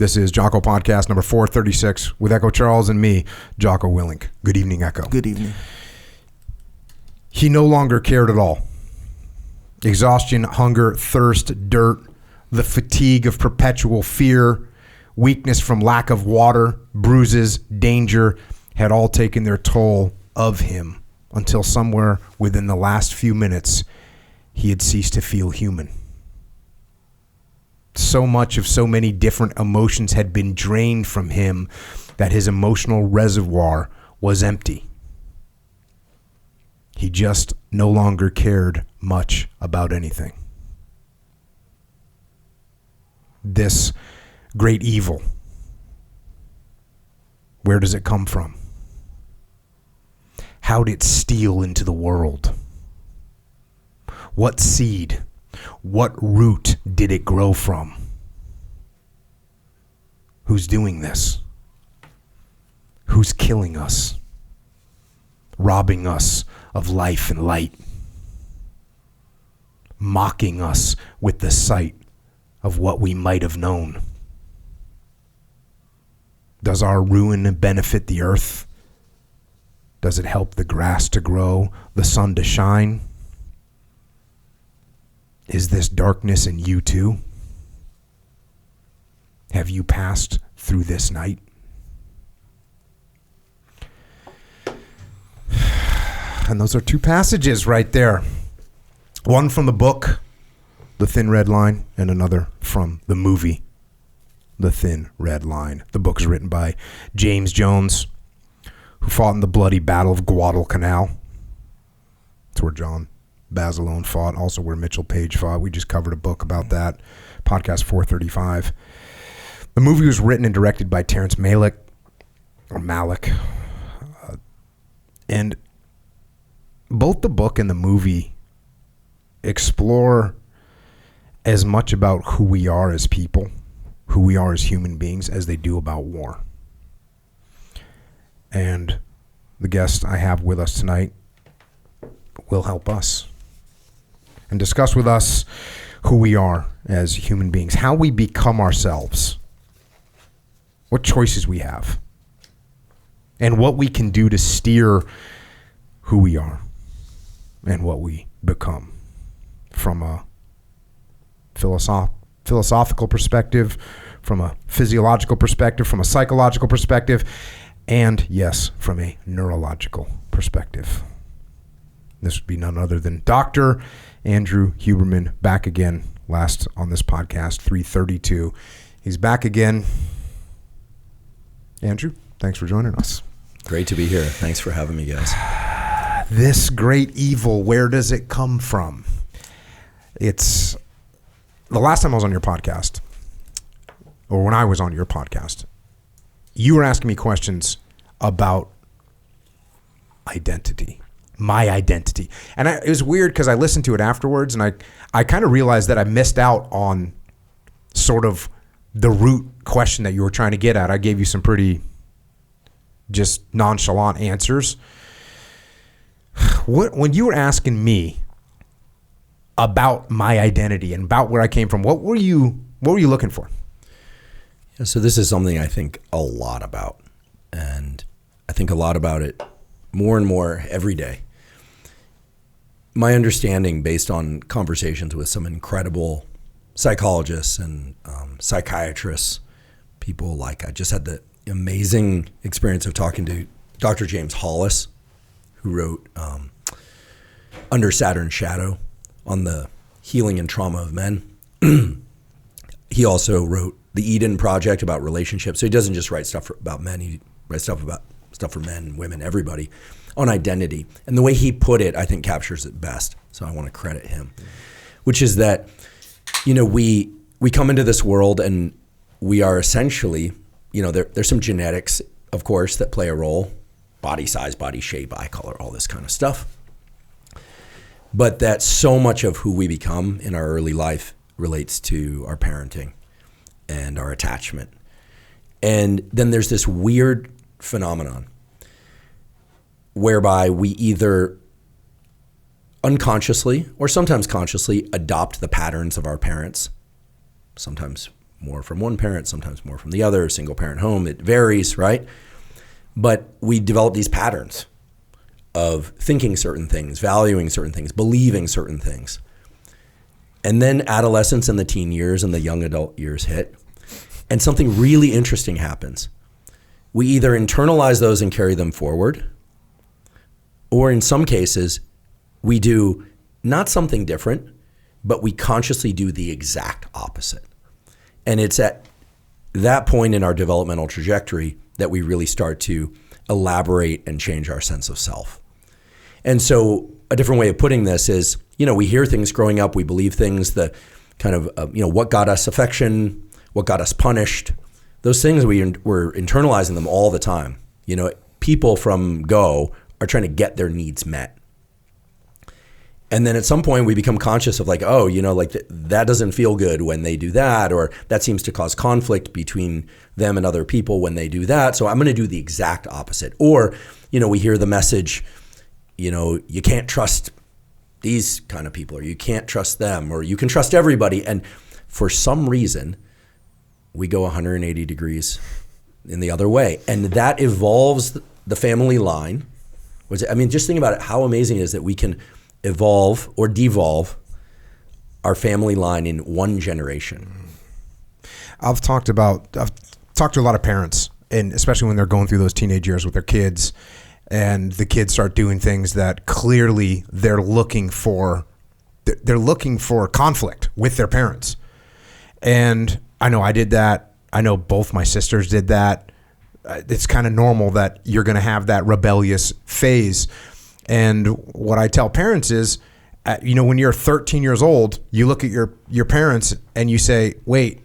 This is Jocko Podcast number 436 with Echo Charles and me, Jocko Willink. Good evening, Echo. Good evening. He no longer cared at all. Exhaustion, hunger, thirst, dirt, the fatigue of perpetual fear, weakness from lack of water, bruises, danger had all taken their toll of him until somewhere within the last few minutes, he had ceased to feel human. So much of so many different emotions had been drained from him that his emotional reservoir was empty. He just no longer cared much about anything. This great evil, where does it come from? How did it steal into the world? What seed? What root did it grow from? Who's doing this? Who's killing us? Robbing us of life and light? Mocking us with the sight of what we might have known? Does our ruin benefit the earth? Does it help the grass to grow, the sun to shine? Is this darkness in you too? Have you passed through this night? And those are two passages right there. One from the book, The Thin Red Line, and another from the movie, The Thin Red Line. The book's written by James Jones, who fought in the bloody Battle of Guadalcanal. It's where John Basilone fought, also where Mitchell Page fought. We just covered a book about that, podcast 435. The movie was written and directed by Terrence Malick, and both the book and the movie explore as much about who we are as people, who we are as human beings, as they do about war. And the guest I have with us tonight will help us and discuss with us who we are as human beings, how we become ourselves, what choices we have, and what we can do to steer who we are and what we become from a philosophical perspective, from a physiological perspective, from a psychological perspective, and yes, from a neurological perspective. This would be none other than Dr. Andrew Huberman, back again, last on this podcast, 332. He's back again. Andrew, thanks for joining us. Great to be here. Thanks for having me, guys. This great evil, where does it come from? It's the last time I was on your podcast, or when I was on your podcast, you were asking me questions about identity, my identity. And it was weird because I listened to it afterwards, and I kind of realized that I missed out on sort of the root question that you were trying to get at. I gave you some pretty just nonchalant answers. When you were asking me about my identity and about where I came from, what were you looking for? Yeah, so this is something I think a lot about, and I think a lot about it more and more every day. My understanding, based on conversations with some incredible psychologists and psychiatrists, people like, I just had the amazing experience of talking to Dr. James Hollis, who wrote Under Saturn's Shadow on the healing and trauma of men. He also wrote The Eden Project about relationships. So he doesn't just write stuff about men, he writes stuff for men, women, everybody, on identity. And the way he put it, I think, captures it best. So I want to credit him, which is that, you know, we come into this world and we are essentially, you know, there's some genetics, of course, that play a role. Body size, body shape, eye color, all this kind of stuff. But that so much of who we become in our early life relates to our parenting and our attachment. And then there's this weird phenomenon whereby we either unconsciously or sometimes consciously adopt the patterns of our parents, sometimes more from one parent, sometimes more from the other, single parent home, it varies, right? But we develop these patterns of thinking certain things, valuing certain things, believing certain things. And then adolescence and the teen years and the young adult years hit, and something really interesting happens. We either internalize those and carry them forward, or in some cases, we do not something different, but we consciously do the exact opposite. And it's at that point in our developmental trajectory that we really start to elaborate and change our sense of self. And so a different way of putting this is, we hear things growing up, we believe things, the kind of, what got us affection, what got us punished, those things we're internalizing them all the time. People from go are trying to get their needs met. And then at some point we become conscious of that doesn't feel good when they do that, or that seems to cause conflict between them and other people when they do that. So I'm going to do the exact opposite. Or, we hear the message, you can't trust these kind of people, or you can't trust them, or you can trust everybody. And for some reason, we go 180 degrees in the other way. And that evolves the family line. Just think about it, how amazing it is that we can evolve or devolve our family line in one generation. I've talked to a lot of parents, and especially when they're going through those teenage years with their kids, and the kids start doing things that clearly they're looking for conflict with their parents. And I know I did that. I know both my sisters did that. It's kind of normal that you're going to have that rebellious phase. And what I tell parents is, when you're 13 years old, you look at your parents and you say, wait,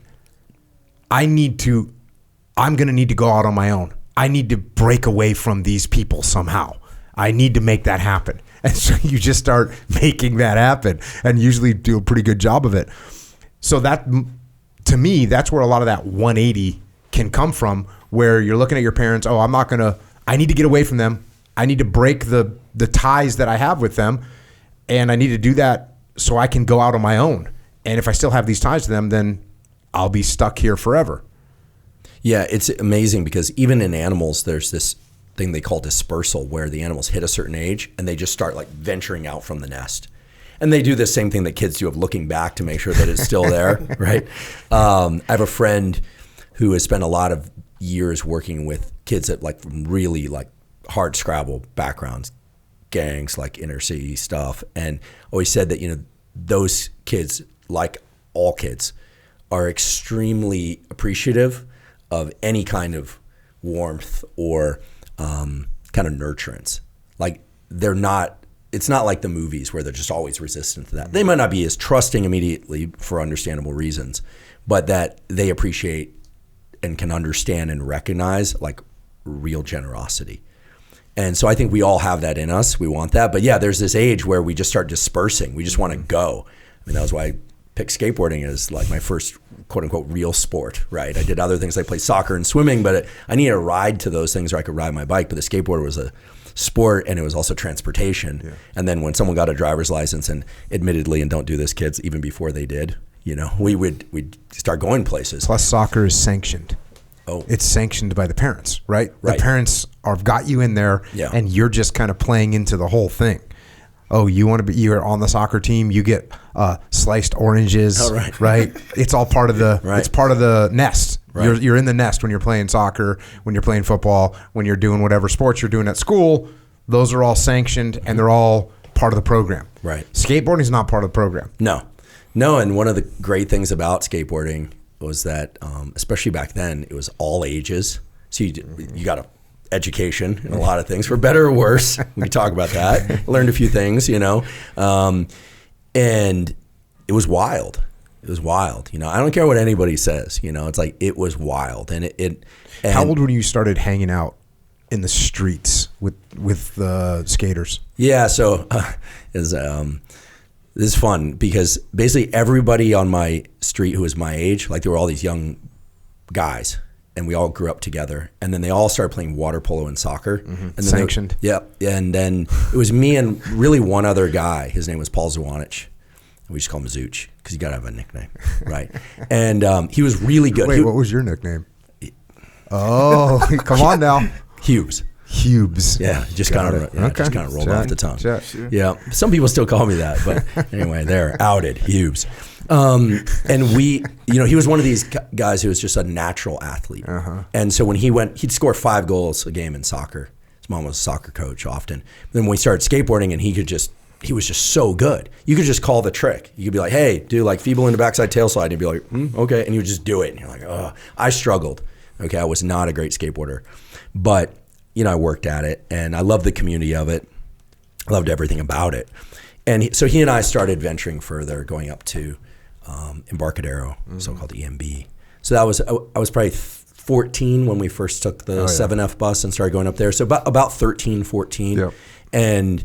I'm going to need to go out on my own. I need to break away from these people somehow. I need to make that happen. And so you just start making that happen and usually do a pretty good job of it. So that, to me, that's where a lot of that 180 can come from, where you're looking at your parents, I need to get away from them. I need to break the ties that I have with them, and I need to do that so I can go out on my own. And if I still have these ties to them, then I'll be stuck here forever. Yeah, it's amazing because even in animals, there's this thing they call dispersal, where the animals hit a certain age and they just start venturing out from the nest. And they do the same thing that kids do of looking back to make sure that it's still there, right? I have a friend who has spent a lot of years working with kids that from really hard Scrabble backgrounds, gangs, inner city stuff, and always said that, those kids, like all kids, are extremely appreciative of any kind of warmth or kind of nurturance. It's not like the movies where they're just always resistant to that. They might not be as trusting immediately for understandable reasons, but that they appreciate and can understand and recognize real generosity. And so I think we all have that in us. We want that. But yeah, there's this age where we just start dispersing. We just want to go. That was why I picked skateboarding as my first quote unquote real sport, right? I did other things like play soccer and swimming, but I needed a ride to those things where I could ride my bike. But the skateboard was a sport, and it was also transportation. Yeah. And then when someone got a driver's license, and admittedly, and don't do this, kids, even before they did, we'd start going places. Plus soccer is sanctioned. Oh, it's sanctioned by the parents, right? The parents have got you in there, and you're just kind of playing into the whole thing. Oh, you're on the soccer team, you get sliced oranges, right? It's all part of the it's part of the nest. Right. You're in the nest when you're playing soccer, when you're playing football, when you're doing whatever sports you're doing at school. Those are all sanctioned, and they're all part of the program. Right. Skateboarding is not part of the program. No, and one of the great things about skateboarding was that, especially back then, it was all ages. So you got a education in a lot of things, for better or worse. We can talk about that. Learned a few things, and it was wild. It was wild. I don't care what anybody says. It's it was wild. And how old when you started hanging out in the streets with the skaters? Yeah, so this is fun because basically everybody on my street who was my age, there were all these young guys, and we all grew up together, and then they all started playing water polo and soccer. And then sanctioned. And then it was me and really one other guy. His name was Paul Zwanich. We just call him Zooch because you got to have a nickname, right? And he was really good. Wait, what was your nickname? Oh, come on now. Hubes. Yeah, just kind of rolled off the tongue. Yeah, some people still call me that, but anyway, they're outed. Hubes. And we, he was one of these guys who was just a natural athlete. And so when he'd score 5 goals a game in soccer. His mom was a soccer coach often. Then when we started skateboarding, and he was just so good. You could just call the trick. You could be like, hey, do like feeble into backside tail slide. And he'd be like, okay. And he would just do it. And you're like, oh, I struggled. Okay, I was not a great skateboarder. But, I worked at it, and I loved the community of it. I loved everything about it. And so he and I started venturing further, going up to Embarcadero, so-called EMB. So I was probably 14 when we first took the 7F bus and started going up there. So about 13, 14. Yep. And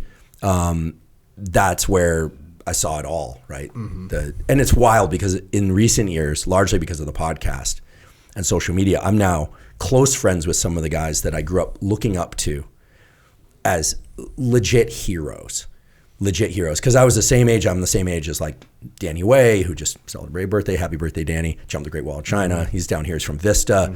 that's where I saw it all, right? And it's wild because in recent years, largely because of the podcast and social media, I'm now close friends with some of the guys that I grew up looking up to as legit heroes. Because I'm the same age as like Danny Way, who just celebrated birthday. Happy birthday, Danny. Jumped the Great Wall of China. He's down here. He's from Vista.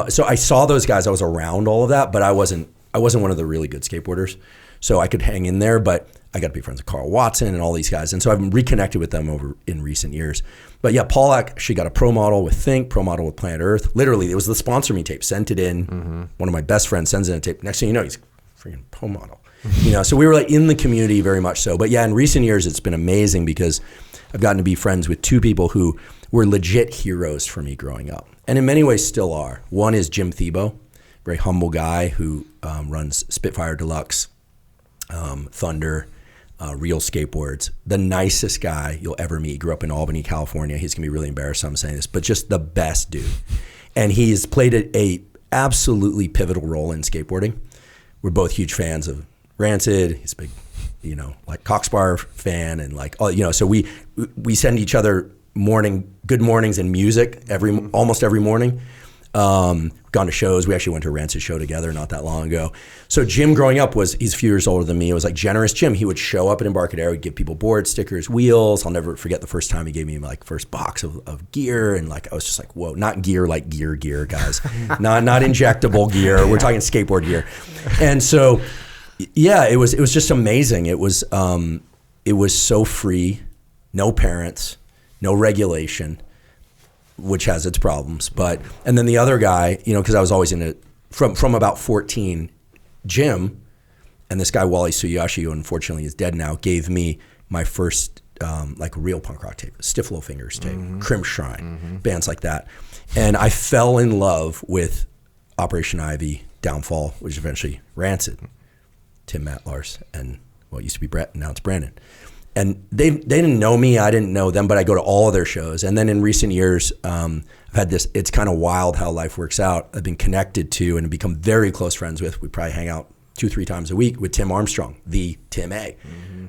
So I saw those guys. I was around all of that, but I wasn't one of the really good skateboarders. So I could hang in there, but I got to be friends with Carl Watson and all these guys. And so I've reconnected with them over in recent years. But yeah, Paul actually got a pro model with Think, pro model with Planet Earth. Literally, it was the Sponsor Me tape. Sent it in. One of my best friends sends in a tape. Next thing you know, he's freaking pro model. So we were like in the community very much so. But yeah, in recent years, it's been amazing because I've gotten to be friends with 2 people who were legit heroes for me growing up. And in many ways still are. One is Jim Thiebaud, very humble guy who runs Spitfire Deluxe, Thunder, Real Skateboards. The nicest guy you'll ever meet. He grew up in Albany, California. He's going to be really embarrassed I'm saying this, but just the best dude. And he's played a absolutely pivotal role in skateboarding. We're both huge fans of Rancid. He's a big, like Coxbar fan, and like, so we send each other good mornings and music almost every morning. Gone to shows. We actually went to a Rancid show together not that long ago. So Jim growing up he's a few years older than me. It was like generous Jim. He would show up at Embarcadero, he'd give people board stickers, wheels. I'll never forget the first time he gave me like first box of gear. And like, I was just like, whoa, not gear, like gear, guys, not injectable gear. We're talking skateboard gear. And so, yeah, it was just amazing. It was so free, no parents, no regulation, which has its problems. And then the other guy, because I was always in it from about 14, Jim and this guy, Wally Suyashi, who unfortunately is dead now, gave me my first like real punk rock tape, Stiff Little Fingers tape, Crimp Shrine, bands like that. And I fell in love with Operation Ivy, Downfall, which eventually Rancid, Tim Matlars, and it used to be Brett, and now it's Brandon. And they didn't know me, I didn't know them, but I go to all of their shows. And then in recent years, I've had this, it's kind of wild how life works out. I've been connected to and become very close friends with, we probably hang out 2-3 times a week with Tim Armstrong, the Tim A.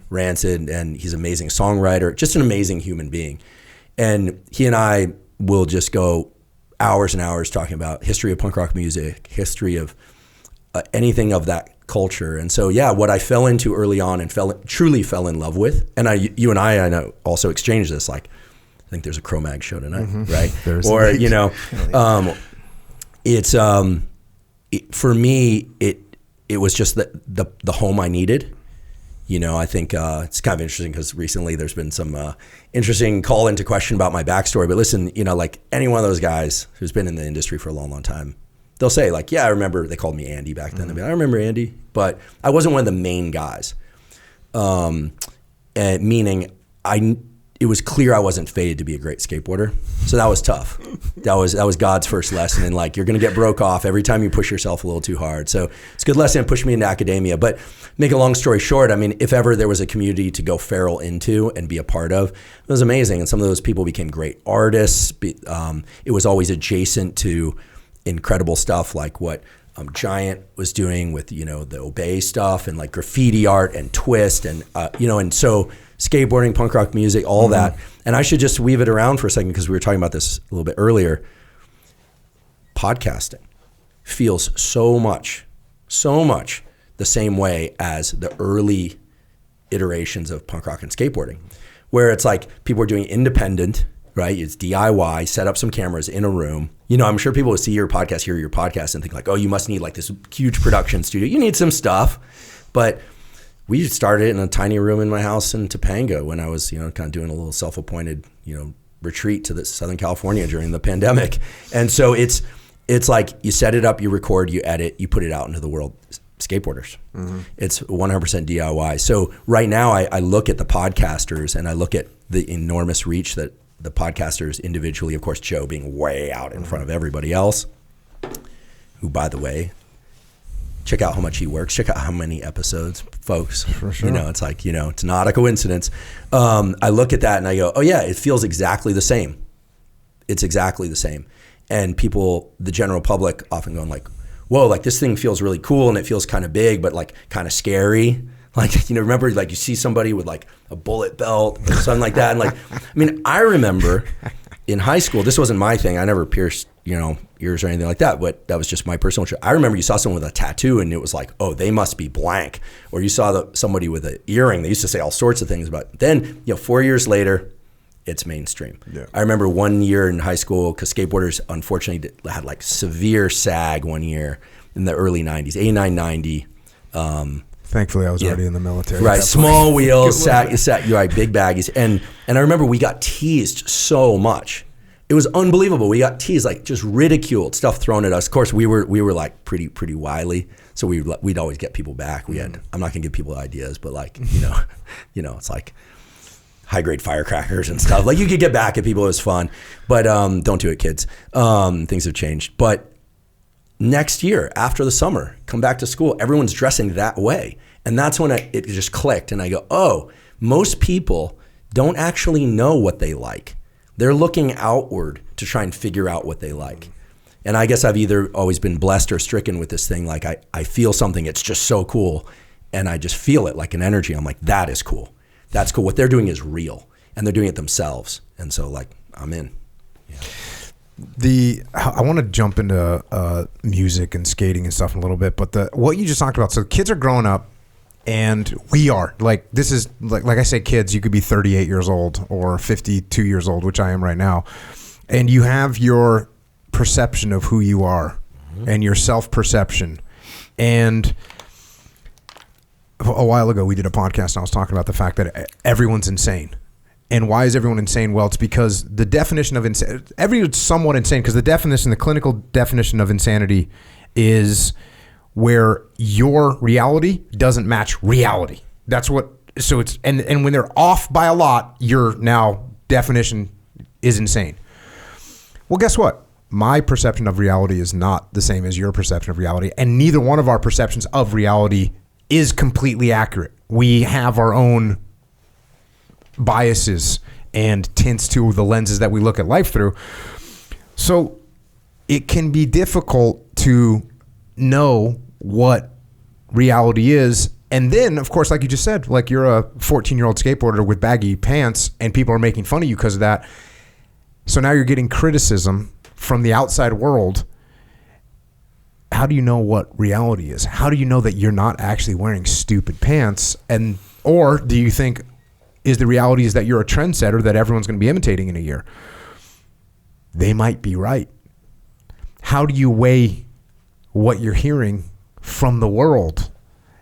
Rancid, and he's an amazing songwriter, just an amazing human being. And he and I will just go hours and hours talking about history of punk rock music, history of anything of that culture. And so, yeah, what I fell into early on and truly fell in love with, and you and I know also exchanged this, like, I think there's a Cro-Mag show tonight, right? Or, it's, for me, it was just the home I needed. I think it's kind of interesting because recently there's been some interesting call into question about my backstory. But listen, like any one of those guys who's been in the industry for a long, long time, they'll say like, yeah, I remember, they called me Andy back then. They'll be like, I remember Andy, but I wasn't one of the main guys. Meaning it was clear I wasn't fated to be a great skateboarder. So that was tough. That was God's first lesson. And like, you're going to get broke off every time you push yourself a little too hard. So it's a good lesson. It pushed me into academia. But make a long story short, I mean, if ever there was a community to go feral into and be a part of, it was amazing. And some of those people became great artists. It was always adjacent to incredible stuff like what Giant was doing with, the Obey stuff and like graffiti art and twist and, and so skateboarding, punk rock music, all that. And I should just weave it around for a second because we were talking about this a little bit earlier. Podcasting feels so much the same way as the early iterations of punk rock and skateboarding, where it's like people are doing independent, right? It's DIY, set up some cameras in a room. I'm sure people will see your podcast, hear your podcast and think like, oh, you must need like this huge production studio. You need some stuff. But we started in a tiny room in my house in Topanga when I was, kind of doing a little self-appointed, retreat to Southern California during the pandemic. And so it's like you set it up, you record, you edit, you put it out into the world. Skateboarders. Mm-hmm. It's 100% DIY. So right now I look at the podcasters and I look at the enormous reach that the podcasters individually, of course, Joe being way out in front of everybody else, who, by the way, check out how much he works, check out how many episodes, folks. For sure. It's like, it's not a coincidence. I look at that and I go, oh yeah, it feels exactly the same. It's exactly the same. And people, the general public often going like, whoa, like this thing feels really cool and it feels kind of big, but like kind of scary. Like, remember like you see somebody with like a bullet belt or something like that. And like, I remember in high school, this wasn't my thing. I never pierced, ears or anything like that, but that was just my personal trip. I remember you saw someone with a tattoo and it was like, oh, they must be blank. Or you saw somebody with an earring. They used to say all sorts of things about it. Then, 4 years later, it's mainstream. Yeah. I remember one year in high school, because skateboarders unfortunately had like severe sag one year in the early 90s, 89, 90. Thankfully, I was already in the military. Right, small wheels, sag, you're right, big baggies. And I remember we got teased so much. It was unbelievable. We got teased, like just ridiculed, stuff thrown at us. Of course, we were like pretty wily, so we'd always get people back. I'm not gonna give people ideas, but like it's like high-grade firecrackers and stuff. Like you could get back at people. It was fun. But don't do it, kids. Things have changed. But next year, after the summer, come back to school, everyone's dressing that way. And that's when it just clicked. And I go, oh, most people don't actually know what they like. They're looking outward to try and figure out what they like. And I guess I've either always been blessed or stricken with this thing. Like I feel something, it's just so cool. And I just feel it like an energy. I'm like, that is cool. That's cool. What they're doing is real, and they're doing it themselves. And so, like, I'm in. Yeah. I want to jump into music and skating and stuff in a little bit, but what you just talked about. So kids are growing up, and we are like, this is like I say, kids. You could be 38 years old or 52 years old, which I am right now, and you have your perception of who you are, and your self-perception, and a while ago we did a podcast and I was talking about the fact that everyone's insane. And why is everyone insane? Well, it's because the definition of insane, everyone's somewhat insane, because the clinical definition of insanity is where your reality doesn't match reality. That's what, so it's, and when they're off by a lot, your now definition is insane. Well, guess what? My perception of reality is not the same as your perception of reality, and neither one of our perceptions of reality is completely accurate. We have our own biases and tints to the lenses that we look at life through. So it can be difficult to know what reality is. And then, of course, like you just said, like you're a 14-year-old skateboarder with baggy pants and people are making fun of you because of that. So now you're getting criticism from the outside world. How do you know what reality is? How do you know that you're not actually wearing stupid pants? Or do you think is the reality is that you're a trendsetter that everyone's going to be imitating in a year? They might be right. How do you weigh what you're hearing from the world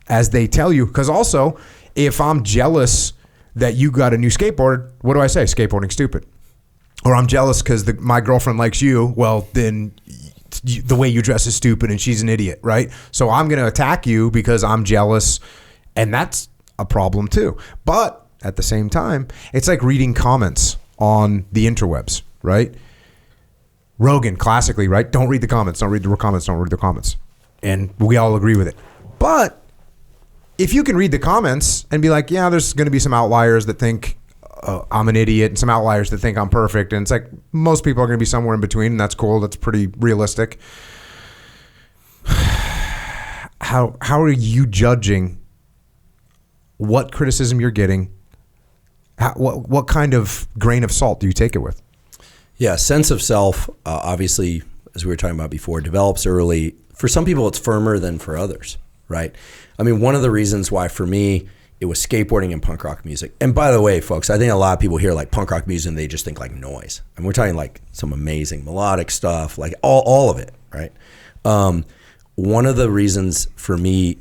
as they tell you? Because also, if I'm jealous that you got a new skateboard, what do I say? Skateboarding's stupid. Or I'm jealous because my girlfriend likes you. Well, then the way you dress is stupid and she's an idiot, right? So I'm going to attack you because I'm jealous, and that's a problem too. But at the same time, it's like reading comments on the interwebs, right? Rogan, classically, right? Don't read the comments, don't read the comments, don't read the comments. And we all agree with it. But if you can read the comments and be like, yeah, there's going to be some outliers that think I'm an idiot and some outliers that think I'm perfect. And it's like most people are going to be somewhere in between, and that's cool. That's pretty realistic. How are you judging what criticism you're getting? What kind of grain of salt do you take it with? Yeah, sense of self, obviously, as we were talking about before, develops early. For some people, it's firmer than for others, right? I mean, one of the reasons why for me, it was skateboarding and punk rock music. And by the way, folks, I think a lot of people hear like punk rock music and they just think like noise. And we're talking like some amazing melodic stuff, like all of it, right? One of the reasons for me,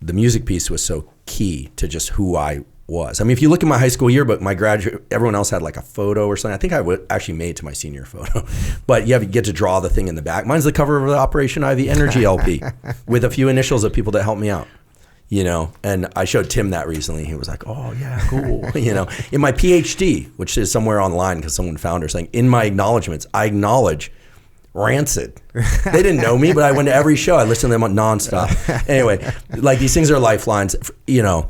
the music piece was so key to just who I was. I mean, if you look at my high school yearbook, my graduate, everyone else had like a photo or something. I think I would actually made it to my senior photo, but you get to draw the thing in the back. Mine's the cover of the Operation Ivy Energy LP with a few initials of people that helped me out, you know? And I showed Tim that recently. He was like, oh yeah, cool. You know, in my Ph.D, which is somewhere online because someone found her saying, in my acknowledgments, I acknowledge Rancid. They didn't know me, but I went to every show. I listened to them nonstop. Anyway, like these things are lifelines, you know.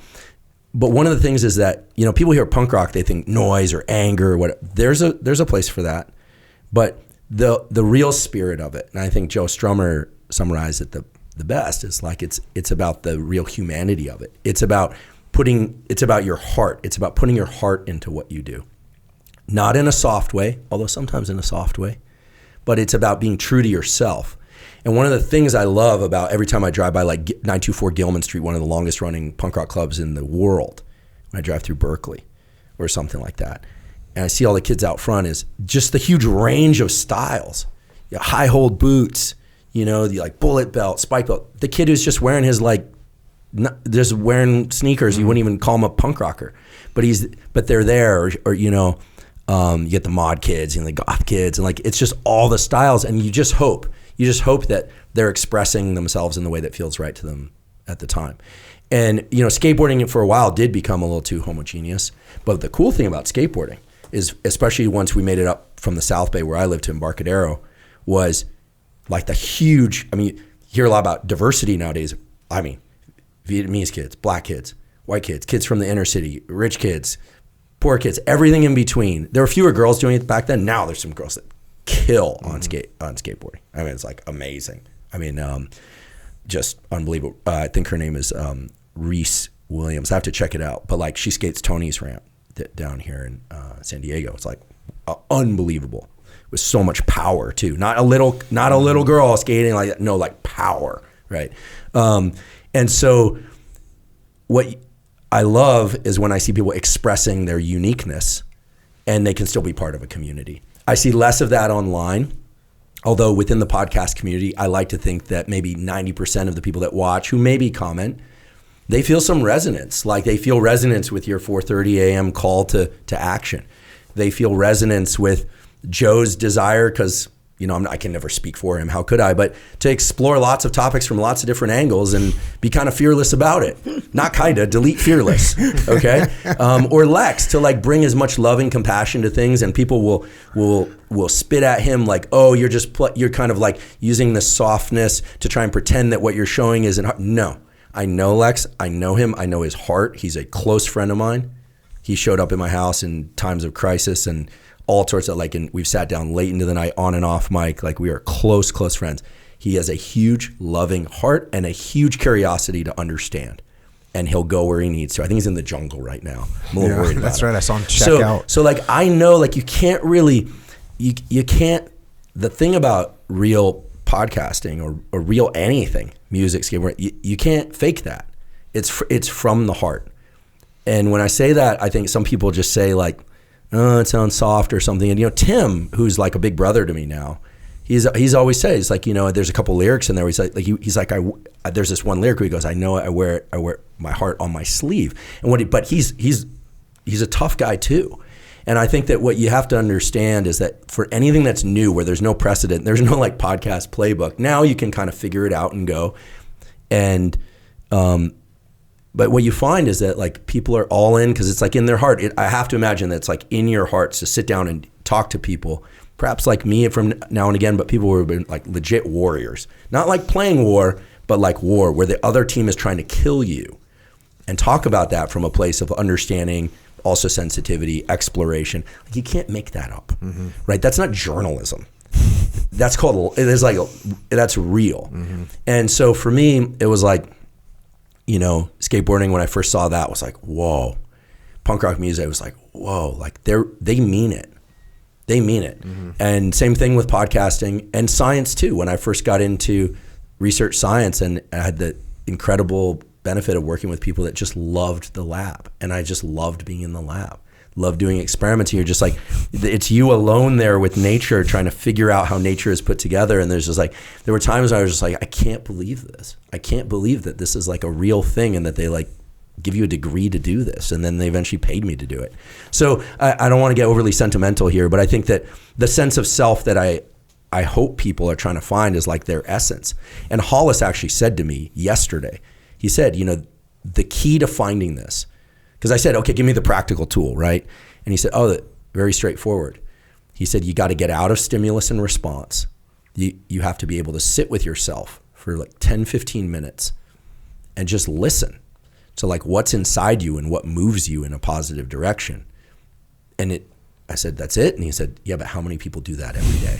But one of the things is that, you know, people hear punk rock, they think noise or anger or what. There's a place for that. But the real spirit of it, and I think Joe Strummer summarized it the best, is like it's about the real humanity of it. It's about your heart. It's about putting your heart into what you do. Not in a soft way, although sometimes in a soft way, but it's about being true to yourself. And one of the things I love about every time I drive by like 924 Gilman Street, one of the longest running punk rock clubs in the world, when I drive through Berkeley or something like that, and I see all the kids out front, is just the huge range of styles. You know, high-holed boots, you know, the like bullet belt, spike belt. The kid who's just wearing his like, just wearing sneakers, you wouldn't even call him a punk rocker. But they're there, or you know, you get the mod kids and the goth kids, and like it's just all the styles, and you just hope that they're expressing themselves in the way that feels right to them at the time. And, you know, skateboarding for a while did become a little too homogeneous. But the cool thing about skateboarding is, especially once we made it up from the South Bay where I lived to Embarcadero, was like the huge, I mean, you hear a lot about diversity nowadays. I mean, Vietnamese kids, black kids, white kids, kids from the inner city, rich kids, poor kids, everything in between. There were fewer girls doing it back then. Now there's some girls that kill on skateboarding. I mean, it's like amazing. I mean, just unbelievable. I think her name is Reese Williams. I have to check it out. But like, she skates Tony's ramp down here in San Diego. It's like unbelievable. With so much power too. Not a little girl skating like that. No, like power, right? And so what I love is when I see people expressing their uniqueness and they can still be part of a community. I see less of that online, although within the podcast community, I like to think that maybe 90% of the people that watch, who maybe comment, they feel some resonance. Like they feel resonance with your 4:30 a.m. call to action. They feel resonance with Joe's desire, because, you know, I can never speak for him. How could I? But to explore lots of topics from lots of different angles and be kind of fearless about it. Not kinda, delete fearless, okay? Or Lex, to like bring as much love and compassion to things, and people will spit at him like, oh, you're kind of like using the softness to try and pretend that what you're showing isn't hard. No, I know Lex, I know him, I know his heart. He's a close friend of mine. He showed up in my house in times of crisis and all sorts of and we've sat down late into the night on and off mic, like we are close friends. He has a huge loving heart and a huge curiosity to understand, and he'll go where he needs to. I think he's in the jungle right now. I'm a little worried about that's it. right. I saw him check out. So like, I know, like, you can't really, you can't, the thing about real podcasting or real anything, music, skateboard, you can't fake that. It's from the heart. And when I say that, I think some people just say like, oh, it sounds soft or something. And, you know, Tim, who's like a big brother to me now, he's always said, it's like, you know, there's a couple lyrics in there where he's like, there's this one lyric where he goes, I know I wear my heart on my sleeve. And but he's a tough guy too. And I think that what you have to understand is that for anything that's new, where there's no precedent, there's no like podcast playbook, now you can kind of figure it out and go. And, but what you find is that like people are all in because it's like in their heart. I have to imagine that it's like in your hearts to sit down and talk to people, perhaps like me from now and again, but people who have been like legit warriors, not like playing war, but like war, where the other team is trying to kill you, and talk about that from a place of understanding, also sensitivity, exploration. Like, you can't make that up, right? That's not journalism. That's that's real. And so for me, it was like, you know, skateboarding, when I first saw that, was like, whoa. Punk rock music, was like, whoa, like they mean it. They mean it. And same thing with podcasting and science too. When I first got into research science, and I had the incredible benefit of working with people that just loved the lab. And I just loved being in the lab, loved doing experiments. And you're just like, it's you alone there with nature trying to figure out how nature is put together. And there's just like, there were times I was just like, I can't believe this. I can't believe that this is like a real thing and that they like give you a degree to do this. And then they eventually paid me to do it. So I don't want to get overly sentimental here, but I think that the sense of self that I hope people are trying to find is like their essence. And Hollis actually said to me yesterday, he said, you know, the key to finding this, because I said, okay, give me the practical tool, right? And he said, oh, very straightforward. He said, you got to get out of stimulus and response. You have to be able to sit with yourself for like 10, 15 minutes and just listen to like what's inside you and what moves you in a positive direction. And I said, that's it? And he said, yeah, but how many people do that every day?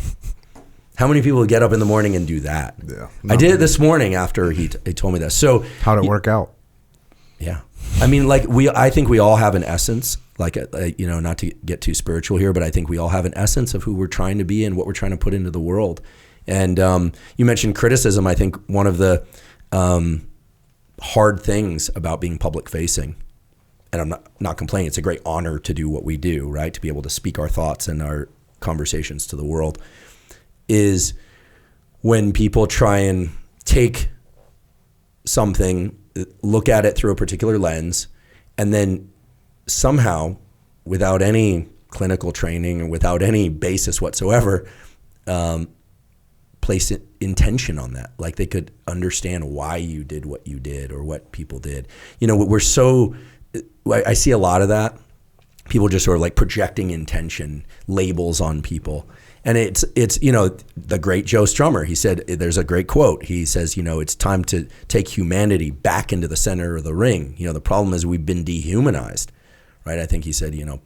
How many people get up in the morning and do that? Yeah, I did it this morning after he told me that. So how'd it work out? Yeah. I mean, like I think we all have an essence, like, you know, not to get too spiritual here, but I think we all have an essence of who we're trying to be and what we're trying to put into the world. And you mentioned criticism. I think one of the hard things about being public facing, and I'm not complaining, it's a great honor to do what we do, right? To be able to speak our thoughts and our conversations to the world, is when people try and take something, look at it through a particular lens, and then somehow, without any clinical training or without any basis whatsoever, place intention on that. Like they could understand why you did what you did or what people did. You know, I see a lot of that. People just sort of like projecting intention, labels on people. And it's you know, the great Joe Strummer, he said, there's a great quote. He says, you know, it's time to take humanity back into the center of the ring. You know, the problem is we've been dehumanized, right? I think he said, you know,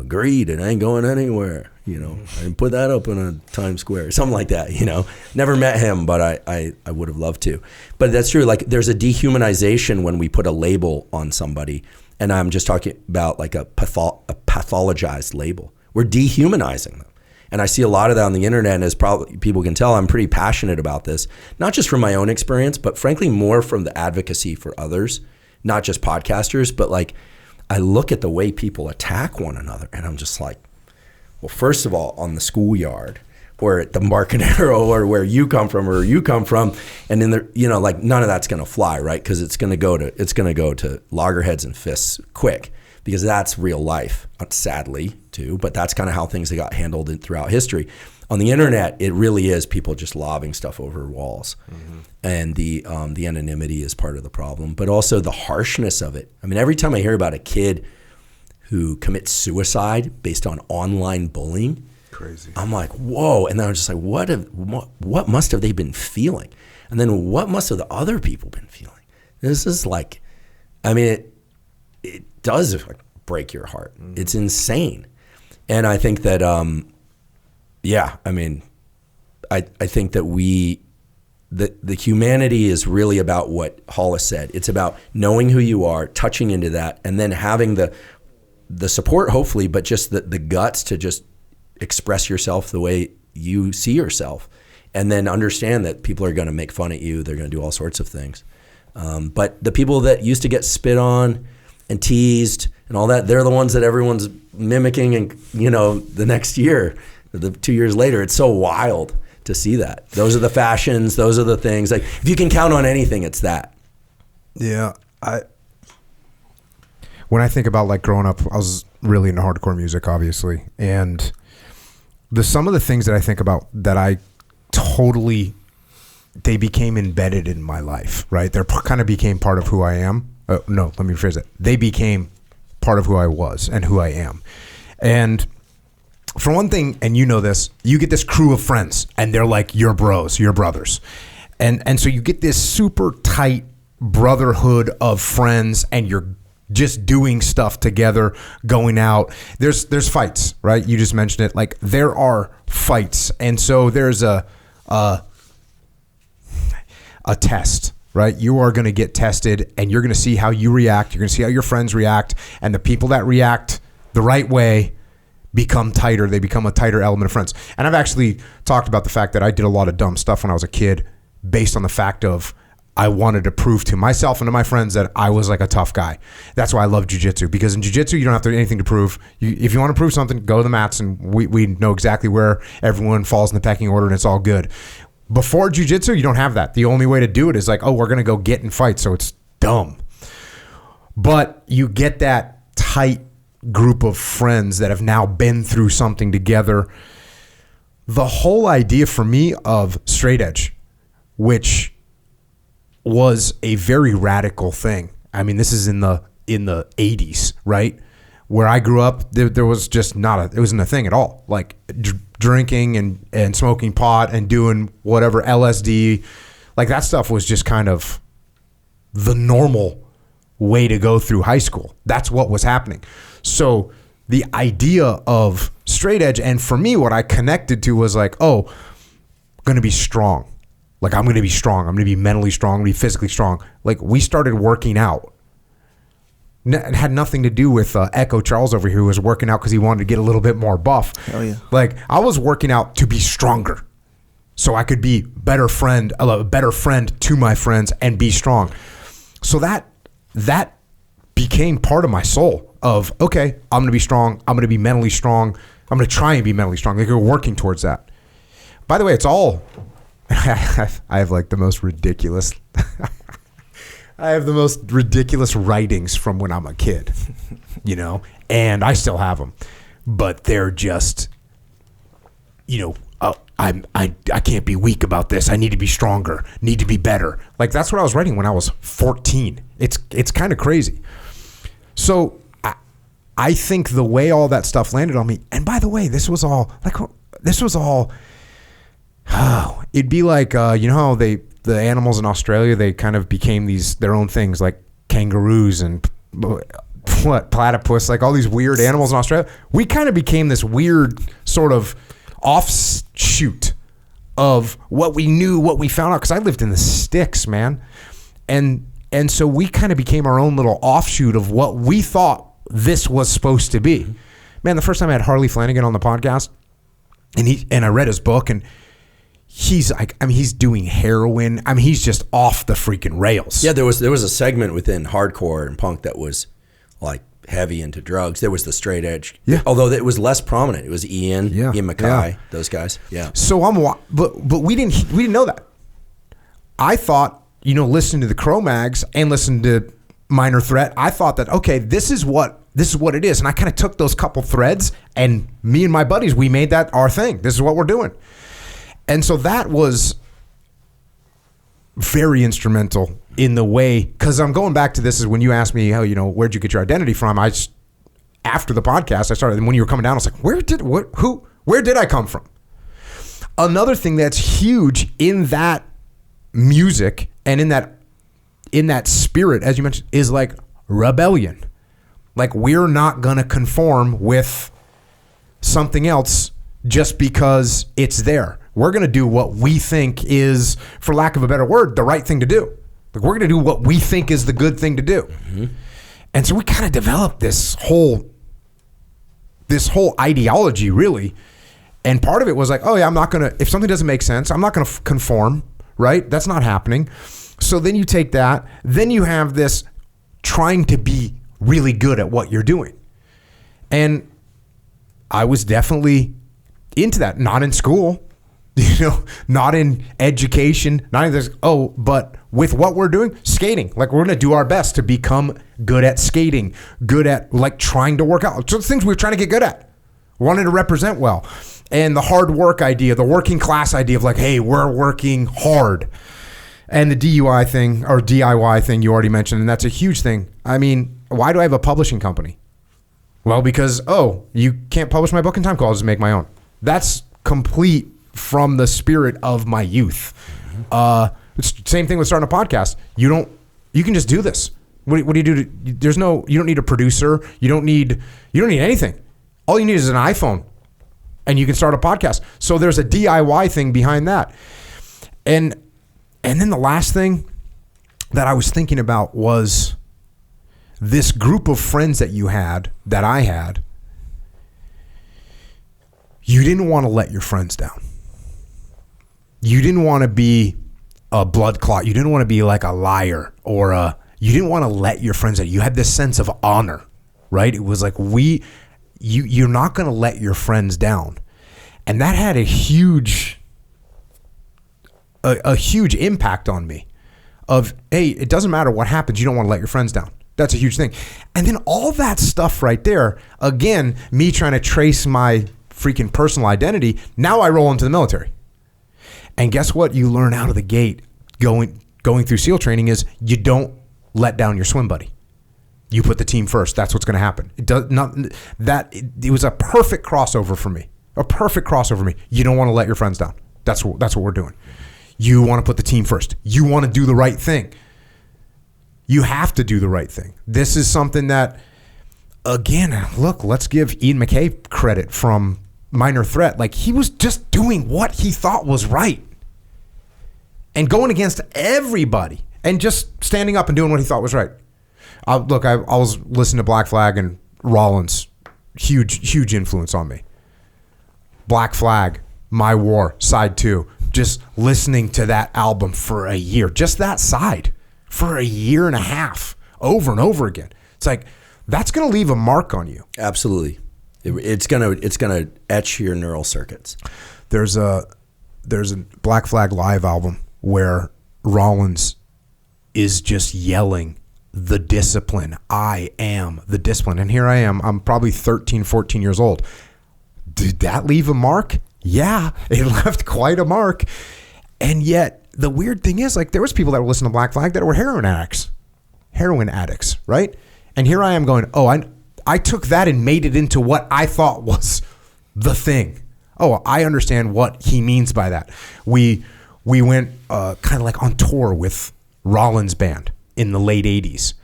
greed, it ain't going anywhere. You know, I didn't put that up in a Times Square, something like that, you know. Never met him, but I would have loved to. But that's true. Like there's a dehumanization when we put a label on somebody. And I'm just talking about like a pathologized label. We're dehumanizing them. And I see a lot of that on the internet, and as probably people can tell, I'm pretty passionate about this, not just from my own experience, but frankly more from the advocacy for others, not just podcasters, but like I look at the way people attack one another and I'm just like, well, first of all, on the schoolyard or at the Embarcadero or where you come from or you come from, and then there, you know, like none of that's going to fly, right? Because it's going to go to loggerheads and fists quick, because that's real life, sadly too. But that's kind of how things got handled throughout history. On the internet, it really is people just lobbing stuff over walls, and the anonymity is part of the problem, but also the harshness of it. I mean, every time I hear about a kid who commits suicide based on online bullying, crazy. I'm like, whoa. And then I'm just like, what must have they been feeling? And then what must have the other people been feeling? This is like, I mean, it does break your heart. It's insane. And I think that, yeah, I mean, I think that the humanity is really about what Hollis said. It's about knowing who you are, touching into that, and then having the support, hopefully, but just the guts to just express yourself the way you see yourself, and then understand that people are going to make fun at you. They're going to do all sorts of things. But the people that used to get spit on and teased and all that, they're the ones that everyone's mimicking. And, you know, the next year, 2 years later, it's so wild to see that. Those are the fashions. Those are the things. Like, if you can count on anything, it's that. Yeah. When I think about like growing up, I was really into hardcore music, obviously. And some of the things that I think about that they became embedded in my life, right? They kind of became part of who I am. No, let me rephrase it. They became part of who I was and who I am. And for one thing, and you know this, you get this crew of friends and they're like your bros, your brothers. And so you get this super tight brotherhood of friends, and you're just doing stuff together, going out. There's fights, right? You just mentioned it. Like there are fights. And so there's a test, right? You are going to get tested, and you're going to see how you react. You're going to see how your friends react, and the people that react the right way become tighter. They become a tighter element of friends. And I've actually talked about the fact that I did a lot of dumb stuff when I was a kid based on the fact of I wanted to prove to myself and to my friends that I was like a tough guy. That's why I love jiu-jitsu, because in jiu-jitsu, you don't have to anything to prove. If you want to prove something, go to the mats, and we know exactly where everyone falls in the pecking order, and it's all good. Before jiu-jitsu, you don't have that. The only way to do it is like, oh, we're going to go get and fight, so it's dumb. But you get that tight group of friends that have now been through something together. The whole idea for me of straight edge, which was a very radical thing. I mean, this is in the 80s, right? Where I grew up, there was just it wasn't a thing at all. Like drinking and smoking pot and doing whatever, LSD, like that stuff was just kind of the normal way to go through high school. That's what was happening. So the idea of straight edge, and for me, what I connected to was like, oh, I'm going to be strong. Like, I'm going to be strong. I'm going to be mentally strong. I'm going to be physically strong. Like, we started working out. It had nothing to do with Echo Charles over here, who was working out because he wanted to get a little bit more buff. Hell yeah. Like, I was working out to be stronger, so I could be a better friend to my friends and be strong. So that became part of my soul of, okay, I'm going to be strong. I'm going to be mentally strong. I'm going to try and be mentally strong. Like, we're working towards that. By the way, it's all... I have like the most ridiculous writings from when I'm a kid, you know, and I still have them, but they're just, you know, I can't be weak about this. I need to be stronger, need to be better. Like, that's what I was writing when I was 14. It's kind of crazy. So I think the way all that stuff landed on me, and by the way, this was all, it'd be like, you know how the animals in Australia, they kind of became their own things, like kangaroos and platypus, like all these weird animals in Australia. We kind of became this weird sort of offshoot of what we knew, what we found out, because I lived in the sticks, man. And so we kind of became our own little offshoot of what we thought this was supposed to be. Man, the first time I had Harley Flanagan on the podcast, and I read his book, and he's like, I mean, he's doing heroin. I mean, he's just off the freaking rails. Yeah, there was a segment within hardcore and punk that was like heavy into drugs. There was the straight edge. Yeah. Although it was less prominent. It was Ian MacKay, those guys. Yeah. So but we didn't know that. I thought, you know, listening to the Cro-Mags and listening to Minor Threat, I thought that, okay, this is what it is. And I kind of took those couple threads, and me and my buddies, we made that our thing. This is what we're doing. And so that was very instrumental in the way, because I'm going back to this is when you asked me, how, you know, where'd you get your identity from? After the podcast, I started, and when you were coming down, I was like, where did I come from? Another thing that's huge in that music and in that spirit, as you mentioned, is like rebellion. Like, we're not going to conform with something else just because it's there. We're going to do what we think is, for lack of a better word, the right thing to do. Like, we're going to do what we think is the good thing to do. Mm-hmm. And so we kind of developed this whole ideology, really. And part of it was like, oh yeah, I'm not going to, if something doesn't make sense, I'm not going to conform, right? That's not happening. So then you take that, then you have this trying to be really good at what you're doing. And I was definitely into that, not in school, you know, not in education, not in this, but with what we're doing, skating. Like, we're going to do our best to become good at skating, good at like trying to work out. So the things we were trying to get good at, wanted to represent well. And the hard work idea, the working class idea of like, hey, we're working hard. And the DUI thing, or DIY thing you already mentioned, and that's a huge thing. I mean, why do I have a publishing company? Well, because, you can't publish my book in time, cool, I'll just make my own. That's complete from the spirit of my youth. Mm-hmm. It's the same thing with starting a podcast. You can just do this. What do you do? You don't need a producer. You don't need anything. All you need is an iPhone, and you can start a podcast. So there's a DIY thing behind that. And then the last thing that I was thinking about was this group of friends that I had. You didn't want to let your friends down. You didn't want to be a blood clot. You didn't want to be like a liar, or you didn't want to let your friends down. You had this sense of honor, right? It was like you're not going to let your friends down. And that had a huge impact on me of, hey, it doesn't matter what happens. You don't want to let your friends down. That's a huge thing. And then all that stuff right there, again, me trying to trace my freaking personal identity. Now I roll into the military. And guess what you learn out of the gate going through SEAL training is you don't let down your swim buddy. You put the team first. That's what's going to happen. It was a perfect crossover for me. A perfect crossover for me. You don't want to let your friends down. That's what we're doing. You want to put the team first. You want to do the right thing. You have to do the right thing. This is something that, again, look, let's give Ian McKay credit from Minor Threat. Like, he was just doing what he thought was right and going against everybody and just standing up and doing what he thought was right. I was listening to Black Flag and Rollins. Huge influence on me. Black Flag, My War, Side 2. Just listening to that album for a year. Just that side for a year and a half over and over again. It's like, that's going to leave a mark on you. Absolutely. It's gonna etch your neural circuits. There's a Black Flag live album where Rollins is just yelling the discipline. I am the discipline. And here I am. I'm probably 13, 14 years old. Did that leave a mark? Yeah, it left quite a mark. And yet the weird thing is, like, there was people that were listening to Black Flag that were heroin addicts, right? And here I am going, oh, I took that and made it into what I thought was the thing. Oh, I understand what he means by that. We went kind of like on tour with Rollins' band in the late 80s.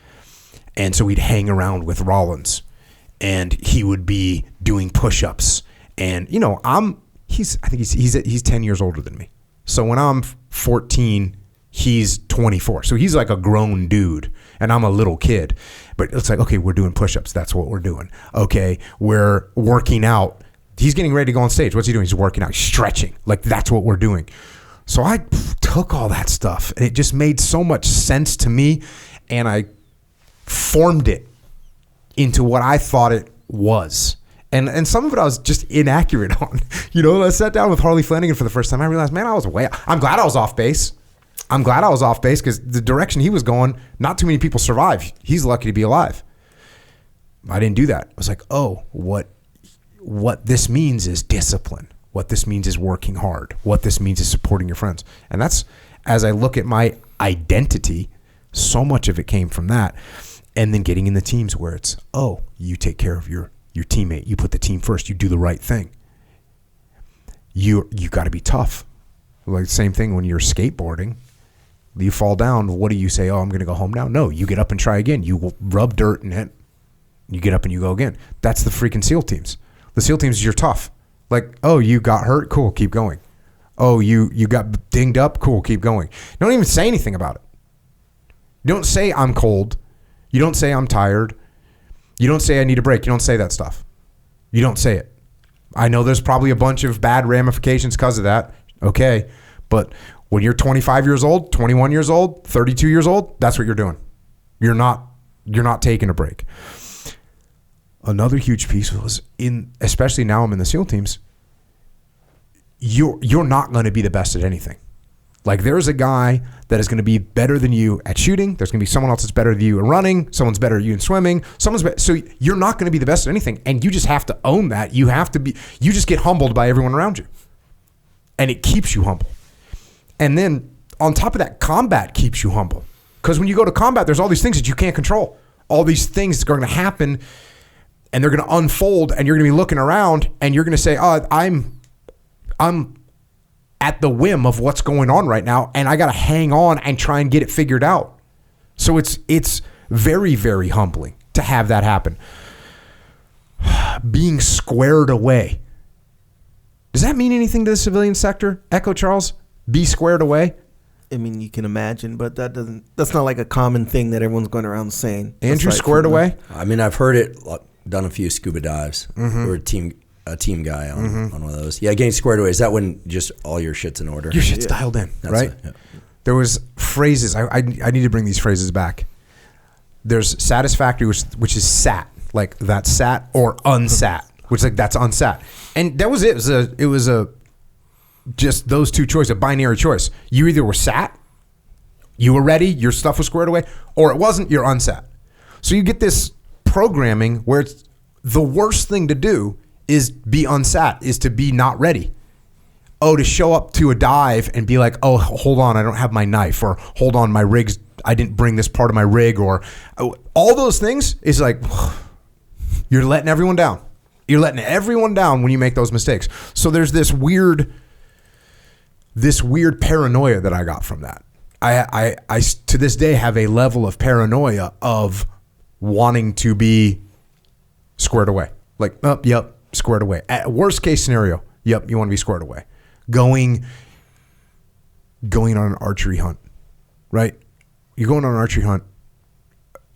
And so we'd hang around with Rollins and he would be doing push-ups. And, you know, I think he's 10 years older than me. So when I'm 14, he's 24. So he's like a grown dude and I'm a little kid. But it's like, okay, we're doing push-ups. That's what we're doing. Okay, we're working out. He's getting ready to go on stage. What's he doing? He's working out. He's stretching. Like, that's what we're doing. So I took all that stuff and it just made so much sense to me, and I formed it into what I thought it was. And some of it I was just inaccurate on. You know, I sat down with Harley Flanagan for the first time. I realized, man, I'm glad I was off base. I'm glad I was off base because the direction he was going, not too many people survive. He's lucky to be alive. I didn't do that. I was like, oh, what this means is discipline. What this means is working hard. What this means is supporting your friends. And that's, as I look at my identity, so much of it came from that. And then getting in the teams where it's, oh, you take care of your teammate. You put the team first. You do the right thing. You got to be tough. Like, same thing when you're skateboarding. You fall down. What do you say? Oh, I'm going to go home now. No, you get up and try again. You rub dirt in it. You get up and you go again. That's the freaking SEAL teams. The SEAL teams, you're tough. Like, oh, you got hurt? Cool, keep going. Oh, you got dinged up? Cool, keep going. Don't even say anything about it. You don't say I'm cold. You don't say I'm tired. You don't say I need a break. You don't say that stuff. You don't say it. I know there's probably a bunch of bad ramifications because of that. Okay, but when you're 25 years old, 21 years old, 32 years old, that's what you're doing. You're not taking a break. Another huge piece was, especially now I'm in the SEAL teams, you're not going to be the best at anything. Like, there's a guy that is going to be better than you at shooting. There's going to be someone else that's better than you in running. Someone's better than you in swimming. So you're not going to be the best at anything, and you just have to own that. You just get humbled by everyone around you, and it keeps you humble. And then on top of that, combat keeps you humble, because when you go to combat, there's all these things that you can't control. All these things that are going to happen, and they're going to unfold, and you're going to be looking around, and you're going to say, "Oh, I'm at the whim of what's going on right now, and I got to hang on and try and get it figured out." So it's very, very humbling to have that happen. Being squared away. Does that mean anything to the civilian sector? Echo Charles, be squared away? I mean, you can imagine, but that's not like a common thing that everyone's going around saying. Andrew, squared away? I mean, I've heard it, done a few scuba dives. Or a team guy on one of those. Yeah, getting squared away. Is that when just all your shit's in order? Your shit's dialed in, right? there was phrases. I need to bring these phrases back. There's satisfactory, which is sat, like that's sat, or unsat, which like that's unsat. And that was it. It was a just those two choices, a binary choice. You either were sat, you were ready, your stuff was squared away, or it wasn't, you're unsat. So you get this programming where it's the worst thing to do is be unsat, is to be not ready. Oh, to show up to a dive and be like, oh, hold on, I don't have my knife, or hold on, my rig's, I didn't bring this part of my rig, or all those things is like, you're letting everyone down. You're letting everyone down when you make those mistakes. So there's this weird paranoia that I got from that. I to this day have a level of paranoia of wanting to be squared away. Like, oh, yep, squared away. At worst case scenario, yep, you want to be squared away. Going on an archery hunt, right? You're going on an archery hunt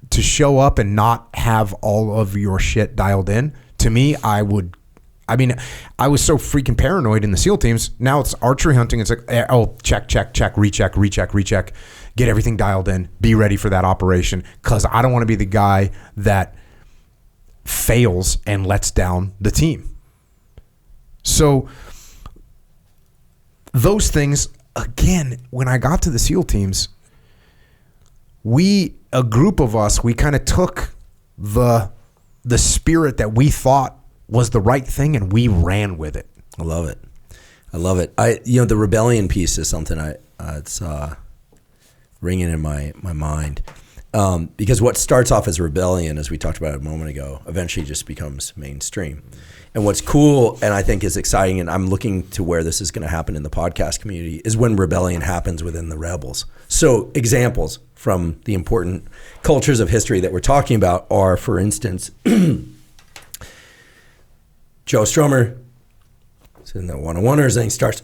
to show up and not have all of your shit dialed in. To me, I was so freaking paranoid in the SEAL teams. Now it's archery hunting. It's like, oh, check, recheck. Get everything dialed in. Be ready for that operation, because I don't want to be the guy that fails and lets down the team. So those things, again, when I got to the SEAL teams, a group of us, we kind of took the spirit that we thought was the right thing and we ran with it. I love it. The rebellion piece is something it's ringing in my mind. Because what starts off as rebellion, as we talked about a moment ago, eventually just becomes mainstream. And what's cool and I think is exciting, and I'm looking to where this is going to happen in the podcast community, is when rebellion happens within the rebels. So examples from the important cultures of history that we're talking about are, for instance, Joe Strummer is in the one-on-oneers and he starts,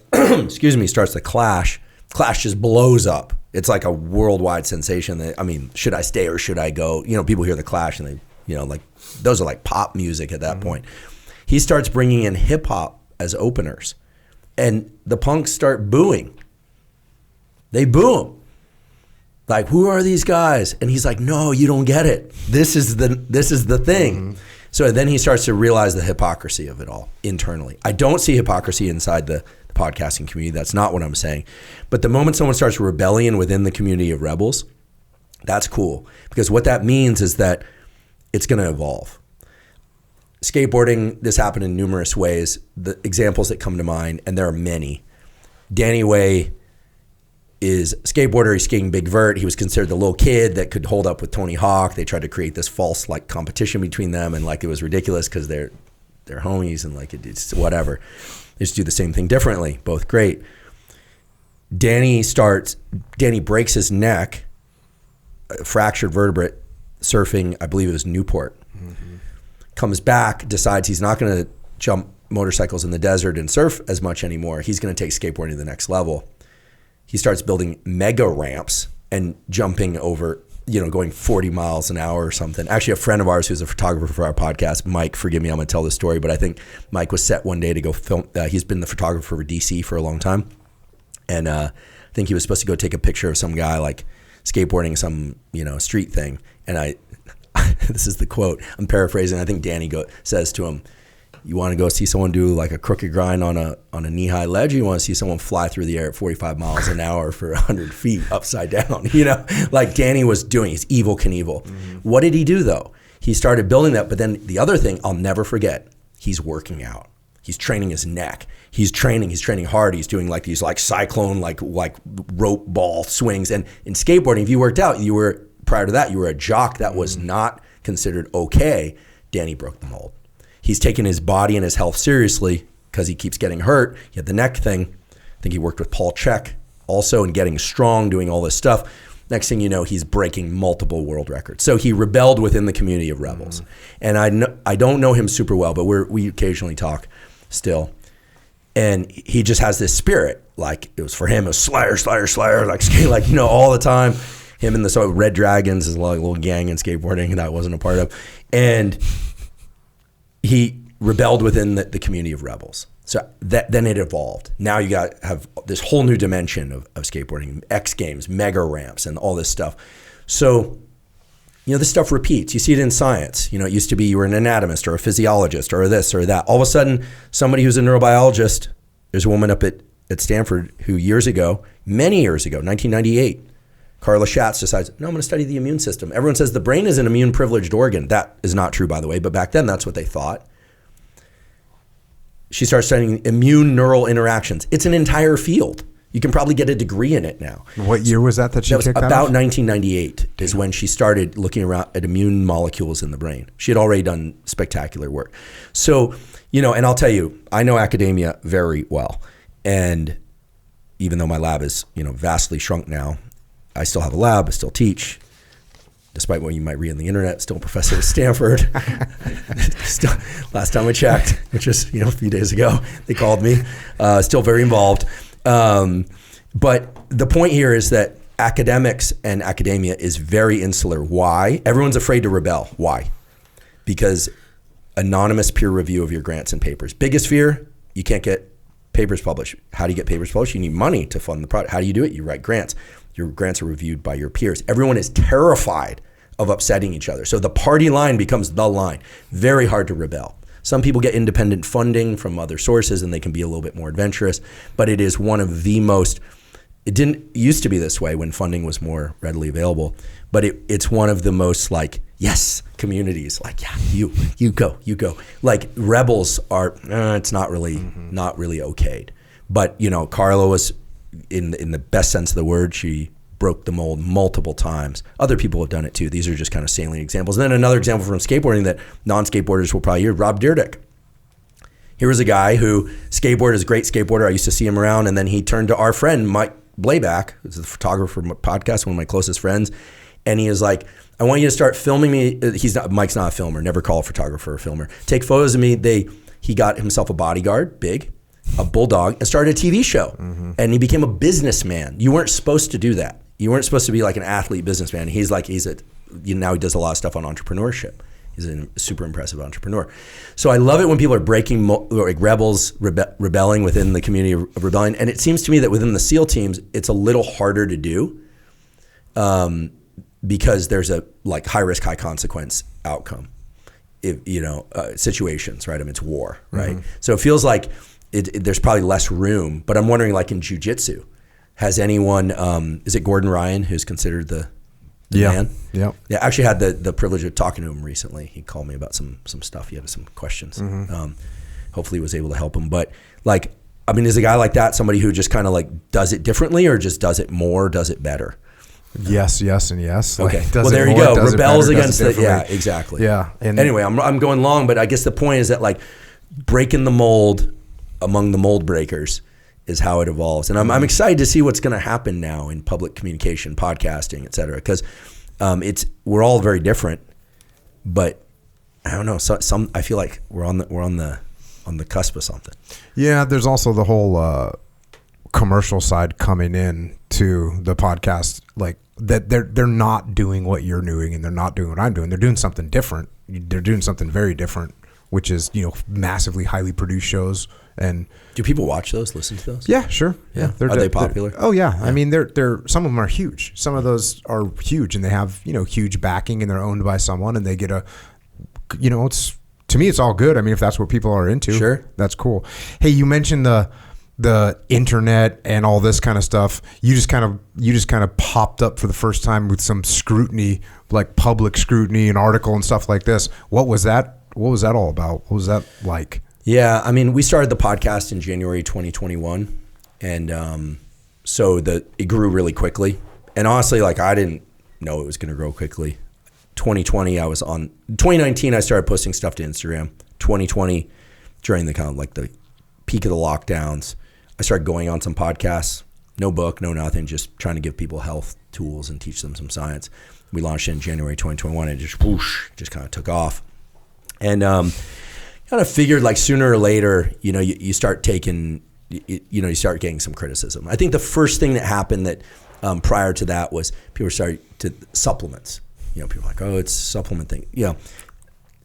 starts the Clash. Clash just blows up. It's like a worldwide sensation. Should I stay or should I go? People hear the Clash and they, those are like pop music at that point. He starts bringing in hip hop as openers, and the punks start booing. They boo him. Like, who are these guys? And he's like, no, you don't get it. This is the thing. Mm-hmm. So then he starts to realize the hypocrisy of it all internally. I don't see hypocrisy inside the podcasting community. That's not what I'm saying. But the moment someone starts rebellion within the community of rebels, that's cool. Because what that means is that it's going to evolve. Skateboarding, this happened in numerous ways. The examples that come to mind, and there are many. Danny Way is a skateboarder. He's skating Big Vert. He was considered the little kid that could hold up with Tony Hawk. They tried to create this false competition between them, and it was ridiculous because they're homies and it's whatever. They just do the same thing differently. Both great. Danny breaks his neck, a fractured vertebrae, surfing, I believe it was Newport. Mm-hmm. Comes back, decides he's not going to jump motorcycles in the desert and surf as much anymore. He's going to take skateboarding to the next level. He starts building mega ramps and jumping over, going 40 miles an hour or something. Actually, a friend of ours who's a photographer for our podcast, Mike, forgive me, I'm going to tell this story, but I think Mike was set one day to go film. He's been the photographer for DC for a long time. And I think he was supposed to go take a picture of some guy skateboarding some, street thing. And this is the quote, I'm paraphrasing. I think Danny says to him, you want to go see someone do a crooked grind on a knee-high ledge, or you want to see someone fly through the air at 45 miles an hour for 100 feet upside down? Danny was doing, he's Evel Knievel. Mm-hmm. What did he do though? He started building that, but then the other thing I'll never forget, he's working out. He's training his neck. He's training hard. He's doing these cyclone, rope ball swings. And in skateboarding, if you worked out, prior to that, you were a jock that was not considered okay. Danny broke the mold. He's taken his body and his health seriously because he keeps getting hurt. He had the neck thing. I think he worked with Paul Chek also and getting strong, doing all this stuff. Next thing you know, he's breaking multiple world records. So he rebelled within the community of rebels. Mm-hmm. And I don't know him super well, but we occasionally talk still. And he just has this spirit. It was for him, it was Slayer, all the time. Him and the Red Dragons is a little gang in skateboarding that I wasn't a part of. And he rebelled within the community of rebels. So then it evolved. Now you have this whole new dimension of skateboarding, X Games, mega ramps, and all this stuff. So, this stuff repeats. You see it in science. It used to be you were an anatomist or a physiologist or this or that. All of a sudden, somebody who's a neurobiologist, there's a woman up at Stanford who many years ago, 1998, Carla Schatz decides, no, I'm going to study the immune system. Everyone says the brain is an immune privileged organ. That is not true, by the way, but back then that's what they thought. She starts studying immune neural interactions. It's an entire field. You can probably get a degree in it now. What year was that she kicked that off? About 1998 is when she started looking around at immune molecules in the brain. She had already done spectacular work. So, and I'll tell you, I know academia very well. And even though my lab is, vastly shrunk now, I still have a lab, I still teach. Despite what you might read on the internet, still a professor at Stanford. Still, last time I checked, which was a few days ago, they called me. Still very involved. But the point here is that academics and academia is very insular. Why? Everyone's afraid to rebel. Why? Because anonymous peer review of your grants and papers. Biggest fear, you can't get papers published. How do you get papers published? You need money to fund the project. How do you do it? You write grants. Your grants are reviewed by your peers. Everyone is terrified of upsetting each other. So the party line becomes the line. Very hard to rebel. Some people get independent funding from other sources and they can be a little bit more adventurous, but it is one of the most, it didn't used to be this way when funding was more readily available, but it's one of the most yes, communities, yeah, you go. Like rebels are, it's not really okayed. But, Carla was, in the best sense of the word, she broke the mold multiple times. Other people have done it too. These are just kind of salient examples. And then another example from skateboarding that non-skateboarders will probably hear, Rob Dyrdek. Here was a guy who skateboarded, is a great skateboarder. I used to see him around, and then he turned to our friend, Mike Blayback, who's the photographer from my podcast, one of my closest friends, and he is like, I want you to start filming me. Mike's not a filmer, never call a photographer a filmer. Take photos of me. He got himself a bodyguard, big, a bulldog, and started a TV show. Mm-hmm. And he became a businessman. You weren't supposed to do that. You weren't supposed to be like an athlete businessman. Now he does a lot of stuff on entrepreneurship. He's a super impressive entrepreneur. So I love it when people are breaking, rebels, rebelling within the community of rebellion. And it seems to me that within the SEAL teams, it's a little harder to do because there's a high risk, high consequence outcome. Situations, right? It's war, right? Mm-hmm. So it feels like there's probably less room. But I'm wondering, in jiu-jitsu, has anyone, is it Gordon Ryan who's considered the man? Yeah. I actually had the privilege of talking to him recently. He called me about some stuff. He had some questions. Mm-hmm. Hopefully was able to help him. But is a guy like that somebody who just kind of does it differently or just does it more, does it better? Yes, and yes. Okay. Well, there you go. Rebels against it. Yeah, exactly. Yeah. And anyway, I'm going long, but I guess the point is that breaking the mold among the mold breakers is how it evolves. And I'm excited to see what's going to happen now in public communication, podcasting, et cetera, because we're all very different, but I don't know. Some I feel like we're on the cusp of something. Yeah, there's also the whole commercial side coming in to the podcast, that they're not doing what you're doing and they're not doing what I'm doing. They're doing something different. They're doing something very different, which is massively highly produced shows. And do people watch those, listen to those? Yeah, sure. Yeah. Are they popular? Oh yeah. I mean, they're some of them are huge. Some of those are huge and they have, huge backing and they're owned by someone and they get it's, to me, it's all good. I mean, if that's what people are into, sure, that's cool. Hey, you mentioned the internet and all this kind of stuff. You just kind of popped up for the first time with some scrutiny, public scrutiny, an article and stuff like this. What was that? What was that all about? What was that like? Yeah, we started the podcast in January 2021, and so it grew really quickly. And honestly, I didn't know it was going to grow quickly. 2020, 2019, I started posting stuff to Instagram. 2020, during the kind of the peak of the lockdowns, I started going on some podcasts. No book, no nothing, just trying to give people health tools and teach them some science. We launched it in January 2021, and just kind of took off. And kind of figured sooner or later, you start taking, you start getting some criticism. I think the first thing that happened that prior to that was people started to supplements. People were like, oh, it's a supplement thing.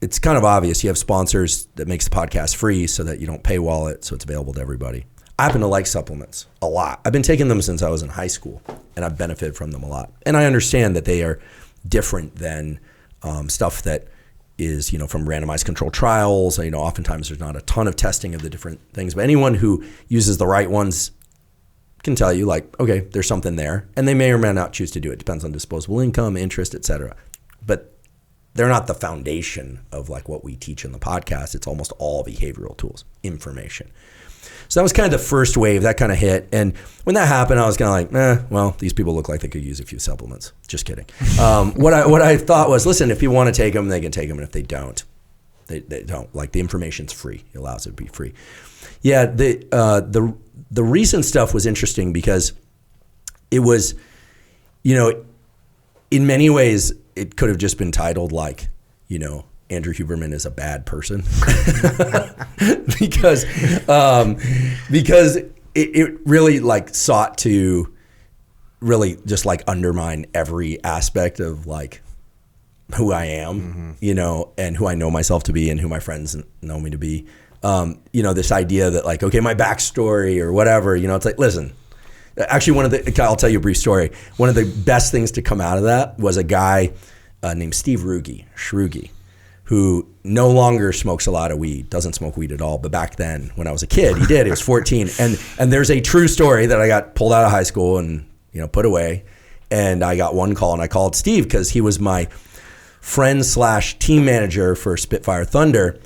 it's kind of obvious. You have sponsors that makes the podcast free so that you don't paywall it, so it's available to everybody. I happen to like supplements a lot. I've been taking them since I was in high school, and I've benefited from them a lot. And I understand that they are different than stuff that is, from randomized controlled trials. Oftentimes there's not a ton of testing of the different things, but anyone who uses the right ones can tell you, like, okay, there's something there, and they may or may not choose to do it. Depends on disposable income, interest, et cetera. But they're not the foundation of like what we teach in the podcast. It's almost all behavioral tools, information. So that was kind of the first wave that kind of hit. And when that happened, I was kind of like, well, these people look like they could use a few supplements. Just kidding. What I thought was, listen, if people want to take them, they can take them. And if they don't, they don't. Like, the information's free. It allows it to be free. Yeah, the recent stuff was interesting because it was, in many ways, it could have just been titled like, Andrew Huberman is a bad person because it really like sought to really just like undermine every aspect of like who I am, and who I know myself to be and who my friends know me to be. This idea that like, okay, my backstory or whatever, it's like, listen, actually I'll tell you a brief story. One of the best things to come out of that was a guy named Steve Shrugi, who no longer smokes a lot of weed, doesn't smoke weed at all. But back then, when I was a kid, he did. He was 14. And there's a true story that I got pulled out of high school and, put away. And I got one call, and I called Steve because he was my friend/team manager for Spitfire Thunder.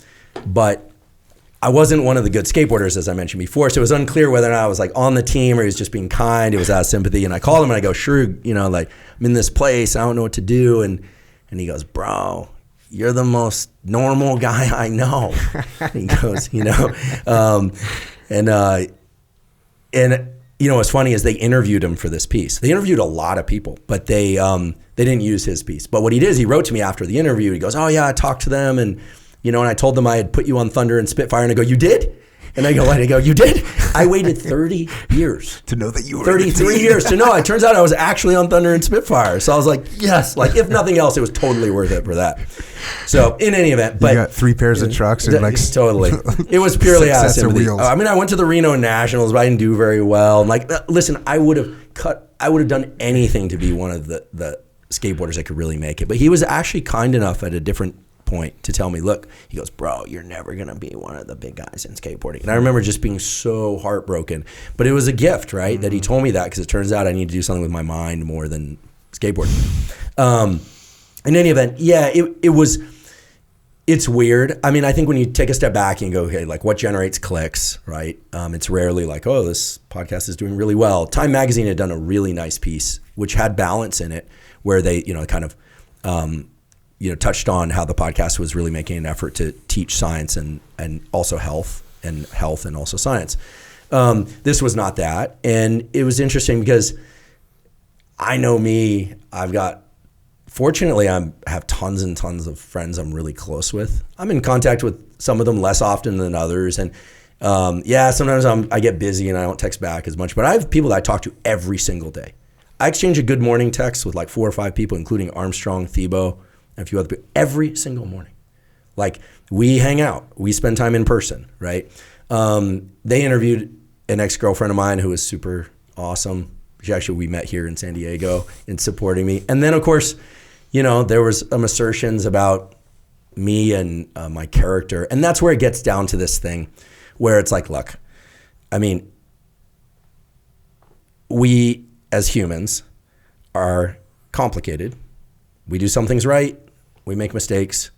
But I wasn't one of the good skateboarders, as I mentioned before. So it was unclear whether or not I was like on the team or he was just being kind. It was out of sympathy. And I called him and I go, Shrug, like, I'm in this place. I don't know what to do. And he goes, bro, you're the most normal guy I know. He goes, what's funny is they interviewed him for this piece. They interviewed a lot of people, but they didn't use his piece. But what he did is he wrote to me after the interview. He goes, oh yeah, I talked to them, and and I told them I had put you on Thunder and Spitfire, and I go, you did? And I go, what? And I go, you did? I waited 30 years. To know that you were 33 years to know. It turns out I was actually on Thunder and Spitfire. So I was like, yes. Like, if nothing else, it was totally worth it for that. So in any event. But you got 3 pairs of trucks and like totally. It was purely out of sympathy. Wheels. I mean, I went to the Reno Nationals, but I didn't do very well. And like, listen, I would have done anything to be one of the skateboarders that could really make it. But he was actually kind enough at a different point to tell me, look, he goes, bro, you're never going to be one of the big guys in skateboarding. And I remember just being so heartbroken, but it was a gift, right? That he told me that, because it turns out I need to do something with my mind more than skateboarding. In any event, yeah, it's weird. I mean, I think when you take a step back and go, okay, like, what generates clicks, right? It's rarely like, oh, this podcast is doing really well. Time Magazine had done a really nice piece, which had balance in it, where they, kind of, touched on how the podcast was really making an effort to teach science and also health and also science. This was not that. And it was interesting because I know me, fortunately, I have tons and tons of friends I'm really close with. I'm in contact with some of them less often than others. And sometimes I get busy and I don't text back as much, but I have people that I talk to every single day. I exchange a good morning text with like 4 or 5 people, including Armstrong, Thiebaud, and a few other people, every single morning. Like, we hang out, we spend time in person, right? They interviewed an ex-girlfriend of mine who was super awesome. We met here in San Diego in supporting me. And then, of course, there was some assertions about me and my character. And that's where it gets down to this thing where it's like, look, I mean, we as humans are complicated. We do some things right. We make mistakes.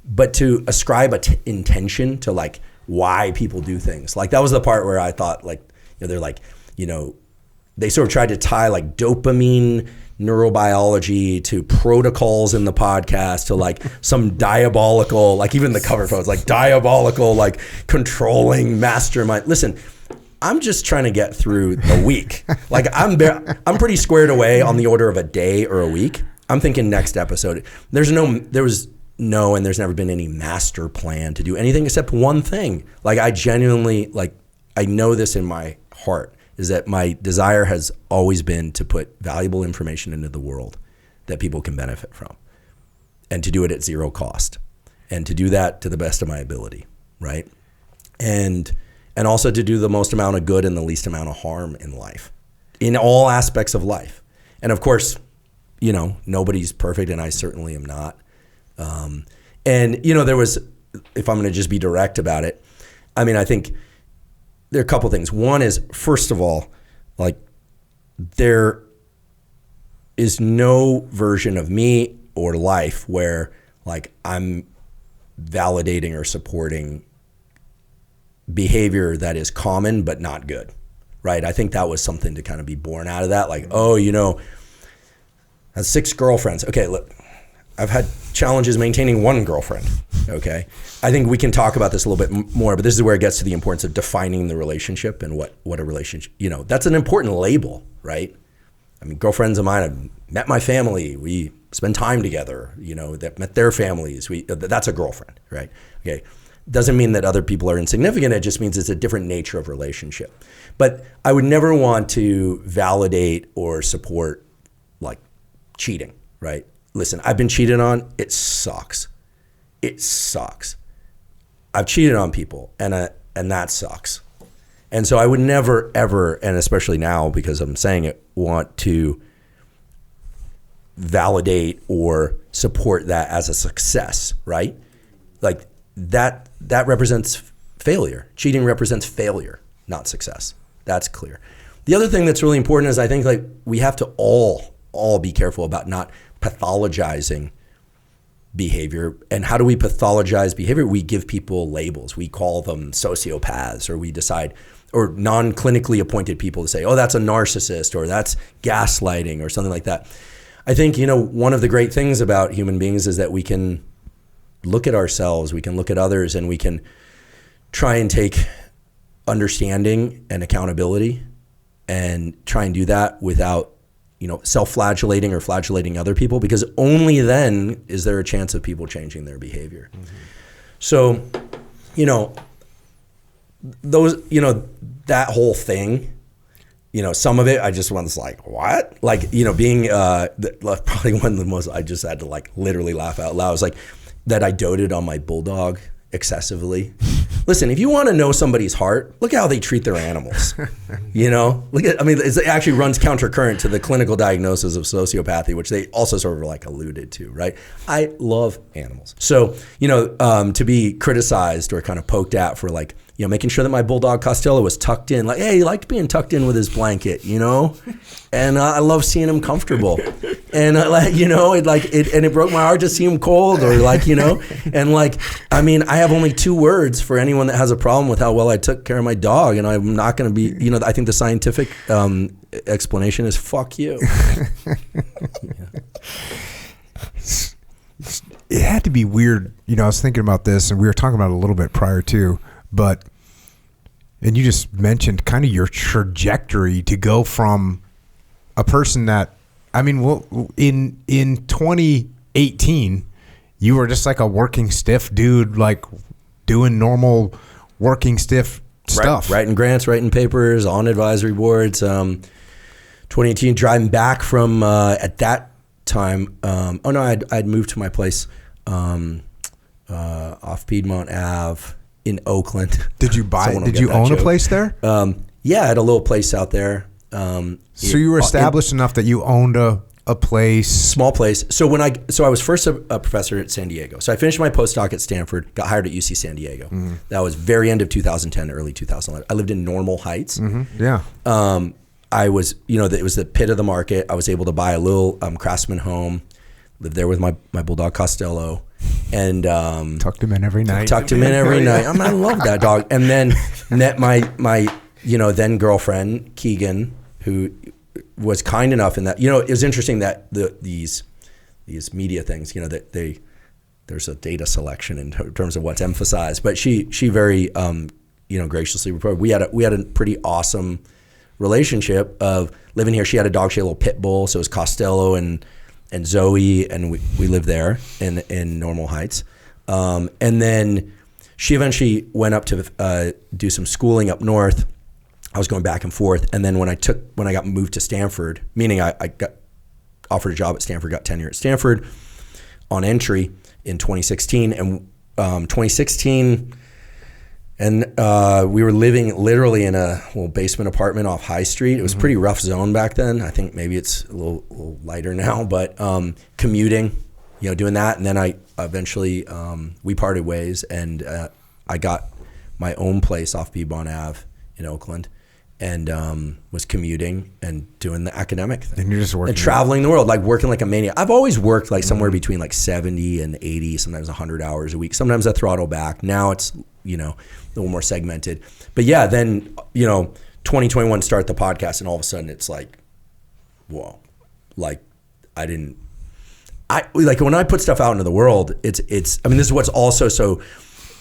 But to ascribe intention to like why people do things, like that was the part where I thought like, they're like, they sort of tried to tie like dopamine neurobiology to protocols in the podcast to like some diabolical, like even the cover photo is like diabolical, like controlling mastermind. Listen, I'm just trying to get through the week. Like I'm pretty squared away on the order of a day or a week. I'm thinking next episode. There was no, and there's never been any master plan to do anything except one thing. Like I genuinely, like I know this in my heart, is that my desire has always been to put valuable information into the world that people can benefit from, and to do it at zero cost. and to do that to the best of my ability, right? And also to do the most amount of good and the least amount of harm in life, in all aspects of life. And of course, nobody's perfect, and I certainly am not. And there was, if I'm going to just be direct about it, I mean, I think there are a couple things. One is, first of all, like, there is no version of me or life where, like, I'm validating or supporting behavior that is common but not good, right? I think that was something to kind of be born out of that. Like, I have 6 girlfriends. Okay, look, I've had challenges maintaining 1 girlfriend, okay? I think we can talk about this a little bit more, but this is where it gets to the importance of defining the relationship and what a relationship, that's an important label, right? I mean, girlfriends of mine have met my family. We spend time together, that met their families. That's a girlfriend, right? Okay. Doesn't mean that other people are insignificant. It just means it's a different nature of relationship. But I would never want to validate or support, like, cheating, right? Listen, I've been cheated on. It sucks. It sucks. I've cheated on people, and that sucks. And so I would never, ever, and especially now because I'm saying it, want to validate or support that as a success, right? Like, that represents failure. Cheating represents failure, not success. That's clear. The other thing that's really important is, I think, like, we have to all be careful about not pathologizing behavior. And how do we pathologize behavior? We give people labels. We call them sociopaths, or we decide, or non-clinically appointed people to say, oh, that's a narcissist, or that's gaslighting, or something like that. I think, one of the great things about human beings is that we can look at ourselves, we can look at others, and we can try and take understanding and accountability and try and do that without, self-flagellating or flagellating other people, because only then is there a chance of people changing their behavior. Mm-hmm. So, that whole thing, some of it, I just was like, what? Like, being probably one of the most, I just had to, like, literally laugh out loud. It was like that I doted on my bulldog excessively. Listen, if you want to know somebody's heart, look at how they treat their animals. It actually runs countercurrent to the clinical diagnosis of sociopathy, which they also sort of, like, alluded to, right? I love animals. So, to be criticized or kind of poked at for, like, making sure that my bulldog Costello was tucked in, like, hey, he liked being tucked in with his blanket, and I love seeing him comfortable. And it broke my heart to see him cold, or, like, and, like, I mean, I have only 2 words for anyone that has a problem with how well I took care of my dog, and I'm not going to be, I think the scientific explanation is fuck you. It had to be weird. I was thinking about this, and we were talking about it a little bit prior to, and you just mentioned kind of your trajectory to go from a person that, I mean, in 2018, you were just like a working stiff dude, like doing normal working stiff stuff. Writing grants, writing papers, on advisory boards. 2018, driving back from, at that time, I'd moved to my place off Piedmont Ave in Oakland. Did you own a place there? Yeah, I had a little place out there. So you were established enough that you owned a place? Small place. So I was first a professor at San Diego. So I finished my postdoc at Stanford, got hired at UC San Diego. Mm-hmm. That was very end of 2010, early 2011. I lived in Normal Heights. Mm-hmm. Yeah. I was, it was the pit of the market. I was able to buy a little Craftsman home, lived there with my bulldog Costello, and tucked him in every night. I mean, I love that dog. And then met my then girlfriend Keegan, who was kind enough in that, it was interesting that these media things, that there's a data selection in terms of what's emphasized, but she very graciously reported we had a pretty awesome relationship of living here. She had a dog, she had a little pit bull, so it was Costello and Zoe, and we lived there in Normal Heights. And then she eventually went up to do some schooling up north. I was going back and forth, and then when I got moved to Stanford, meaning I got offered a job at Stanford, got tenure at Stanford on entry in 2016, and 2016, and we were living literally in a little basement apartment off High Street. It was a pretty rough zone back then. I think maybe it's a little lighter now, but commuting, doing that. And then I eventually, we parted ways, and I got my own place off Beebon Ave in Oakland, and was commuting and doing the academic thing. And you're just working. And traveling the world, like working like a maniac. I've always worked like somewhere between like 70 and 80, sometimes 100 hours a week. Sometimes I throttle back. Now it's, a little more segmented. But yeah, then, 2021 start the podcast, and all of a sudden it's like, whoa. Like when I put stuff out into the world, it's this is what's also so,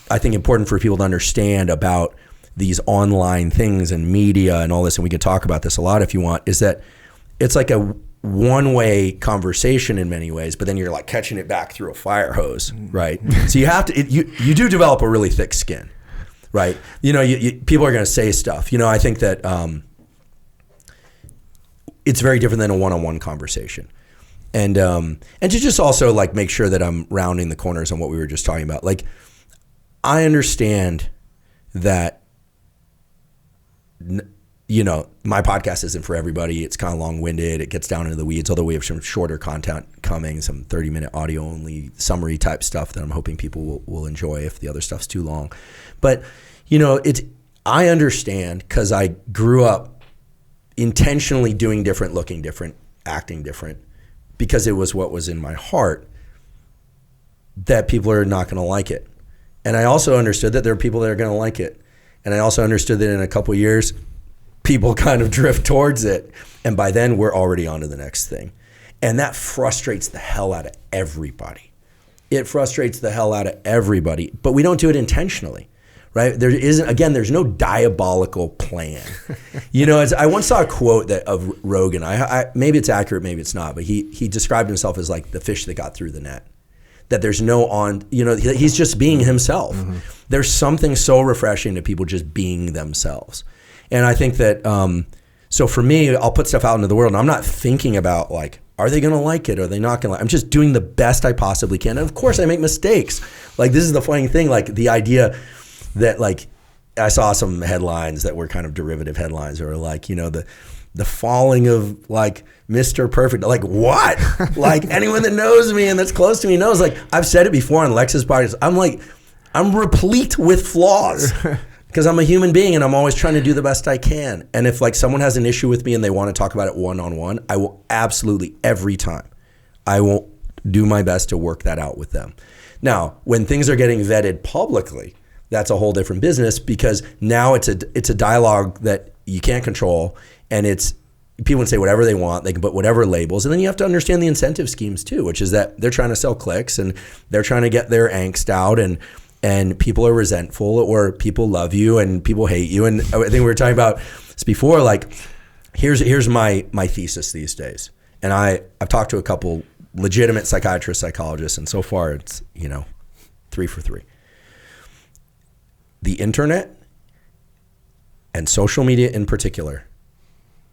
I think, important for people to understand about these online things and media and all this, and we could talk about this a lot if you want, is that it's like a one-way conversation in many ways, but then you're like catching it back through a fire hose, right? So you have to, you do develop a really thick skin, right? People are going to say stuff. I think that it's very different than a one-on-one conversation. And to just also like make sure that I'm rounding the corners on what we were just talking about. Like, I understand that my podcast isn't for everybody. It's kind of long-winded. It gets down into the weeds, although we have some shorter content coming, some 30-minute audio-only summary type stuff that I'm hoping people will enjoy if the other stuff's too long. But, I understand, because I grew up intentionally doing different, looking different, acting different, because it was what was in my heart, that people are not going to like it. And I also understood that there are people that are going to like it. And I also understood that in a couple of years, people kind of drift towards it. And by then, we're already on to the next thing. And that frustrates the hell out of everybody. It frustrates the hell out of everybody. But we don't do it intentionally, right? There's no diabolical plan. I once saw a quote of Rogan. Maybe it's accurate, maybe it's not. But he described himself as like the fish that got through the net. That there's he's just being himself. Mm-hmm. There's something so refreshing to people just being themselves. And I think that, so for me, I'll put stuff out into the world, and I'm not thinking about like, are they going to like it? Or are they not going to like it? I'm just doing the best I possibly can. And of course I make mistakes. Like, this is the funny thing, like the idea that like, I saw some headlines that were kind of derivative headlines, or like, the falling of like Mr. Perfect. Like, what? Like, anyone that knows me and that's close to me knows, like, I've said it before on Lex's podcast. I'm replete with flaws because I'm a human being and I'm always trying to do the best I can. And if like someone has an issue with me and they want to talk about it one-on-one, I will absolutely, every time, I will do my best to work that out with them. Now, when things are getting vetted publicly, that's a whole different business, because now it's a dialogue that you can't control, and people can say whatever they want, they can put whatever labels, and then you have to understand the incentive schemes too, which is that they're trying to sell clicks and they're trying to get their angst out, and people are resentful, or people love you and people hate you. And I think we were talking about this before, like, here's my thesis these days. And I've talked to a couple legitimate psychiatrists, psychologists, and so far it's, 3 for 3. The internet, and social media in particular,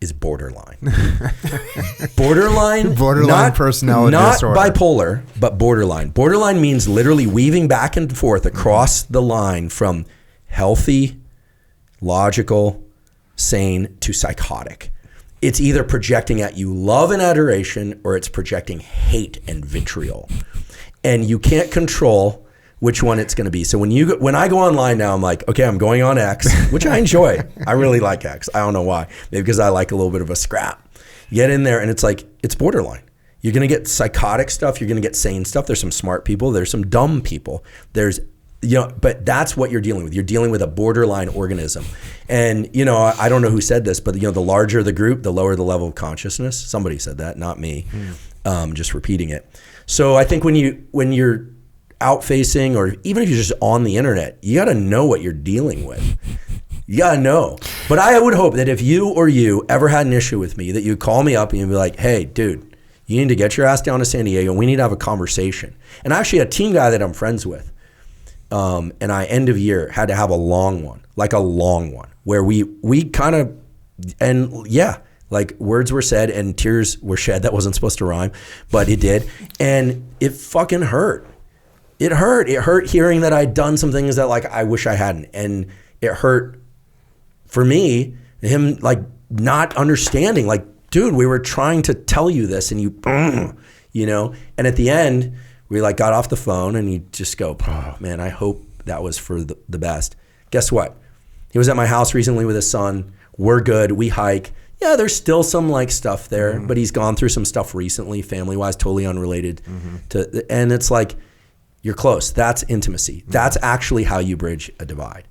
is borderline. Borderline not, personality disorder. Not bipolar, but borderline. Borderline means literally weaving back and forth across the line from healthy, logical, sane to psychotic. It's either projecting at you love and adoration, or it's projecting hate and vitriol. And you can't control which one it's going to be. So when I go online now, I'm like, okay, I'm going on X, which I enjoy. I really like X. I don't know why. Maybe because I like a little bit of a scrap. You get in there and it's like, it's borderline. You're going to get psychotic stuff. You're going to get sane stuff. There's some smart people. There's some dumb people. But that's what you're dealing with. You're dealing with a borderline organism. And, I don't know who said this, but, the larger the group, the lower the level of consciousness. Somebody said that, not me. Just repeating it. So I think when you're out facing, or even if you're just on the internet, you got to know what you're dealing with. You got to know. But I would hope that if you ever had an issue with me, that you'd call me up and you'd be like, hey, dude, you need to get your ass down to San Diego and we need to have a conversation. And actually a team guy that I'm friends with, and I end of year had to have a long one, where we kind of, and yeah, like words were said and tears were shed. That wasn't supposed to rhyme, but it did. And it fucking hurt. It hurt. It hurt hearing that I'd done some things that like I wish I hadn't. And it hurt for me, him like not understanding, like, dude, we were trying to tell you this and you know, and at the end we like got off the phone and you just go, oh man, I hope that was for the best. Guess what? He was at my house recently with his son. We're good. We hike. Yeah, there's still some like stuff there, but he's gone through some stuff recently, family-wise, totally unrelated to, and it's like, you're close. That's intimacy. That's actually how you bridge a divide.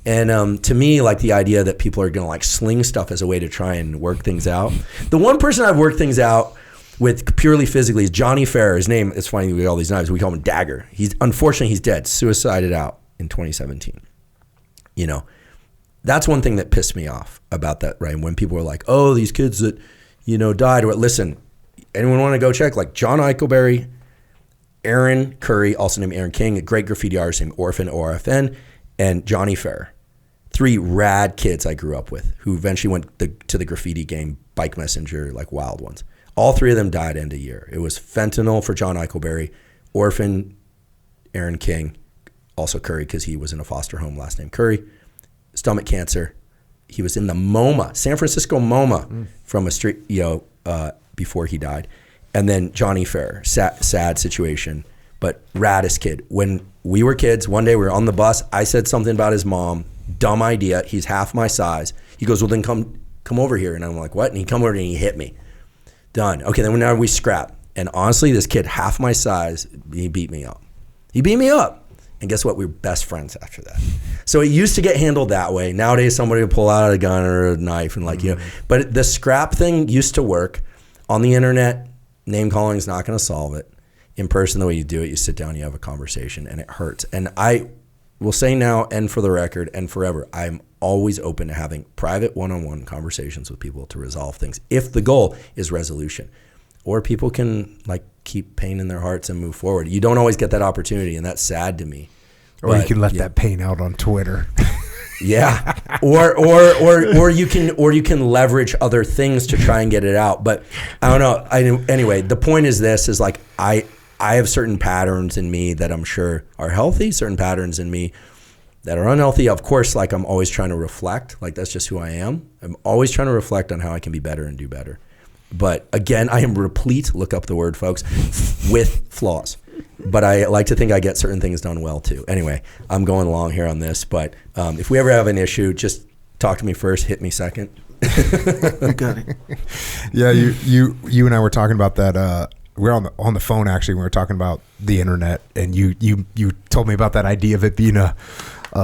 And to me, like the idea that people are going to like sling stuff as a way to try and work things out. The one person I've worked things out with purely physically is Johnny Ferrer. His name, it's funny with all these knives, we call him Dagger. Unfortunately, he's dead, suicided out in 2017. You know, that's one thing that pissed me off about that, right? When people were like, oh, these kids that, you know, died. Or, listen, anyone want to go check? Like John Eichelberry, Aaron Curry, also named Aaron King, a great graffiti artist named Orphan, ORFN, and Johnny Ferrer. 3 rad kids I grew up with who eventually went to the graffiti game, Bike Messenger, like wild ones. All 3 of them died end of year. It was fentanyl for John Eichelberry, Orphan, Aaron King, also Curry because he was in a foster home, last name Curry, stomach cancer. He was in the MoMA, San Francisco MoMA, from a street, you know, before he died. And then Johnny Ferrer, sad situation, but raddest kid. When we were kids, one day we were on the bus. I said something about his mom, dumb idea. He's half my size. He goes, well, then come over here. And I'm like, what? And he come over and he hit me. Done. Okay, then now we scrap. And honestly, this kid, half my size, he beat me up. He beat me up. And guess what? We were best friends after that. So it used to get handled that way. Nowadays, somebody would pull out a gun or a knife and like, you know. But the scrap thing used to work. On the internet, name calling is not going to solve it. In person, the way you do it, you sit down, you have a conversation, and it hurts. And I will say now, and for the record, and forever, I'm always open to having private one-on-one conversations with people to resolve things if the goal is resolution. Or people can like keep pain in their hearts and move forward. You don't always get that opportunity, and that's sad to me. Or you can let that pain out on Twitter. Yeah, or you can leverage other things to try and get it out. But I don't know. Anyway, the point is this: is like I have certain patterns in me that I'm sure are healthy, certain patterns in me that are unhealthy. Of course, like I'm always trying to reflect. Like that's just who I am. I'm always trying to reflect on how I can be better and do better. But again, I am replete. Look up the word, folks, with flaws. But I like to think I get certain things done well too. Anyway, I'm going along here on this, but if we ever have an issue, just talk to me first, hit me second. You got it. Yeah, you and I were talking about that. We were on the phone actually. We were talking about the internet, and you told me about that idea of it being a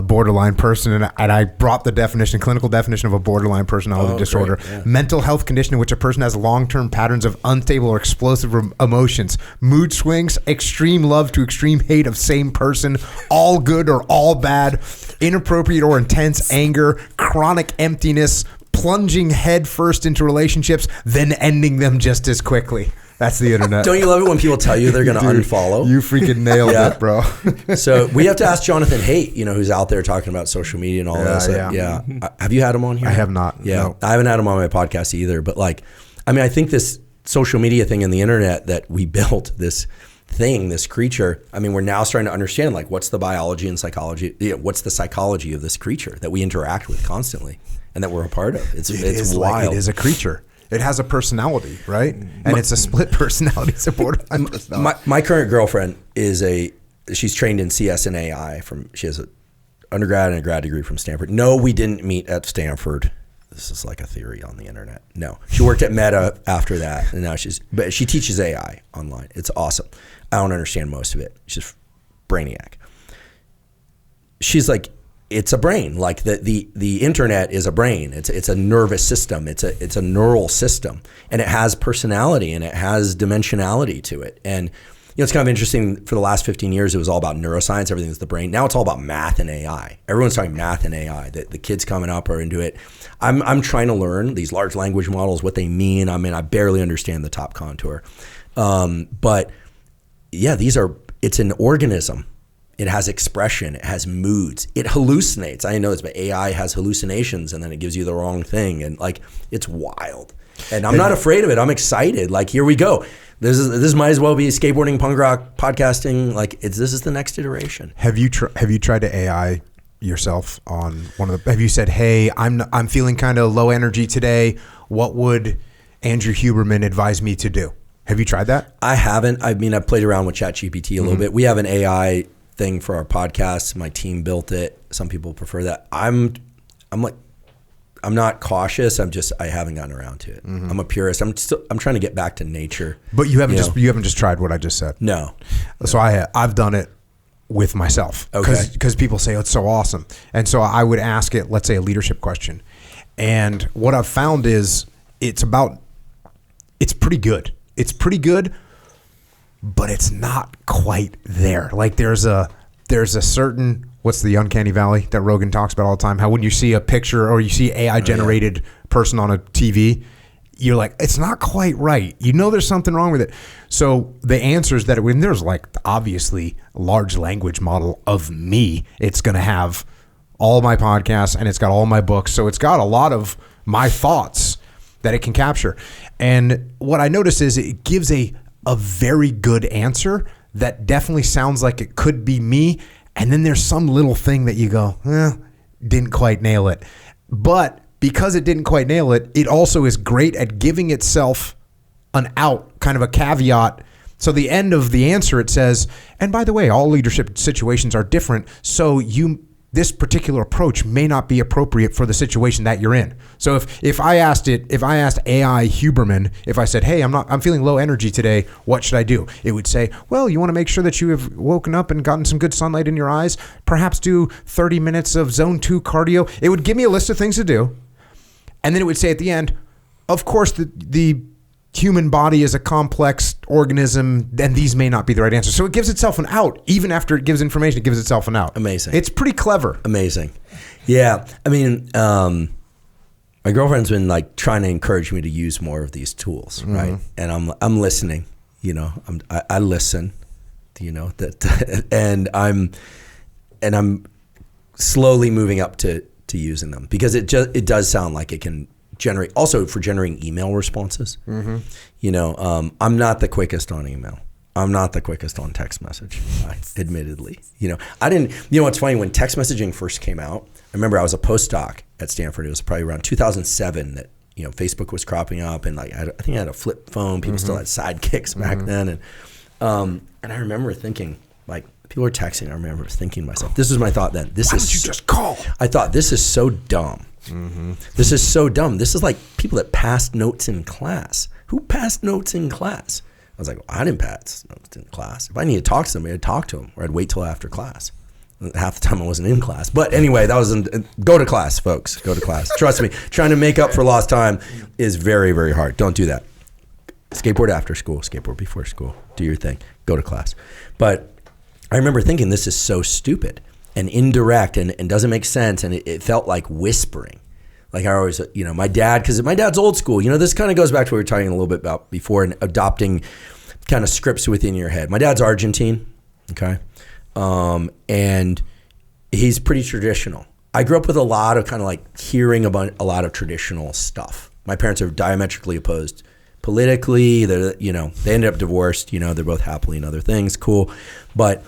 borderline person, and I brought the clinical definition of a borderline personality disorder. Great, yeah. Mental health condition in which a person has long-term patterns of unstable or explosive emotions, mood swings, extreme love to extreme hate of same person, all good or all bad, inappropriate or intense anger, chronic emptiness, plunging head first into relationships, then ending them just as quickly. That's the internet. Don't you love it when people tell you they're going to unfollow? You freaking nailed it, bro. So we have to ask Jonathan Haidt, who's out there talking about social media and all this. Yeah. Have you had him on here? I have not. Yeah. No. I haven't had him on my podcast either. But I think this social media thing and the internet that we built, this creature, we're now starting to understand what's the biology and psychology, what's the psychology of this creature that we interact with constantly and that we're a part of. It's wild. It is a creature. It has a personality, right? And it's a split personality. It's a borderline personality. My current girlfriend she's trained in CS and AI. She has an undergrad and a grad degree from Stanford. No, we didn't meet at Stanford. This is like a theory on the internet. No, she worked at Meta after that, and now but she teaches AI online. It's awesome. I don't understand most of it. She's brainiac. She's like, it's a brain. Like the internet is a brain. It's a nervous system. It's a neural system, and it has personality and it has dimensionality to it. And it's kind of interesting. For the last 15 years, it was all about neuroscience. Everything's the brain. Now it's all about math and AI. Everyone's talking math and AI. The kids coming up are into it. I'm trying to learn these large language models, what they mean. I barely understand the top contour, but yeah, it's an organism. It has expression. It has moods. It hallucinates. I know this, but AI has hallucinations, and then it gives you the wrong thing, and it's wild. And I'm not afraid of it. I'm excited. Like, here we go. This might as well be skateboarding, punk rock, podcasting. Like, this is the next iteration. Have you tried to AI yourself on one of the? Have you said, "Hey, I'm feeling kind of low energy today. What would Andrew Huberman advise me to do?" Have you tried that? I haven't. I mean, I've played around with ChatGPT a little bit. We have an AI thing for our podcast. My team built it. Some people prefer that. I'm not cautious. I haven't gotten around to it. I'm a purist. I'm trying to get back to nature. But you haven't just tried what I just said. No. So I've done it with myself because people say, oh, it's so awesome. And so I would ask it, let's say, a leadership question. And what I've found is it's pretty good. It's pretty good, but it's not quite there. Like there's a certain, what's the uncanny valley that Rogan talks about all the time? How when you see a picture or you see AI generated person on a TV, you're like, it's not quite right. You know there's something wrong with it. So the answers that when there's like obviously a large language model of me, it's going to have all my podcasts and it's got all my books. So it's got a lot of my thoughts that it can capture. And what I notice is it gives a very good answer that definitely sounds like it could be me. And then there's some little thing that you go, didn't quite nail it. But because it didn't quite nail it, it also is great at giving itself an out, kind of a caveat. So the end of the answer, it says, and by the way, all leadership situations are different. So this particular approach may not be appropriate for the situation that you're in. So if I asked AI Huberman, if I said, hey, I'm feeling low energy today, what should I do? It would say, well, you want to make sure that you have woken up and gotten some good sunlight in your eyes, perhaps do 30 minutes of zone 2 cardio. It would give me a list of things to do. And then it would say at the end, of course, the human body is a complex organism, and these may not be the right answer. So it gives itself an out. Even after it gives information, it gives itself an out. Amazing. It's pretty clever. Amazing. Yeah. I mean, my girlfriend's been like trying to encourage me to use more of these tools, right? And I'm listening. I listen. And I'm slowly moving up to using them because it does sound like it can generate, also for generating email responses. I'm not the quickest on email. I'm not the quickest on text message, admittedly. What's funny, when text messaging first came out, I remember I was a postdoc at Stanford. It was probably around 2007 that, Facebook was cropping up, and like, I think I had a flip phone. People still had sidekicks back then. And I remember thinking, like, people are texting. I remember thinking to myself, this was my thought then. Why don't you just call? I thought, this is so dumb. This is so dumb. This is like people that passed notes in class. Who passed notes in class? I was like, well, I didn't pass notes in class. If I needed to talk to somebody, I'd talk to them, or I'd wait till after class. Half the time I wasn't in class. But anyway, go to class, folks. Go to class. Trust me, trying to make up for lost time is very, very hard. Don't do that. Skateboard after school, skateboard before school. Do your thing. Go to class. But I remember thinking, this is so stupid and indirect and doesn't make sense. And it felt like whispering. Like I always, my dad, because my dad's old school. This kind of goes back to what we were talking a little bit about before, and adopting kind of scripts within your head. My dad's Argentine, okay? And he's pretty traditional. I grew up with a lot of kind of like hearing about a lot of traditional stuff. My parents are diametrically opposed politically. They ended up divorced. They're both happily in other things. Cool. But,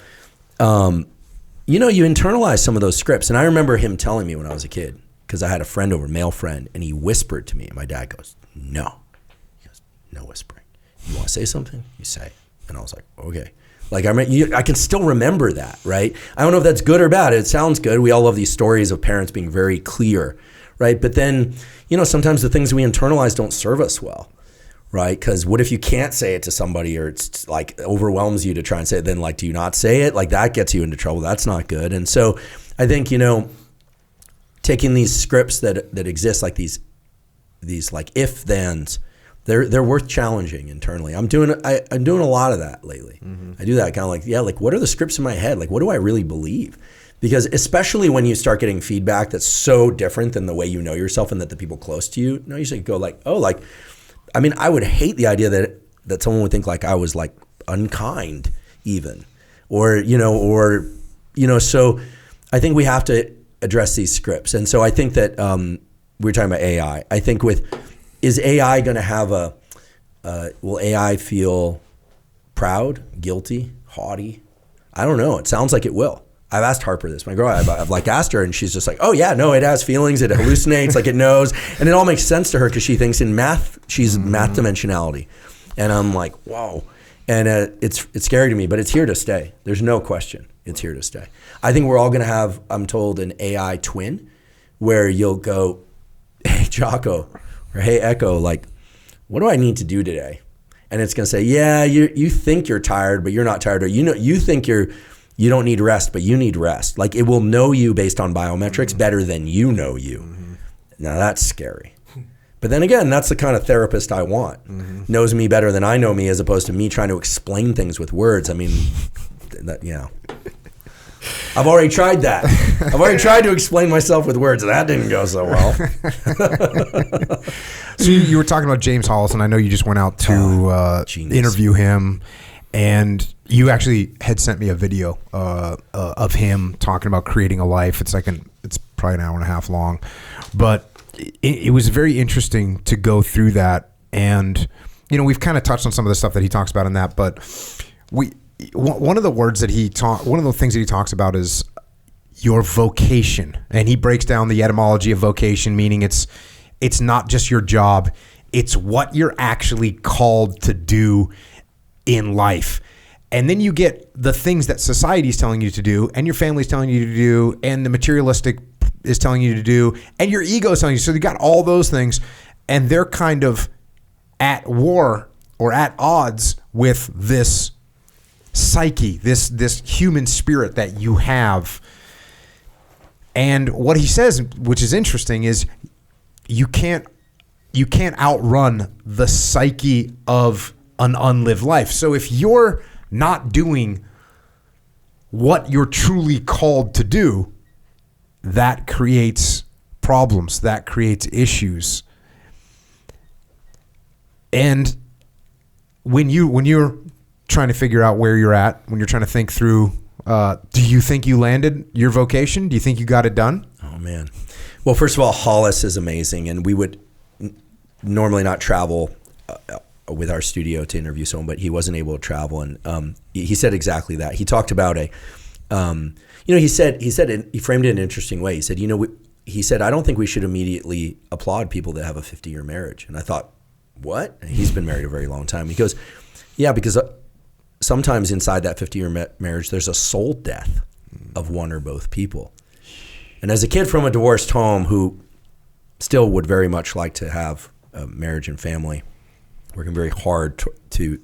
you internalize some of those scripts. And I remember him telling me when I was a kid, because I had a friend over, male friend, and he whispered to me. And my dad goes, no. He goes, no whispering. You want to say something? You say it. And I was like, okay. Like, I can still remember that, right? I don't know if that's good or bad. It sounds good. We all love these stories of parents being very clear, right? But then, sometimes the things we internalize don't serve us well, right? Because what if you can't say it to somebody, or it's like overwhelms you to try and say it, then like, do you not say it? Like, that gets you into trouble. That's not good. And so I think, taking these scripts that exist, like these like if-thens, they're worth challenging internally. I'm doing a lot of that lately. I do that kind of like, what are the scripts in my head? Like, what do I really believe? Because especially when you start getting feedback that's so different than the way you know yourself and that the people close to you know, you should go like, I would hate the idea that someone would think like I was like unkind even, or so I think we have to address these scripts. And so I think that we were talking about AI. I think with is AI going to have will AI feel proud, guilty, haughty? I don't know. It sounds like it will. I've asked Harper this, my girl. I've like asked her, and she's just like, "Oh yeah, no, it has feelings. It hallucinates, like it knows," and it all makes sense to her because she thinks in math. She's math dimensionality, and I'm like, "Whoa," and it's scary to me, but it's here to stay. There's no question. It's here to stay. I think we're all going to have, I'm told, an AI twin, where you'll go, "Hey Jocko," or "Hey Echo," like, "What do I need to do today?" And it's going to say, "Yeah, you think you're tired, but you're not tired," or you think you don't need rest, but you need rest. Like, it will know you based on biometrics better than you know you. Now that's scary. But then again, that's the kind of therapist I want. Knows me better than I know me, as opposed to me trying to explain things with words. I mean, I've already tried that. I've already tried to explain myself with words, and that didn't go so well. So you were talking about James Hollis, and I know you just went out to interview him. And you actually had sent me a video of him talking about creating a life. It's probably an hour and a half long, but it was very interesting to go through that. And we've kind of touched on some of the stuff that he talks about in that, but one of the things that he talks about is your vocation, and he breaks down the etymology of vocation, meaning it's not just your job, it's what you're actually called to do in life. And then you get the things that society is telling you to do, and your family is telling you to do, and the materialistic is telling you to do, and your ego is telling you. So you got all those things, and they're kind of at war or at odds with this psyche, this human spirit that you have. And what he says, which is interesting, is you can't outrun the psyche of an unlived life. So if you're not doing what you're truly called to do, that creates problems, that creates issues. And when you're trying to figure out where you're at, when you're trying to think through, do you think you landed your vocation? Do you think you got it done? Oh man. Well, first of all, Hollis is amazing, and we would normally not travel with our studio to interview someone, but he wasn't able to travel, and he said exactly that. He talked about he framed it in an interesting way. He said, I don't think we should immediately applaud people that have a 50-year marriage. And I thought, what? And he's been married a very long time. He goes, yeah, because sometimes inside that 50-year marriage, there's a soul death of one or both people. And as a kid from a divorced home who still would very much like to have a marriage and family, working very hard to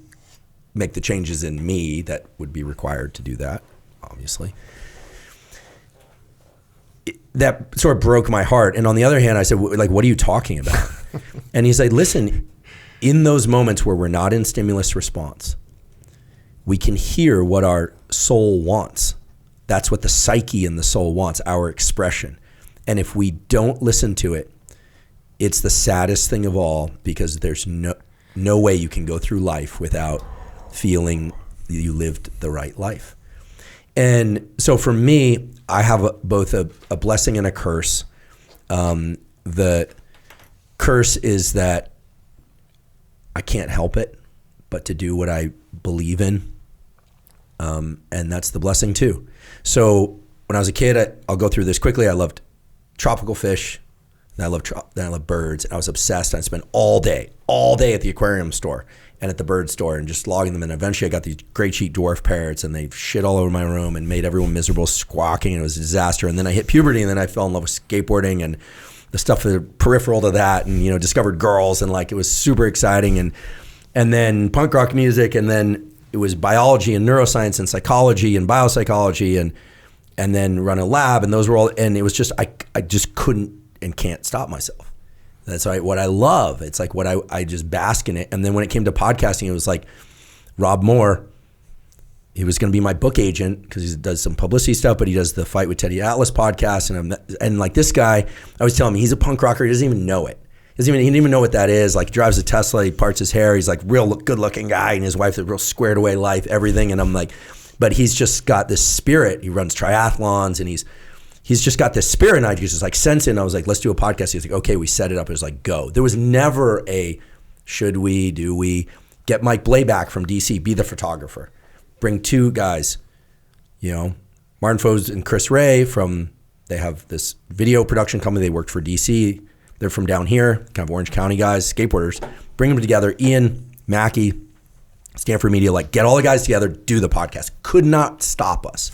make the changes in me that would be required to do that, obviously. That sort of broke my heart. And on the other hand, I said, like, what are you talking about? And he said, listen, in those moments where we're not in stimulus response, we can hear what our soul wants. That's what the psyche and the soul wants, our expression. And if we don't listen to it, it's the saddest thing of all, because there's no way you can go through life without feeling you lived the right life. And so for me, I have both a blessing and a curse. The curse is that I can't help it but to do what I believe in. And that's the blessing too. So when I was a kid, I'll go through this quickly. I loved tropical fish. And I love birds. And I was obsessed. I spent all day at the aquarium store and at the bird store and just logging them in. Eventually I got these great sheet dwarf parrots, and they shit all over my room and made everyone miserable, squawking, and it was a disaster. And then I hit puberty, and then I fell in love with skateboarding and the stuff peripheral to that, and discovered girls, and like it was super exciting. And then punk rock music, and then it was biology and neuroscience and psychology and biopsychology, and then run a lab, and those were all, and it was just I just couldn't and can't stop myself. That's what I love. It's like what I just bask in it. And then when it came to podcasting, it was like Rob Moore, he was going to be my book agent because he does some publicity stuff, but he does the Fight with Teddy Atlas podcast. And like this guy, I was telling him, he's a punk rocker. He doesn't even know it. He didn't even know what that is. Like, he drives a Tesla, he parts his hair. He's like real good looking guy, and his wife's a real squared away life, everything. And I'm like, but he's just got this spirit. He runs triathlons, and he's just got this spirit, and I just like sense it. And I was like, let's do a podcast. He's like, okay, we set it up. It was like, go. There was never a should we, do we. Get Mike Blayback from DC, be the photographer. Bring 2 guys, Martin Foes and Chris Ray they have this video production company. They worked for DC. They're from down here, kind of Orange County guys, skateboarders. Bring them together. Ian, Mackey, Stanford Media, like get all the guys together, do the podcast. Could not stop us.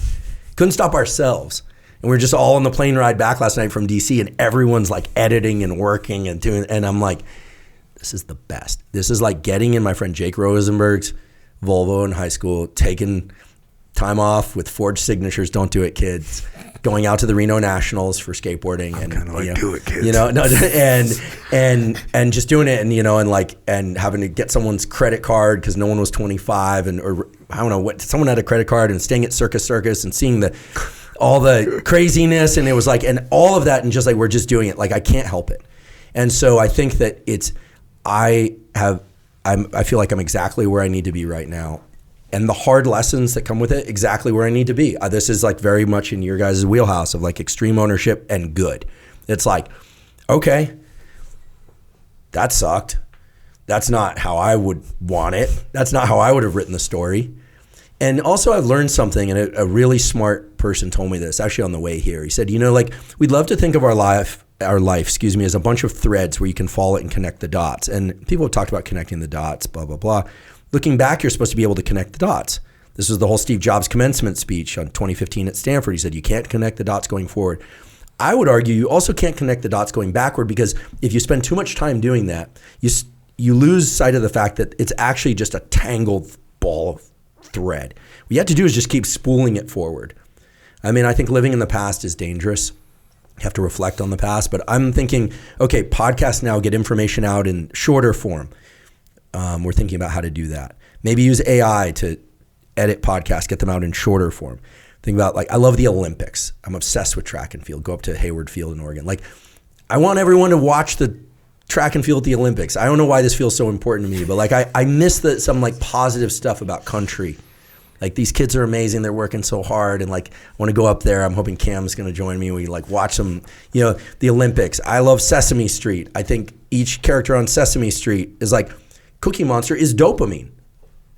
Couldn't stop ourselves. And we were just all on the plane ride back last night from DC, and everyone's like editing and working and doing, and I'm like, this is the best. This is like getting in my friend Jake Rosenberg's Volvo in high school, taking time off with forged signatures. Don't do it, kids. Going out to the Reno Nationals for skateboarding, and kind of like do it, kids. And just doing it, and having to get someone's credit card because no one was 25, or I don't know what, someone had a credit card, and staying at Circus and seeing all the craziness, and it was like, and all of that, and just like we're just doing it. Like I can't help it, and so I think that I feel like I'm exactly where I need to be right now. And the hard lessons that come with it, exactly where I need to be. This is like very much in your guys' wheelhouse of like extreme ownership and good. It's like, okay, that sucked. That's not how I would want it. That's not how I would have written the story. And also I've learned something, and a really smart person told me this actually on the way here. He said, like we'd love to think of our life, as a bunch of threads where you can follow it and connect the dots. And people have talked about connecting the dots, blah, blah, blah. Looking back, you're supposed to be able to connect the dots. This was the whole Steve Jobs commencement speech on 2015 at Stanford. He said, you can't connect the dots going forward. I would argue you also can't connect the dots going backward, because if you spend too much time doing that, you lose sight of the fact that it's actually just a tangled ball of thread. What you have to do is just keep spooling it forward. I mean, I think living in the past is dangerous. You have to reflect on the past, but I'm thinking, okay, podcasts now get information out in shorter form. We're thinking about how to do that. Maybe use AI to edit podcasts, get them out in shorter form. Think about, like, I love the Olympics. I'm obsessed with track and field. Go up to Hayward Field in Oregon. Like, I want everyone to watch the track and field at the Olympics. I don't know why this feels so important to me, but like I miss some like positive stuff about country. Like, these kids are amazing. They're working so hard, and like I want to go up there. I'm hoping Cam's going to join me. We like watch them, the Olympics. I love Sesame Street. I think each character on Sesame Street is like, Cookie Monster is dopamine.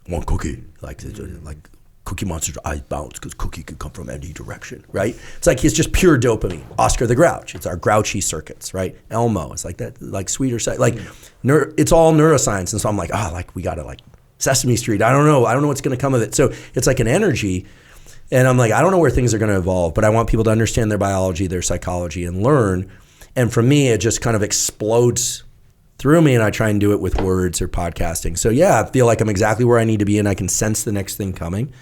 One cookie, like Cookie Monster's eyes bounce because Cookie could come from any direction, right? It's like it's just pure dopamine. Oscar the Grouch, it's our grouchy circuits, right? Elmo, it's like that, like sweeter side, like it's all neuroscience. And so I'm like, we got to like Sesame Street. I don't know what's going to come of it. So it's like an energy, and I'm like, I don't know where things are going to evolve, but I want people to understand their biology, their psychology, and learn. And for me, it just kind of explodes through me, and I try and do it with words or podcasting. So yeah, I feel like I'm exactly where I need to be, and I can sense the next thing coming.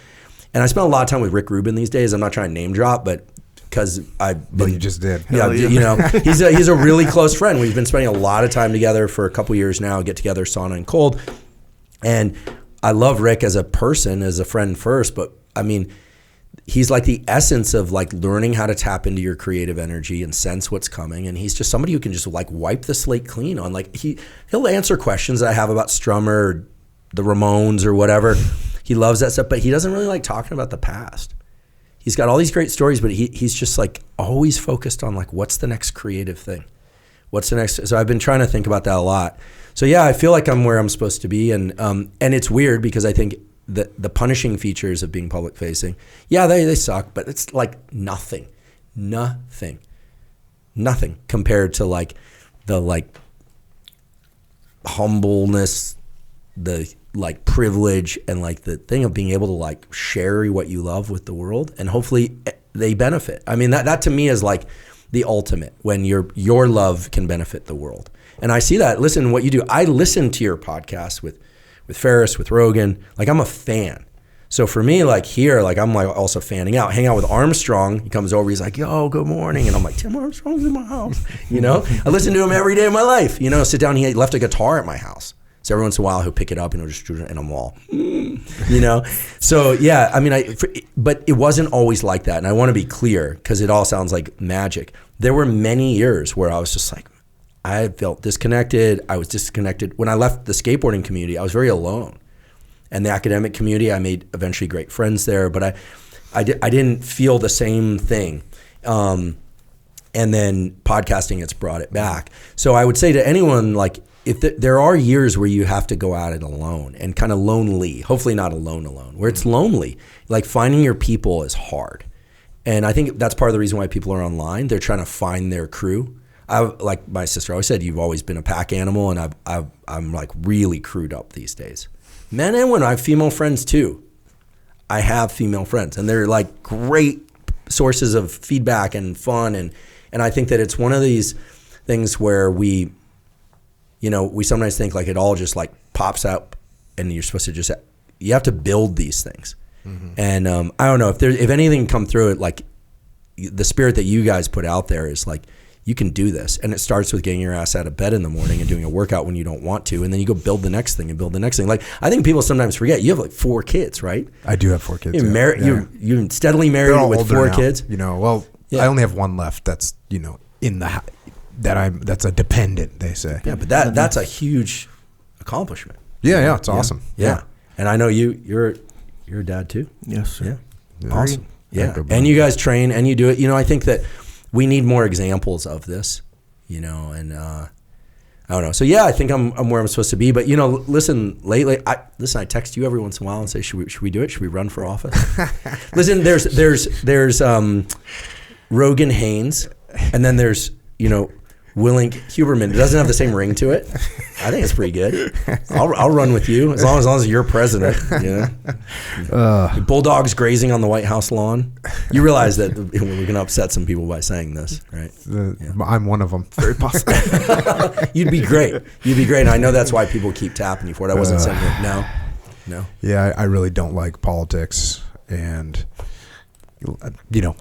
And I spend a lot of time with Rick Rubin these days. I'm not trying to name drop, but because you just did. Yeah, he's a really close friend. We've been spending a lot of time together for a couple years now, get together, sauna and cold. And I love Rick as a person, as a friend first, but I mean, he's like the essence of like learning how to tap into your creative energy and sense what's coming. And he's just somebody who can just like wipe the slate clean on, like he'll answer questions that I have about Strummer or the Ramones or whatever. He loves that stuff, but he doesn't really like talking about the past. He's got all these great stories, but he's just like always focused on like, what's the next creative thing? What's the next? So I've been trying to think about that a lot. So yeah, I feel like I'm where I'm supposed to be. And it's weird because I think the punishing features of being public facing, yeah, they suck, but it's like nothing compared to like the like humbleness, the like privilege, and like the thing of being able to like share what you love with the world, and hopefully they benefit. I mean, that to me is like the ultimate, when your love can benefit the world. And I see that. Listen, what you do. I listen to your podcast with Ferriss, with Rogan. Like, I'm a fan. So for me, like here, like I'm like also fanning out. Hang out with Armstrong. He comes over. He's like, "Yo, good morning," and I'm like, "Tim Armstrong's in my house." I listen to him every day of my life. Sit down. He left a guitar at my house. So every once in a while he'll pick it up, just and I'm all, So yeah, I mean, but it wasn't always like that. And I want to be clear because it all sounds like magic. There were many years where I was just like, I felt disconnected. I was disconnected. When I left the skateboarding community, I was very alone. And the academic community, I made eventually great friends there, but I didn't feel the same thing. And then podcasting, it's brought it back. So I would say to anyone, like, if there are years where you have to go at it alone and kind of lonely, hopefully not alone, where it's lonely, like finding your people is hard. And I think that's part of the reason why people are online. They're trying to find their crew. Like my sister always said, you've always been a pack animal, and I'm like really crewed up these days. Men and women, I have female friends too. I have female friends, and they're like great sources of feedback and fun. And I think that it's one of these things where we sometimes think like it all just like pops up, and you're supposed to you have to build these things. Mm-hmm. And I don't know if anything come through it, like the spirit that you guys put out there is like, you can do this. And it starts with getting your ass out of bed in the morning and doing a workout when you don't want to. And then you go build the next thing and build the next thing. Like, I think people sometimes forget you have like 4 kids, right? I do have 4 kids. You're married. Yeah. You're steadily married with 4 kids. You know, well, I only have one left. That's, in the that's a dependent, they say. Yeah, but that's a huge accomplishment. Yeah, it's awesome. Yeah. And I know you're a dad too. Yes, sir. Yeah. Awesome. Yeah. And you guys train and you do it. I think that we need more examples of this, and I don't know. So yeah, I think I'm where I'm supposed to be. But listen, lately, I text you every once in a while and say, should we do it? Should we run for office? Listen, there's Rogan Haynes, and then there's Willink Huberman. It doesn't have the same ring to it. I think it's pretty good. I'll run with you as long as you're president. Bulldogs grazing on the White House lawn. You realize that we're going to upset some people by saying this, right? I'm one of them. Very possible. You'd be great. And I know that's why people keep tapping you for it. I wasn't saying it. No. Yeah, I really don't like politics, and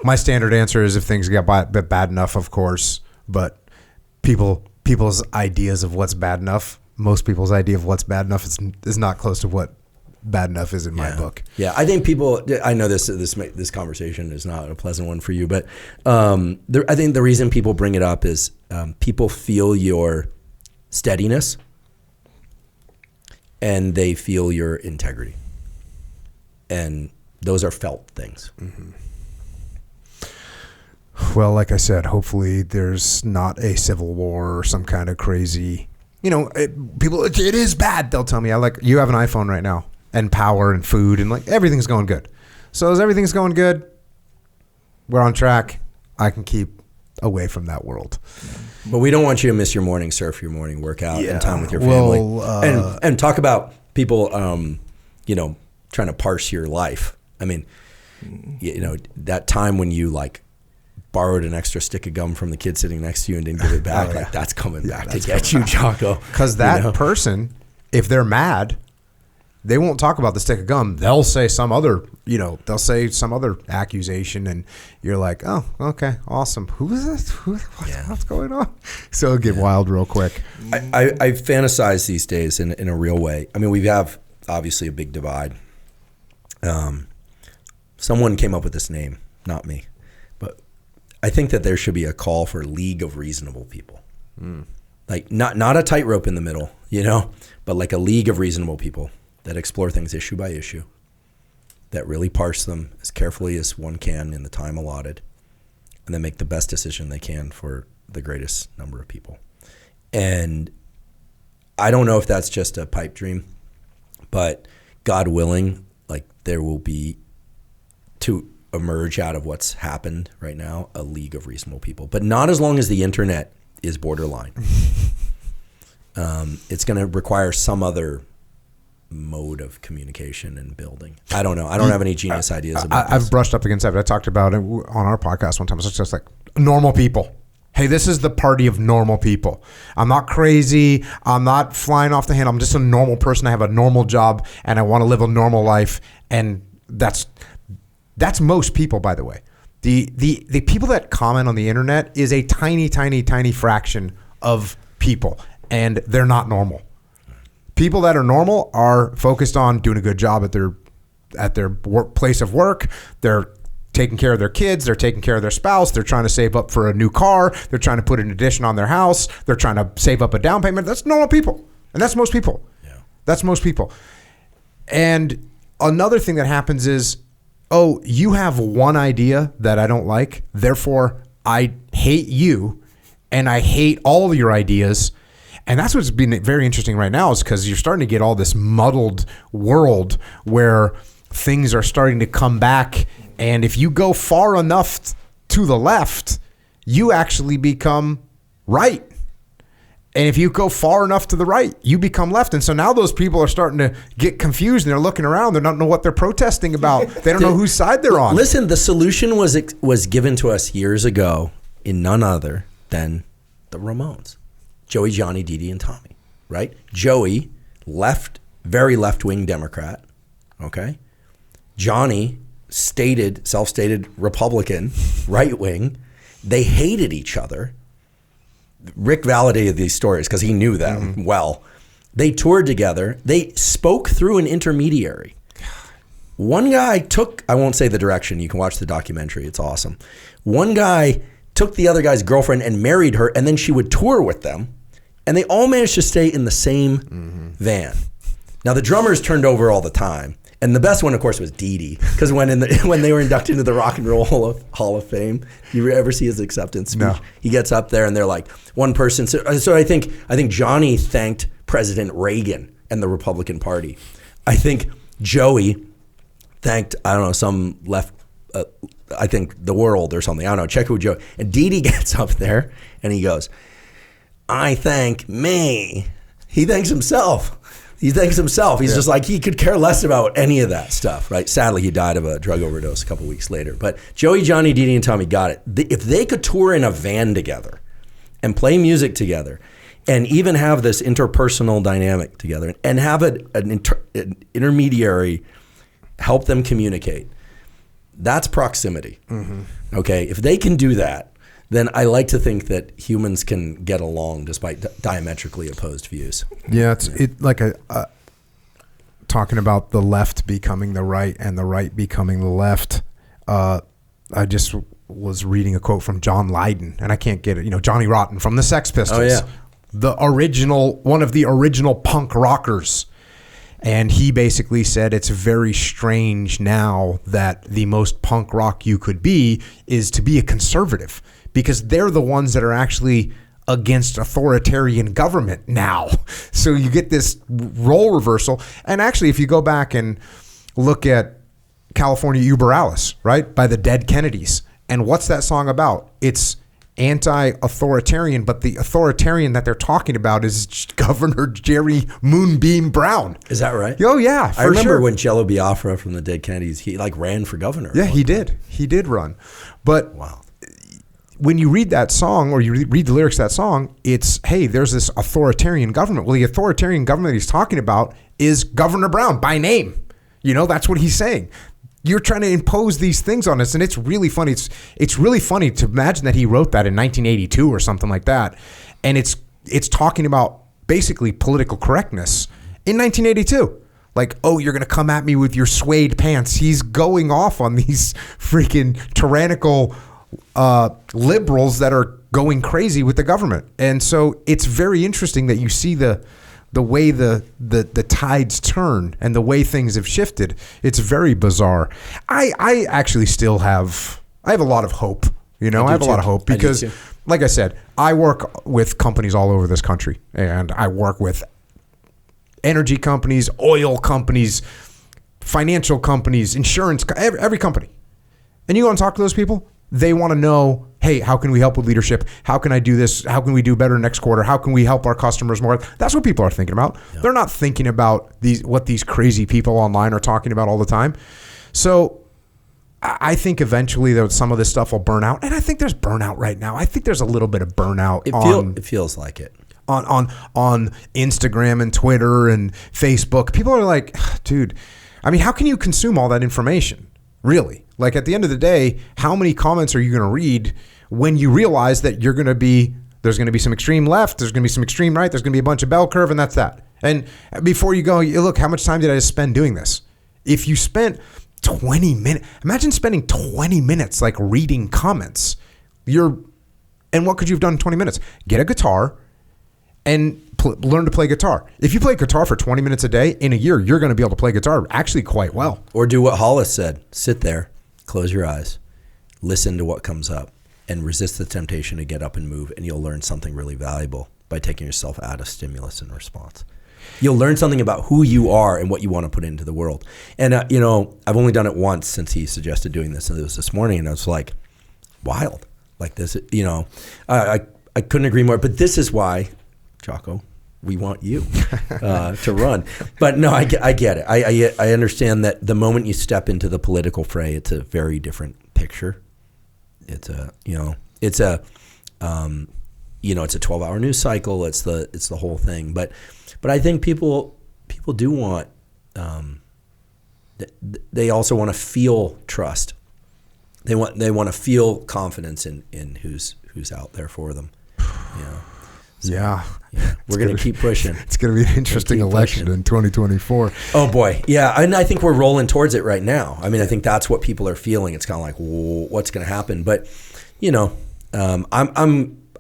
my standard answer is if things get bad enough, of course, but people's ideas of what's bad enough, most people's idea of what's bad enough is not close to what bad enough is in my book. Yeah, I think I know this conversation is not a pleasant one for you, but I think the reason people bring it up is people feel your steadiness and they feel your integrity. And those are felt things. Mm-hmm. Well, like I said, hopefully there's not a civil war or some kind of crazy, people, it is bad. They'll tell me, you have an iPhone right now and power and food and like everything's going good. So as everything's going good, we're on track. I can keep away from that world. But we don't want you to miss your morning surf, your morning workout and time with your family. And talk about people, trying to parse your life. I mean, that time when you borrowed an extra stick of gum from the kid sitting next to you and didn't give it back, that's coming back to get you, Jocko. Because that person, if they're mad, they won't talk about the stick of gum. They'll say some other, accusation, and you're like, oh, okay, awesome. Who is this? What's going on? So it'll get wild real quick. I fantasize these days in a real way. I mean, we have obviously a big divide. Someone came up with this name, not me. I think that there should be a call for League of Reasonable People. Like not a tightrope in the middle, but like a league of reasonable people that explore things issue by issue, that really parse them as carefully as one can in the time allotted, and then make the best decision they can for the greatest number of people. And I don't know if that's just a pipe dream, but God willing, there will be to emerge out of what's happened right now, a league of reasonable people, but not as long as the internet is borderline. It's going to require some other mode of communication and building. I don't know. I don't have any genius ideas about this. I've brushed up against that, but I talked about it on our podcast one time. It's just like normal people. Hey, this is the party of normal people. I'm not crazy. I'm not flying off the handle. I'm just a normal person. I have a normal job and I want to live a normal life. And that's most people, by the way. The people that comment on the internet is a tiny, tiny, tiny fraction of people, and they're not normal. People that are normal are focused on doing a good job at their place of work. They're taking care of their kids. They're taking care of their spouse. They're trying to save up for a new car. They're trying to put an addition on their house. They're trying to save up a down payment. That's normal people, and that's most people. Yeah. That's most people. And another thing that happens is oh, you have one idea that I don't like, therefore I hate you and I hate all your ideas. And that's what's been very interesting right now, is because you're starting to get all this muddled world where things are starting to come back. And if you go far enough to the left, you actually become right. And if you go far enough to the right, you become left. And so now those people are starting to get confused, and they're looking around. They don't know what they're protesting about. They don't know whose side they're on. Listen, the solution was given to us years ago in none other than the Ramones. Joey, Johnny, Dee Dee, and Tommy, right? Joey, very left-wing Democrat, okay? Johnny, self-stated Republican, right-wing. They hated each other. Rick validated these stories because he knew them well. They toured together. They spoke through an intermediary. One guy took, I won't say the direction, you can watch the documentary, it's awesome. One guy took the other guy's girlfriend and married her, and then she would tour with them, and they all managed to stay in the same van. Now the drummers turned over all the time, and the best one, of course, was Dee Dee, because when they were inducted into the Rock and Roll Hall of Fame, you ever see his acceptance speech? No. He gets up there, and they're like, one person. So I think Johnny thanked President Reagan and the Republican Party. I think Joey thanked, I don't know, some left, I think the world or something. I don't know. Check who Joey. And Dee Dee gets up there, and he goes, I thank me. He thanks himself. He's just like, he could care less about any of that stuff, right? Sadly, he died of a drug overdose a couple weeks later. But Joey, Johnny, Dee Dee, and Tommy got it. If they could tour in a van together and play music together and even have this interpersonal dynamic together and have an intermediary help them communicate, that's proximity. Okay? If they can do that, then I like to think that humans can get along despite diametrically opposed views. Yeah, it's like talking about the left becoming the right and the right becoming the left. I just was reading a quote from John Lydon, and I can't get it. Johnny Rotten from the Sex Pistols, one of the original punk rockers. And he basically said it's very strange now that the most punk rock you could be is to be a conservative, because they're the ones that are actually against authoritarian government now. So you get this role reversal. And actually, if you go back and look at California Uber Alles, right, by the Dead Kennedys, and what's that song about? It's anti-authoritarian, but the authoritarian that they're talking about is Governor Jerry Moonbeam Brown. Is that right? Oh, yeah, I remember when Jello Biafra from the Dead Kennedys, he ran for governor. Yeah, he did. He did run. But wow. When you read that song, or you read the lyrics of that song, it's, hey, there's this authoritarian government. Well, the authoritarian government he's talking about is Governor Brown by name. That's what he's saying. You're trying to impose these things on us, and it's really funny. It's really funny to imagine that he wrote that in 1982 or something like that, and it's talking about basically political correctness in 1982. Like, oh, you're going to come at me with your suede pants. He's going off on these freaking tyrannical liberals that are going crazy with the government. And so it's very interesting that you see the way the tides turn and the way things have shifted. It's very bizarre. I actually still have a lot of hope. I have a lot of hope because, like I said, I work with companies all over this country, and I work with energy companies, oil companies, financial companies, insurance, every company. And you go and talk to those people, they want to know, hey, how can we help with leadership? How can I do this? How can we do better next quarter? How can we help our customers more? That's what people are thinking about. Yeah. They're not thinking about what these crazy people online are talking about all the time. So I think eventually that some of this stuff will burn out. And I think there's burnout right now. I think there's a little bit of burnout. It feels like it. On Instagram and Twitter and Facebook. People are like, dude, I mean, how can you consume all that information? Really? Like, at the end of the day, how many comments are you going to read when you realize that there's going to be some extreme left, there's going to be some extreme right, there's going to be a bunch of bell curve, and that's that. And before you go, look, how much time did I just spend doing this? If you spent 20 minutes, imagine spending 20 minutes like reading comments. And what could you have done in 20 minutes? Get a guitar and learn to play guitar. If you play guitar for 20 minutes a day, in a year, you're going to be able to play guitar actually quite well. Or do what Hollis said. Sit there, close your eyes, listen to what comes up, and resist the temptation to get up and move, and you'll learn something really valuable by taking yourself out of stimulus and response. You'll learn something about who you are and what you want to put into the world. And, I've only done it once since he suggested doing this, and it was this morning, and I was like, wild. Like this, I couldn't agree more. But this is why, Jocko, we want you to run. But no, I get it. I understand that the moment you step into the political fray, it's a very different picture. It's a 12-hour news cycle. It's the whole thing. But I think people do want, they also want to feel trust. They want to feel confidence in who's out there for them. So, yeah. We're going to keep pushing. It's going to be an interesting election in 2024. Oh, boy. Yeah. And I think we're rolling towards it right now. I mean, I think that's what people are feeling. It's kind of like, what's going to happen? But,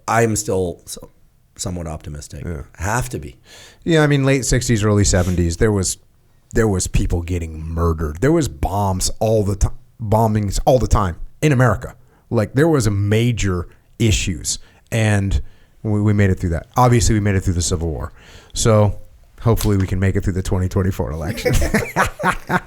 I'm still somewhat optimistic. Yeah. I have to be. Yeah. I mean, late 60s, early 70s, there was people getting murdered. There was bombings all the time in America. Like there was a major issues, and we made it through that. Obviously, we made it through the Civil War. So hopefully we can make it through the 2024 election. I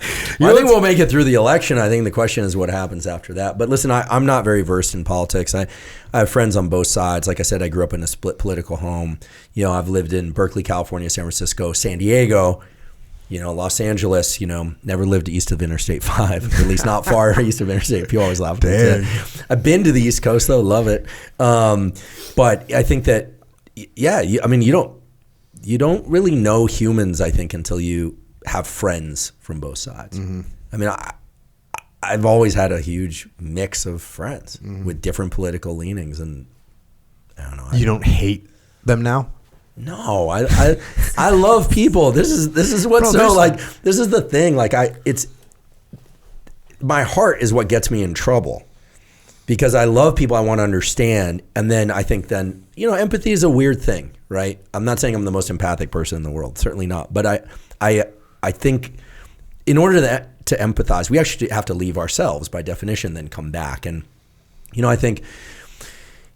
think we'll make it through the election. I think the question is what happens after that. But listen, I'm not very versed in politics. I have friends on both sides. Like I said, I grew up in a split political home. I've lived in Berkeley, California, San Francisco, San Diego, Los Angeles, never lived east of Interstate 5, at least not far east of Interstate. People always laugh at that. I've been to the East Coast, though, love it. But I think that, you don't really know humans, I think, until you have friends from both sides. Mm-hmm. I mean, I've always had a huge mix of friends with different political leanings, and I don't know. You don't hate them now? No, I love people. This is what's this is the thing. Like my heart is what gets me in trouble, because I love people. I want to understand, and then I think empathy is a weird thing, right? I'm not saying I'm the most empathic person in the world, certainly not. But I think in order to empathize, we actually have to leave ourselves by definition, then come back. And I think.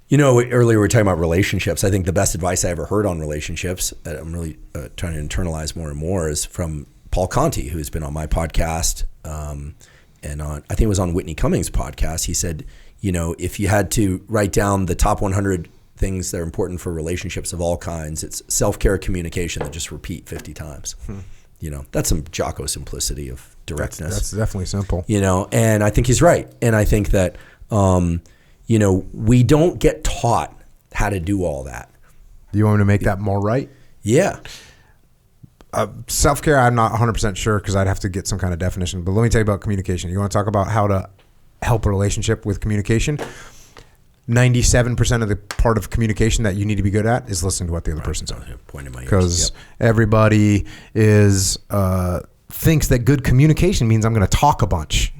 Earlier we were talking about relationships. I think the best advice I ever heard on relationships, that I'm really trying to internalize more and more, is from Paul Conti, who's been on my podcast, and I think it was on Whitney Cummings' podcast. He said, if you had to write down the top 100 things that are important for relationships of all kinds, it's self-care, communication, that just repeat 50 times. That's some Jocko simplicity of directness. That's definitely simple. And I think he's right. And I think that we don't get taught how to do all that. Do you want me to make that more right? Yeah. Self-care, I'm not 100% sure, because I'd have to get some kind of definition. But let me tell you about communication. You want to talk about how to help a relationship with communication? 97% of the part of communication that you need to be good at is listening to what the other person's saying. Because everybody thinks that good communication means I'm going to talk a bunch.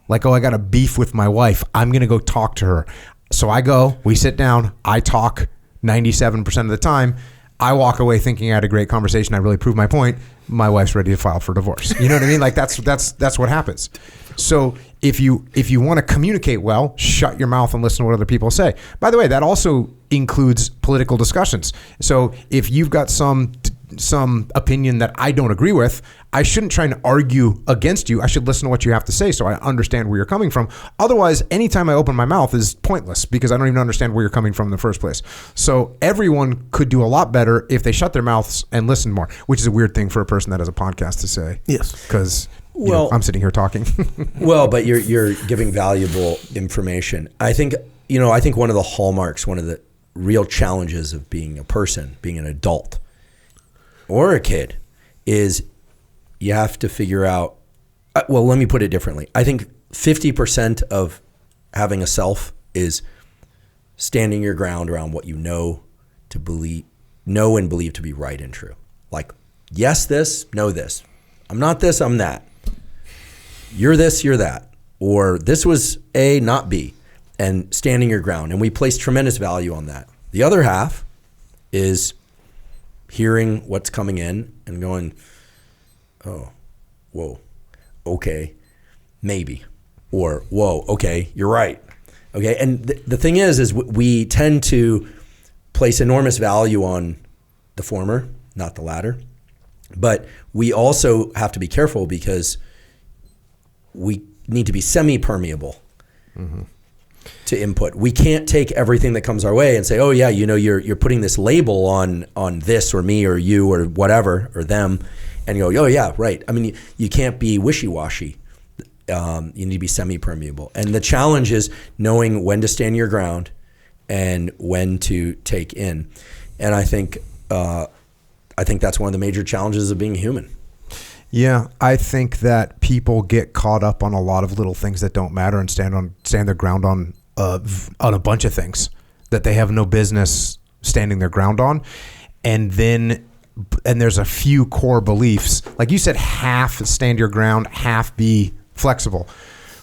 Like, I got a beef with my wife. I'm going to go talk to her. So I go, we sit down, I talk 97% of the time. I walk away thinking I had a great conversation. I really proved my point. My wife's ready to file for divorce. You know what I mean? Like that's what happens. So if you want to communicate well, shut your mouth and listen to what other people say. By the way, that also includes political discussions. So if you've got some opinion that I don't agree with, I shouldn't try and argue against you. I should listen to what you have to say so I understand where you're coming from. Otherwise, anytime I open my mouth is pointless, because I don't even understand where you're coming from in the first place. So everyone could do a lot better if they shut their mouths and listen more, which is a weird thing for a person that has a podcast to say. Yes. Because I'm sitting here talking. Well, but you're giving valuable information. I think one of the hallmarks, one of the real challenges of being a person, being an adult or a kid, is you have to figure out, well, let me put it differently. I think 50% of having a self is standing your ground around what you know and believe to be right and true. Like, yes, this, no, this. I'm not this, I'm that. You're this, you're that. Or this was A, not B. And standing your ground. And we place tremendous value on that. The other half is hearing what's coming in and going, oh, whoa, okay, maybe, or whoa, okay, you're right. Okay, and the thing is we tend to place enormous value on the former, not the latter. But we also have to be careful because we need to be semi-permeable to input. We can't take everything that comes our way and say, oh yeah, you're putting this label on this or me or you or whatever or them, and you go, oh yeah, right. I mean, you can't be wishy-washy. You need to be semi-permeable. And the challenge is knowing when to stand your ground and when to take in. And I think that's one of the major challenges of being human. Yeah, I think that people get caught up on a lot of little things that don't matter and stand their ground on a bunch of things that they have no business standing their ground on. And there's a few core beliefs. Like you said, half stand your ground, half be flexible.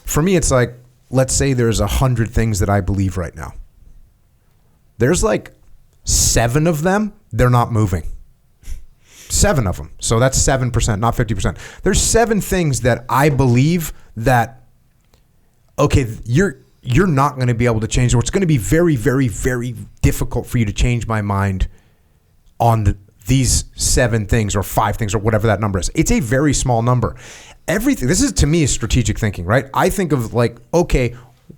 For me, it's like, let's say there's 100 things that I believe right now. There's like 7 of them, they're not moving. 7 of them. So that's 7%, not 50%. There's 7 things that I believe that, okay, you're not going to be able to change, or it's going to be very, very, very difficult for you to change my mind on these 7 things or 5 things or whatever that number is. It's a very small number. Everything, this is to me is strategic thinking, right? I think of like, okay,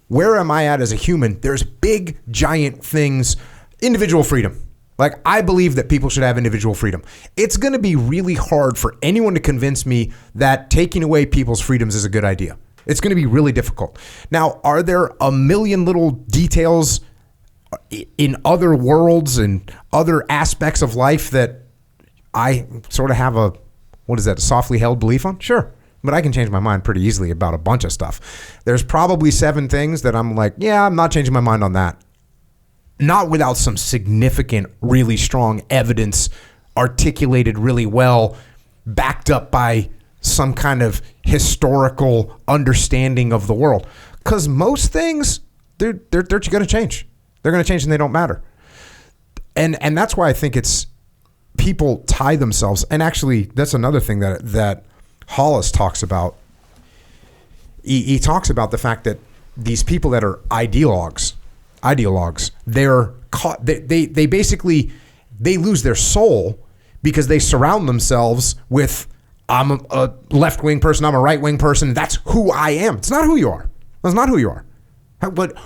where am I at as a human? There's big, giant things, individual freedom. Like, I believe that people should have individual freedom. It's going to be really hard for anyone to convince me that taking away people's freedoms is a good idea. It's going to be really difficult. Now, are there a million little details in other worlds and other aspects of life that I sort of have a softly held belief on? Sure. But I can change my mind pretty easily about a bunch of stuff. There's probably 7 things that I'm like, yeah, I'm not changing my mind on that. Not without some significant, really strong evidence articulated really well, backed up by some kind of historical understanding of the world. Because most things, they're going to change. They're going to change and they don't matter. And that's why I think it's people tie themselves. And actually, that's another thing that Hollis talks about. He talks about the fact that these people that are ideologues, they're caught. They basically lose their soul because they surround themselves with, I'm a left-wing person, I'm a right-wing person. That's who I am. It's not who you are. That's not who you are. But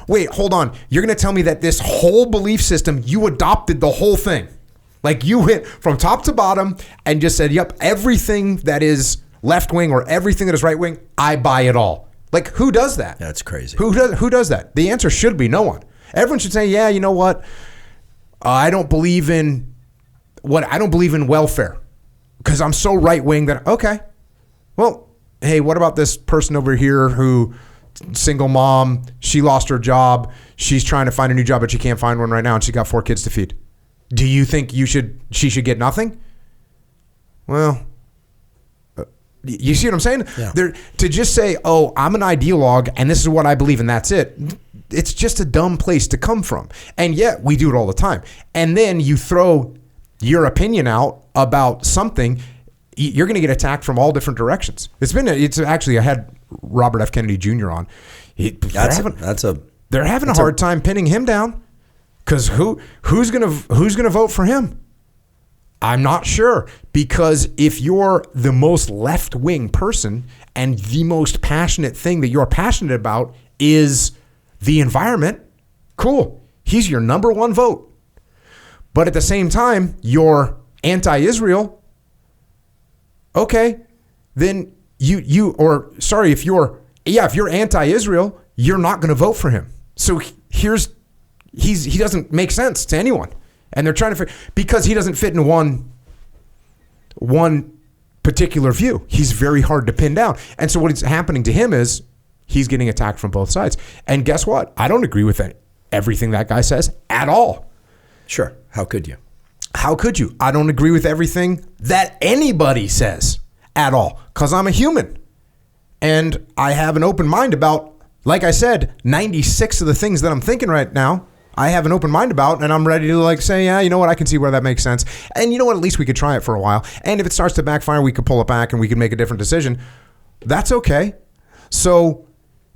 wait, hold on. You're going to tell me that this whole belief system, you adopted the whole thing. Like you went from top to bottom and just said, yep, everything that is left-wing or everything that is right-wing, I buy it all. Like, who does that? That's crazy. Who does that? The answer should be no one. Everyone should say, yeah, you know what? I don't believe in welfare because I'm so right-wing that, okay, well, hey, what about this person over here who, single mom, she lost her job, she's trying to find a new job, but she can't find one right now, and she got 4 kids to feed. Do you think she should get nothing? Well, you see what I'm saying? Yeah. To just say, oh, I'm an ideologue and this is what I believe and that's it. It's just a dumb place to come from. And yet we do it all the time. And then you throw your opinion out about something, you're going to get attacked from all different directions. I had Robert F. Kennedy Jr. on. They're having a hard time pinning him down because who's going to vote for him? I'm not sure, because if you're the most left-wing person and the most passionate thing that you're passionate about is the environment, cool. He's your number 1 vote. But at the same time, you're anti-Israel, okay, then if you're anti-Israel, you're not going to vote for him. So he doesn't make sense to anyone. And they're trying to figure, because he doesn't fit in one particular view. He's very hard to pin down. And so what's happening to him is he's getting attacked from both sides. And guess what? I don't agree with everything that guy says at all. Sure. How could you? How could you? I don't agree with everything that anybody says at all, because I'm a human. And I have an open mind about, like I said, 96 of the things that I'm thinking right now I have an open mind about, and I'm ready to like say, yeah, you know what, I can see where that makes sense. And you know what, at least we could try it for a while. And if it starts to backfire, we could pull it back and we could make a different decision. That's okay. So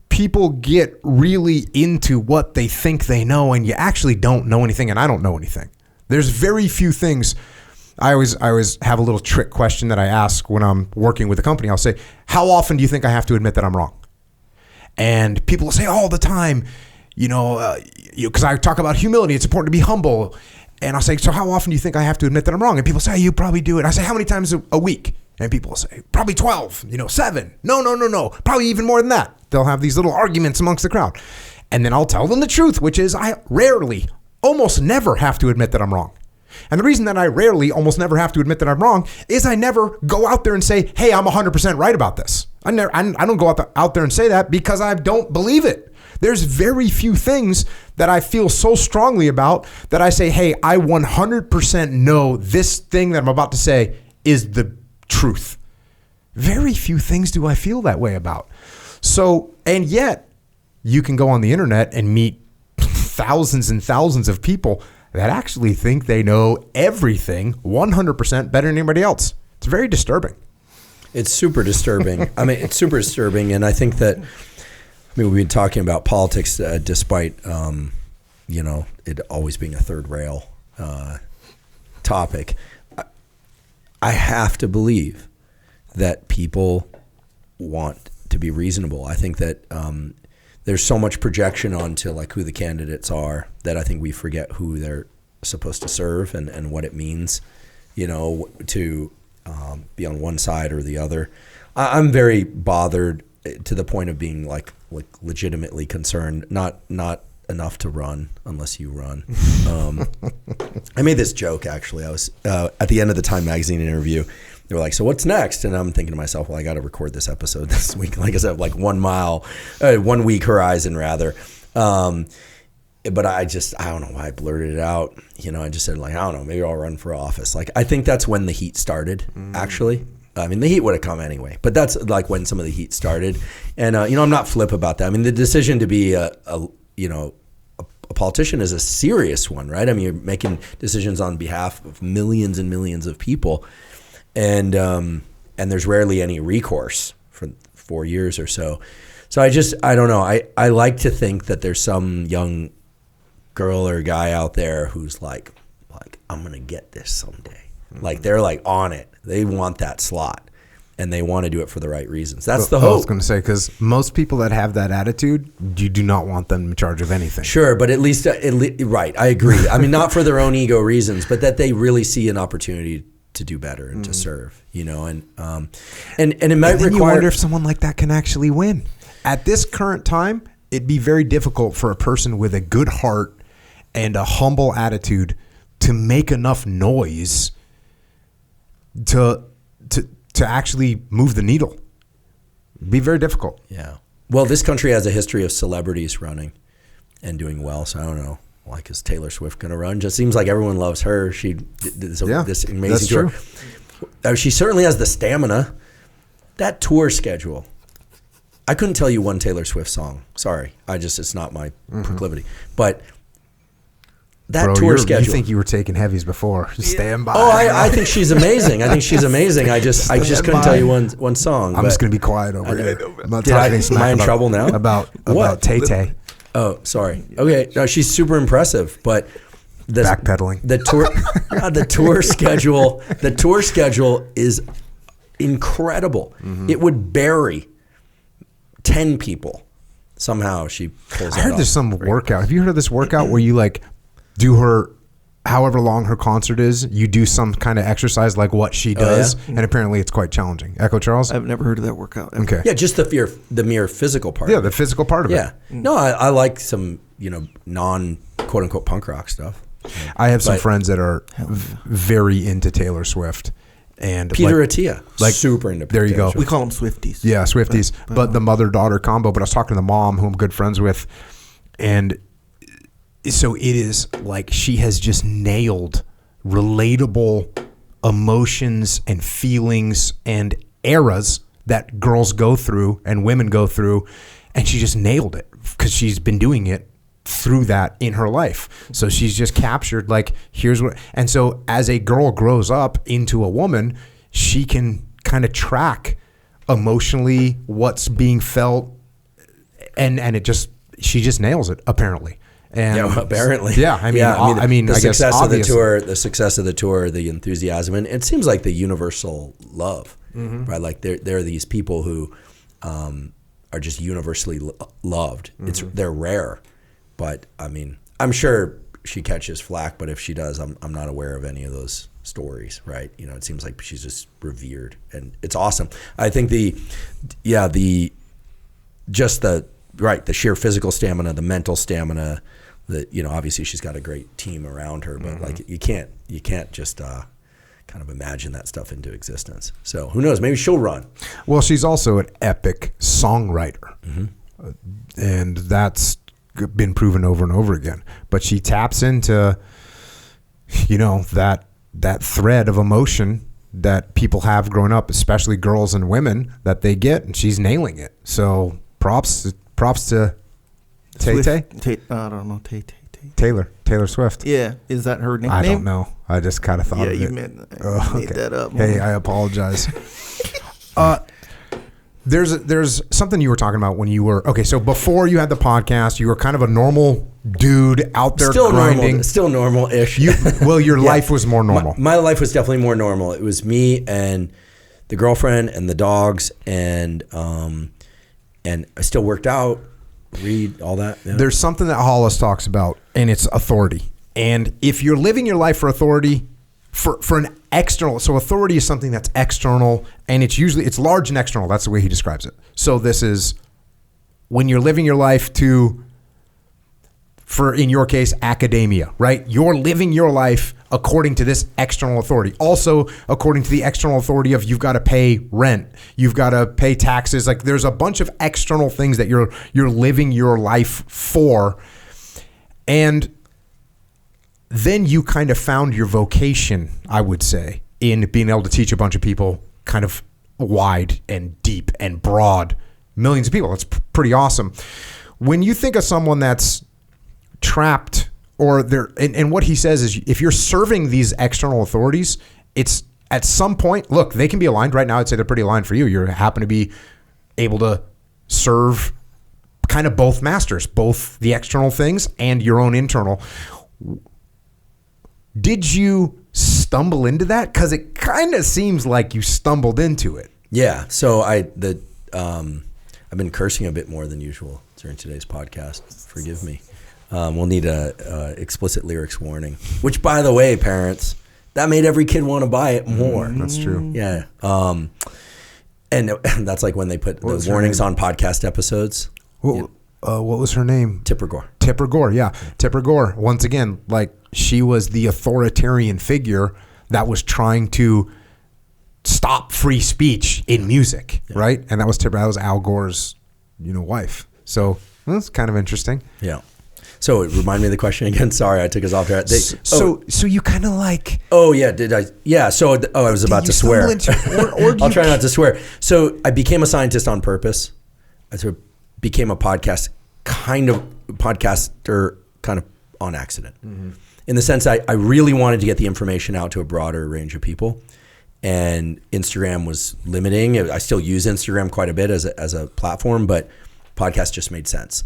people get really into what they think they know, and you actually don't know anything, and I don't know anything. There's very few things. I always have a little trick question that I ask when I'm working with a company. I'll say, how often do you think I have to admit that I'm wrong? And people will say all the time, because I talk about humility, it's important to be humble. And I'll say, so how often do you think I have to admit that I'm wrong? And people say, you probably do it. I say, how many times a week? And people will say, probably 12, 7. No. Probably even more than that. They'll have these little arguments amongst the crowd. And then I'll tell them the truth, which is I rarely, almost never have to admit that I'm wrong. And the reason that I rarely, almost never have to admit that I'm wrong is I never go out there and say, hey, I'm 100% right about this. I don't go out there and say that because I don't believe it. There's very few things that I feel so strongly about that I say, hey, I 100% know this thing that I'm about to say is the truth. Very few things do I feel that way about. So, and yet you can go on the internet and meet thousands and thousands of people that actually think they know everything 100% better than anybody else. It's very disturbing. It's super disturbing. It's super disturbing. And I think that, we've been talking about politics despite, it always being a third rail topic. I have to believe that people want to be reasonable. I think that there's so much projection onto like who the candidates are that I think we forget who they're supposed to serve and what it means, to be on one side or the other. I'm very bothered to the point of being like legitimately concerned, not enough to run unless you run. I made this joke actually. I was at the end of the Time Magazine interview. They were like, so what's next? And I'm thinking to myself, well, I got to record this episode this week. Like I said, like 1 week horizon rather. But I don't know why I blurted it out. I just said like, I don't know, maybe I'll run for office. Like, I think that's when the heat started actually. The heat would have come anyway, but that's like when some of the heat started. And, I'm not flip about that. The decision to be a politician is a serious one, right? You're making decisions on behalf of millions and millions of people. And there's rarely any recourse for 4 years or so. So I don't know. I like to think that there's some young girl or guy out there who's like I'm going to get this someday. Like they're like on it. They want that slot and they want to do it for the right reasons. That's the hope. I was going to say, because most people that have that attitude, you do not want them in charge of anything. Sure, but at least right. I agree. Not for their own ego reasons, but that they really see an opportunity to do better and to serve, and it might and then require. You wonder if someone like that can actually win. At this current time, it'd be very difficult for a person with a good heart and a humble attitude to make enough noise to actually move the needle. It'd be very difficult. Yeah. Well, this country has a history of celebrities running and doing well, so I don't know. Like, is Taylor Swift going to run? Just seems like everyone loves her. She did this amazing tour. True. She certainly has the stamina. That tour schedule. I couldn't tell you one Taylor Swift song. Sorry. It's not my proclivity. But that tour schedule. You think you were taking heavies before. Stand by. Oh, I think she's amazing. I just couldn't tell you one song. I'm just going to be quiet over here. Am I in trouble now? About Tay-Tay. Oh, sorry. Okay, no, she's super impressive, but backpedaling. The tour schedule is incredible. Mm-hmm. It would bury 10 people. Somehow she pulls. I heard there's some workout. Have you heard of this workout where you like do her, however long her concert is, you do some kind of exercise like what she does, and apparently it's quite challenging. Echo Charles? I've never heard of that workout. Okay. Yeah, just the mere physical part. Yeah, the physical part of it. Yeah. No, I like some, non quote unquote punk rock stuff. I have some friends that are very into Taylor Swift. And Peter Attia, super into there you go. We call them Swifties. Yeah, Swifties. But the mother-daughter combo. But I was talking to the mom, who I'm good friends with, and so it is like she has just nailed relatable emotions and feelings and eras that girls go through and women go through, and she just nailed it because she's been doing it through that in her life. So she's just captured, like, here's what, and so as a girl grows up into a woman, she can kind of track emotionally what's being felt, and she just nails it, apparently. And yeah, apparently. Yeah, I mean, the I guess success obviously. the success of the tour, the enthusiasm, and it seems like the universal love, right? Like there are these people who are just universally loved. They're rare, but I mean, I'm sure she catches flack, but if she does, I'm not aware of any of those stories, right? You know, it seems like she's just revered, and it's awesome. I think the sheer physical stamina, the mental stamina, obviously she's got a great team around her, but like you can't just kind of imagine that stuff into existence. So who knows? Maybe she'll run. Well, she's also an epic songwriter, and that's been proven over and over again. But she taps into, that thread of emotion that people have growing up, especially girls and women, that they get, and she's nailing it. So props to Tay-Tay? I don't know. Taylor Swift. Yeah. Is that her nickname? I don't know. I just kind of thought of it. Yeah, you made that up. Hey, I apologize. There's something you were talking about when you were, okay, so before you had the podcast, you were kind of a normal dude out there grinding. Still normal-ish. Your life was more normal. My life was definitely more normal. It was me and the girlfriend and the dogs, and I still worked out, read, all that. Yeah. There's something that Hollis talks about, and it's authority. And if you're living your life for authority, for an external, so authority is something that's external, and it's large and external. That's the way he describes it. So this is when you're living your life for in your case, academia, right? You're living your life according to this external authority. Also, according to the external authority of you've got to pay rent, you've got to pay taxes. Like there's a bunch of external things that you're living your life for, and then you kind of found your vocation, I would say, in being able to teach a bunch of people kind of wide and deep and broad, millions of people. That's pretty awesome. When you think of someone that's trapped, or and what he says is if you're serving these external authorities, it's at some point, look, they can be aligned right now. I'd say they're pretty aligned for you. You happen to be able to serve kind of both masters, both the external things and your own internal. Did you stumble into that? Because it kind of seems like you stumbled into it. Yeah. So I've been cursing a bit more than usual during today's podcast. Forgive me. We'll need a explicit lyrics warning. Which, by the way, parents, that made every kid want to buy it more. That's true. Yeah. And that's like when they put the warnings on podcast episodes. What was her name? Tipper Gore. Tipper Gore, yeah. Tipper Gore, once again, like she was the authoritarian figure that was trying to stop free speech in music, right? And that was Al Gore's, wife. So that's kind of interesting. Yeah. So remind me of the question again. Sorry, I took us off track. So you kind of like. Oh yeah, did I? Yeah. So I was about to swear. I'll try not to swear. So I became a scientist on purpose. I sort of became a podcaster kind of on accident. In the sense I really wanted to get the information out to a broader range of people, and Instagram was limiting. I still use Instagram quite a bit as a platform, but podcast just made sense.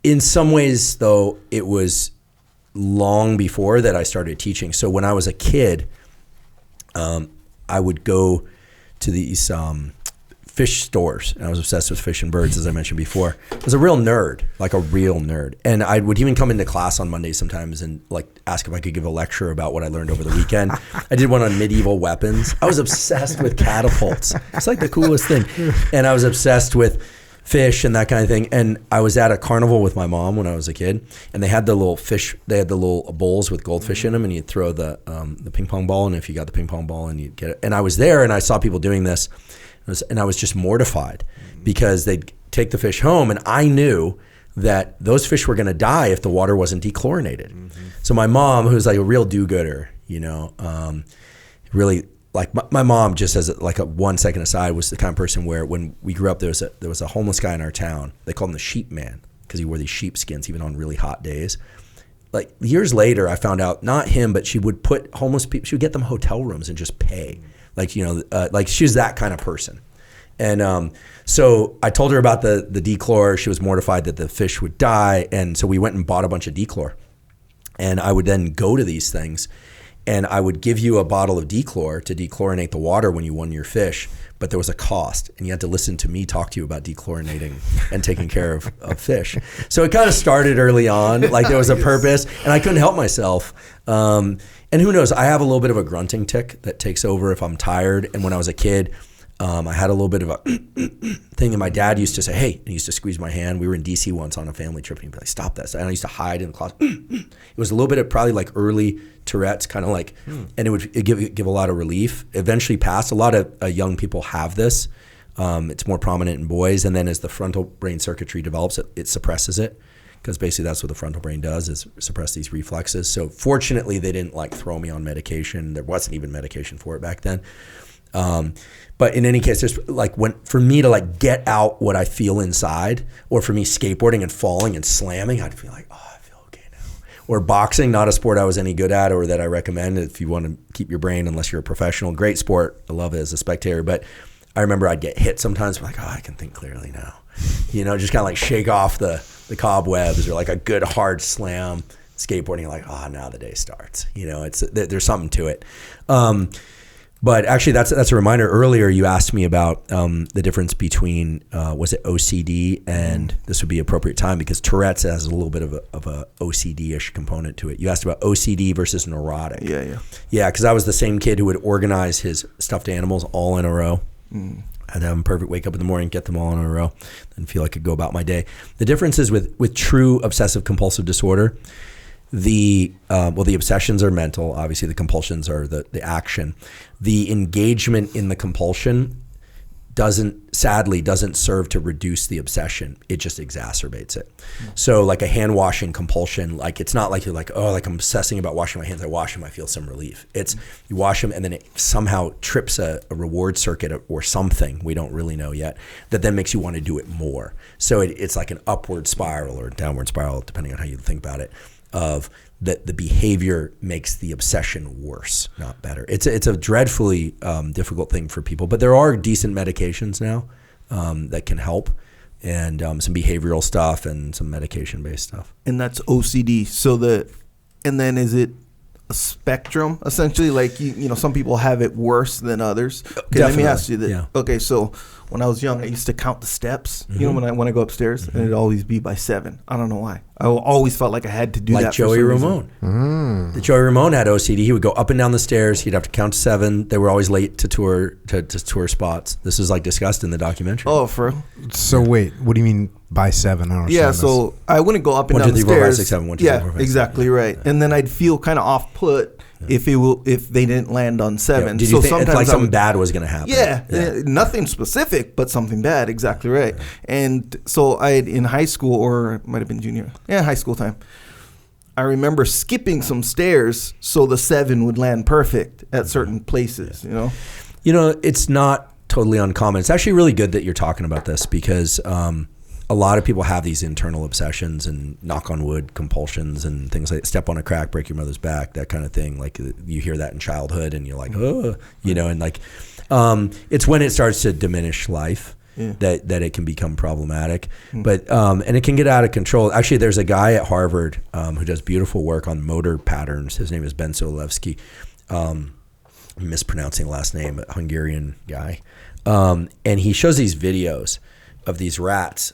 In some ways, though, it was long before that I started teaching. So when I was a kid, I would go to these fish stores, and I was obsessed with fish and birds, as I mentioned before. I was a real nerd, and I would even come into class on Mondays sometimes and like ask if I could give a lecture about what I learned over the weekend. I did one on medieval weapons. I was obsessed with catapults. It's like the coolest thing, and I was obsessed with fish and that kind of thing. And I was at a carnival with my mom when I was a kid, and they had the little fish. They had the little bowls with goldfish in them, and you'd throw the ping pong ball, and if you got the ping pong ball, and you'd get it. And I was there, and I saw people doing this. And I was just mortified because they'd take the fish home, and I knew that those fish were going to die if the water wasn't dechlorinated. So my mom, who's like a real do-gooder, really like my mom, just as like a 1 second aside, was the kind of person where when we grew up, there was a homeless guy in our town. They called him the sheep man. because he wore these sheepskins even on really hot days. Like years later, I found out not him, but she would put homeless people. She would get them hotel rooms and just pay. Like like she was that kind of person. And so I told her about the dechlor. She was mortified that the fish would die, and so we went and bought a bunch of dechlor. And I would then go to these things, and I would give you a bottle of dechlor to dechlorinate the water when you won your fish, but there was a cost, and you had to listen to me talk to you about dechlorinating and taking care of fish. So it kind of started early on, like there was a purpose, and I couldn't help myself. And who knows, I have a little bit of a grunting tick that takes over if I'm tired, and when I was a kid, I had a little bit of a thing, and my dad used to say, hey, and he used to squeeze my hand. We were in D.C. once on a family trip, and he'd be like, stop that. And I used to hide in the closet. It was a little bit of probably like early Tourette's, kind of like, and it'd give a lot of relief. Eventually passed. A lot of young people have this. It's more prominent in boys, and then as the frontal brain circuitry develops, it suppresses it, because basically that's what the frontal brain does, is suppress these reflexes. So fortunately, they didn't like throw me on medication. There wasn't even medication for it back then. But in any case, there's like for me to like get out what I feel inside, or for me skateboarding and falling and slamming, I'd feel like, oh, I feel okay now. Or boxing, not a sport I was any good at or that I recommend if you want to keep your brain, unless you're a professional. Great sport. I love it as a spectator. But I remember I'd get hit sometimes, like, oh, I can think clearly now. Just kind of like shake off the cobwebs, or like a good hard slam. Skateboarding, like, oh, now the day starts. There's something to it. But actually, that's a reminder. Earlier, you asked me about the difference between was it OCD and this would be appropriate time, because Tourette's has a little bit of a OCD-ish component to it. You asked about OCD versus neurotic. Yeah, because I was the same kid who would organize his stuffed animals all in a row. I'd have them perfect, wake up in the morning, get them all in a row, and feel I could go about my day. The difference is with true obsessive compulsive disorder, the obsessions are mental. Obviously, the compulsions are the action. The engagement in the compulsion sadly doesn't serve to reduce the obsession. It just exacerbates it. So like a hand washing compulsion, like it's not like you're like, oh, like I'm obsessing about washing my hands. I wash them, I feel some relief. It's you wash them and then it somehow trips a reward circuit or something, we don't really know yet, that then makes you want to do it more. So it's like an upward spiral or downward spiral, depending on how you think about it, of that the behavior makes the obsession worse, not better. It's a dreadfully difficult thing for people, but there are decent medications now that can help, and some behavioral stuff and some medication-based stuff. And that's OCD. And then is it a spectrum essentially? Like some people have it worse than others. Okay, let me ask you this. Yeah. Okay, so when I was young, I used to count the steps. When I go upstairs, and it'd always be by 7. I don't know why. I always felt like I had to do that. Like Joey Ramone. The Joey Ramone had OCD. He would go up and down the stairs. He'd have to count to 7. They were always late to tour spots. This is like discussed in the documentary. Oh, for so wait, what do you mean by 7? I don't understand. Yeah, so I wouldn't go up and down the stairs. 1, 2, 3, 4, 5, 6, 7. 1, 2, 3, 4, 5, 6, exactly 7. Right. And then I'd feel kind of off put. If they didn't land on 7. Yeah. Did you think like something bad was going to happen? Yeah, nothing specific, but something bad. Exactly right. Yeah. And so in high school, or it might have been high school time, I remember skipping some stairs so the 7 would land perfect at certain places. It's not totally uncommon. It's actually really good that you're talking about this, because a lot of people have these internal obsessions and, knock on wood, compulsions and things like step on a crack, break your mother's back, that kind of thing. Like you hear that in childhood and you're like, oh, and like it's when it starts to diminish life that it can become problematic. But and it can get out of control. Actually, there's a guy at Harvard who does beautiful work on motor patterns. His name is Ben Solevsky. I'm mispronouncing the last name, a Hungarian guy. And he shows these videos of these rats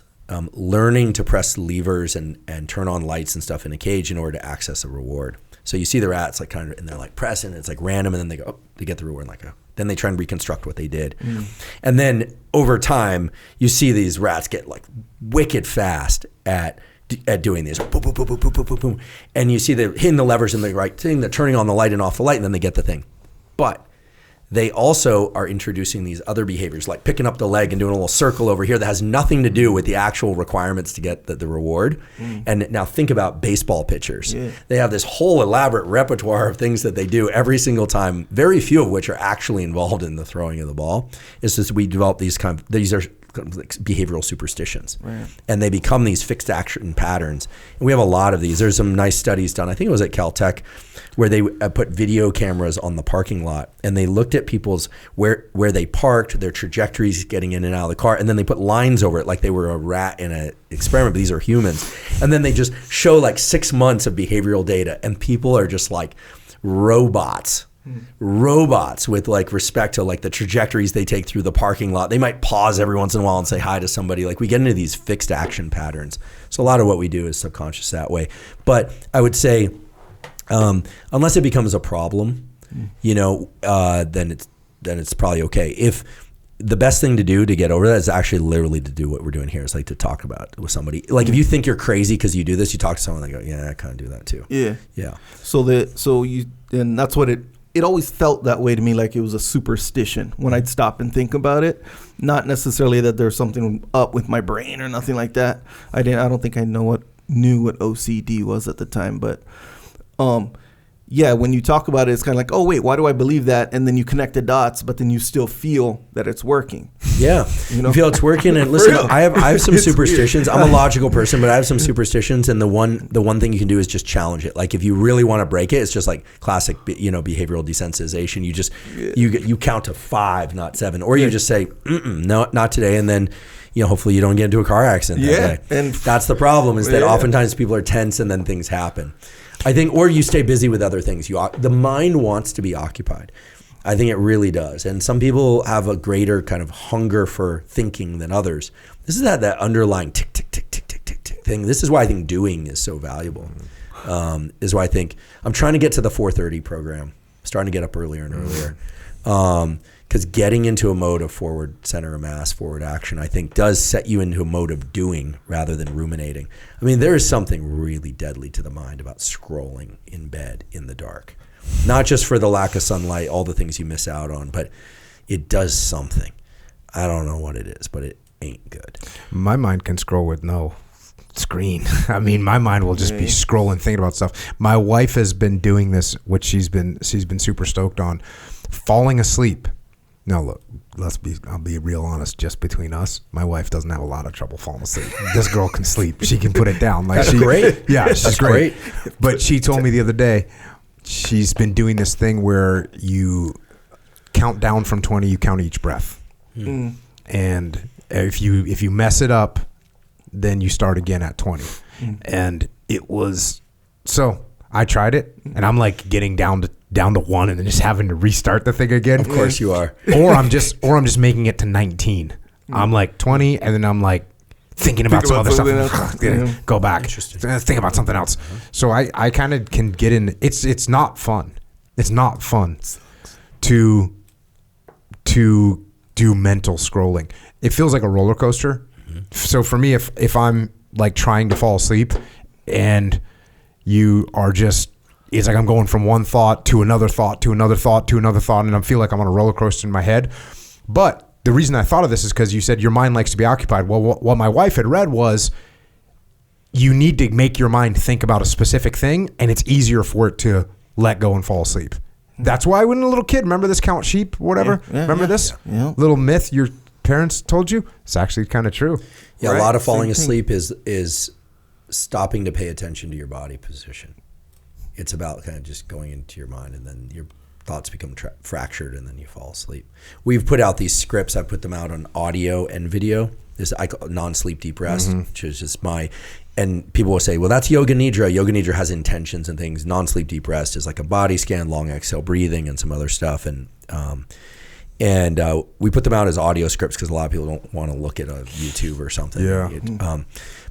learning to press levers and turn on lights and stuff in a cage in order to access a reward. So you see the rats like kind of, and they're like pressing, it's like random, and then they go, they get the reward, and like, then they try and reconstruct what they did. And then over time, you see these rats get like wicked fast at doing this, boom, boom, boom, boom, boom, boom, boom, boom. And you see they're hitting the levers in the right thing, they're turning on the light and off the light, and then they get the thing. But they also are introducing these other behaviors, like picking up the leg and doing a little circle over here that has nothing to do with the actual requirements to get the reward. And now think about baseball pitchers. They have this whole elaborate repertoire of things that they do every single time, very few of which are actually involved in the throwing of the ball. It's just we develop these are like behavioral superstitions. Right. And they become these fixed action patterns. And we have a lot of these. There's some nice studies done. I think it was at Caltech where they put video cameras on the parking lot and they looked at people's where they parked, their trajectories getting in and out of the car, and then they put lines over it like they were a rat in an experiment, but these are humans. And then they just show like 6 months of behavioral data, and people are just like robots with like respect to like the trajectories they take through the parking lot. They might pause every once in a while and say hi to somebody. Like we get into these fixed action patterns. So a lot of what we do is subconscious that way. But I would say, unless it becomes a problem, then it's probably okay. If the best thing to do to get over that is actually literally to do what we're doing here, is like to talk about it with somebody. Like if you think you're crazy because you do this, you talk to someone, they go, yeah, I kind of do that too. Yeah. And that's what it always felt that way to me, like it was a superstition when I'd stop and think about it. Not necessarily that there's something up with my brain or nothing like that. I don't think I knew what OCD was at the time, but when you talk about it, it's kind of like, oh wait, why do I believe that? And then you connect the dots, but then you still feel that it's working. Yeah, you feel it's working. And listen, I have some superstitions. I'm a logical person, but I have some superstitions. And the one thing you can do is just challenge it. Like if you really want to break it, it's just like classic, behavioral desensitization. You just you count to 5, not 7, or you just say, no, not today, and then. Hopefully you don't get into a car accident that day. And that's the problem, is that oftentimes people are tense and then things happen. I think, or you stay busy with other things. The mind wants to be occupied. I think it really does. And some people have a greater kind of hunger for thinking than others. This is that underlying tick, tick, tick, tick, tick, tick, tick thing. This is why I think doing is so valuable. Is why I think I'm trying to get to the 4:30 program. I'm starting to get up earlier and earlier. Because getting into a mode of forward center of mass, forward action, I think does set you into a mode of doing rather than ruminating. I mean, there is something really deadly to the mind about scrolling in bed in the dark. Not just for the lack of sunlight, all the things you miss out on, but it does something. I don't know what it is, but it ain't good. My mind can scroll with no screen. I mean, my mind will just be scrolling, thinking about stuff. My wife has been doing this, which she's been super stoked on, falling asleep. Now, look, I'll be real honest, just between us, my wife doesn't have a lot of trouble falling asleep. This girl can sleep. She can put it down. Like That's great. Yeah, she's great. But she told me the other day, she's been doing this thing where you count down from 20, you count each breath. And if you mess it up, then you start again at 20. And it was, so I tried it, and I'm like getting down to 1 and then just having to restart the thing again. Of course you are. Or I'm just making it to 19. I'm like 20, and then I'm like thinking about some other stuff. Go back. Think about something else. So I kind of can get in. It's not fun. It's not fun to do mental scrolling. It feels like a roller coaster. So for me, if I'm like trying to fall asleep and you are just, it's like I'm going from one thought to another thought to another thought to another thought, and I feel like I'm on a roller coaster in my head. But the reason I thought of this is because you said your mind likes to be occupied. Well, what my wife had read was you need to make your mind think about a specific thing, and it's easier for it to let go and fall asleep. That's why when a little kid, remember this count sheep, whatever? Remember this little myth your parents told you? It's actually kind of true. Yeah, right? A lot of falling asleep is stopping to pay attention to your body position. It's about kind of just going into your mind, and then your thoughts become fractured, and then you fall asleep. We've put out these scripts. I put them out on audio and video. I call it non-sleep deep rest, which is just and people will say, well, that's Yoga Nidra. Yoga Nidra has intentions and things. Non-sleep deep rest is like a body scan, long exhale breathing, and some other stuff. And we put them out as audio scripts because a lot of people don't want to look at a YouTube or something. Yeah.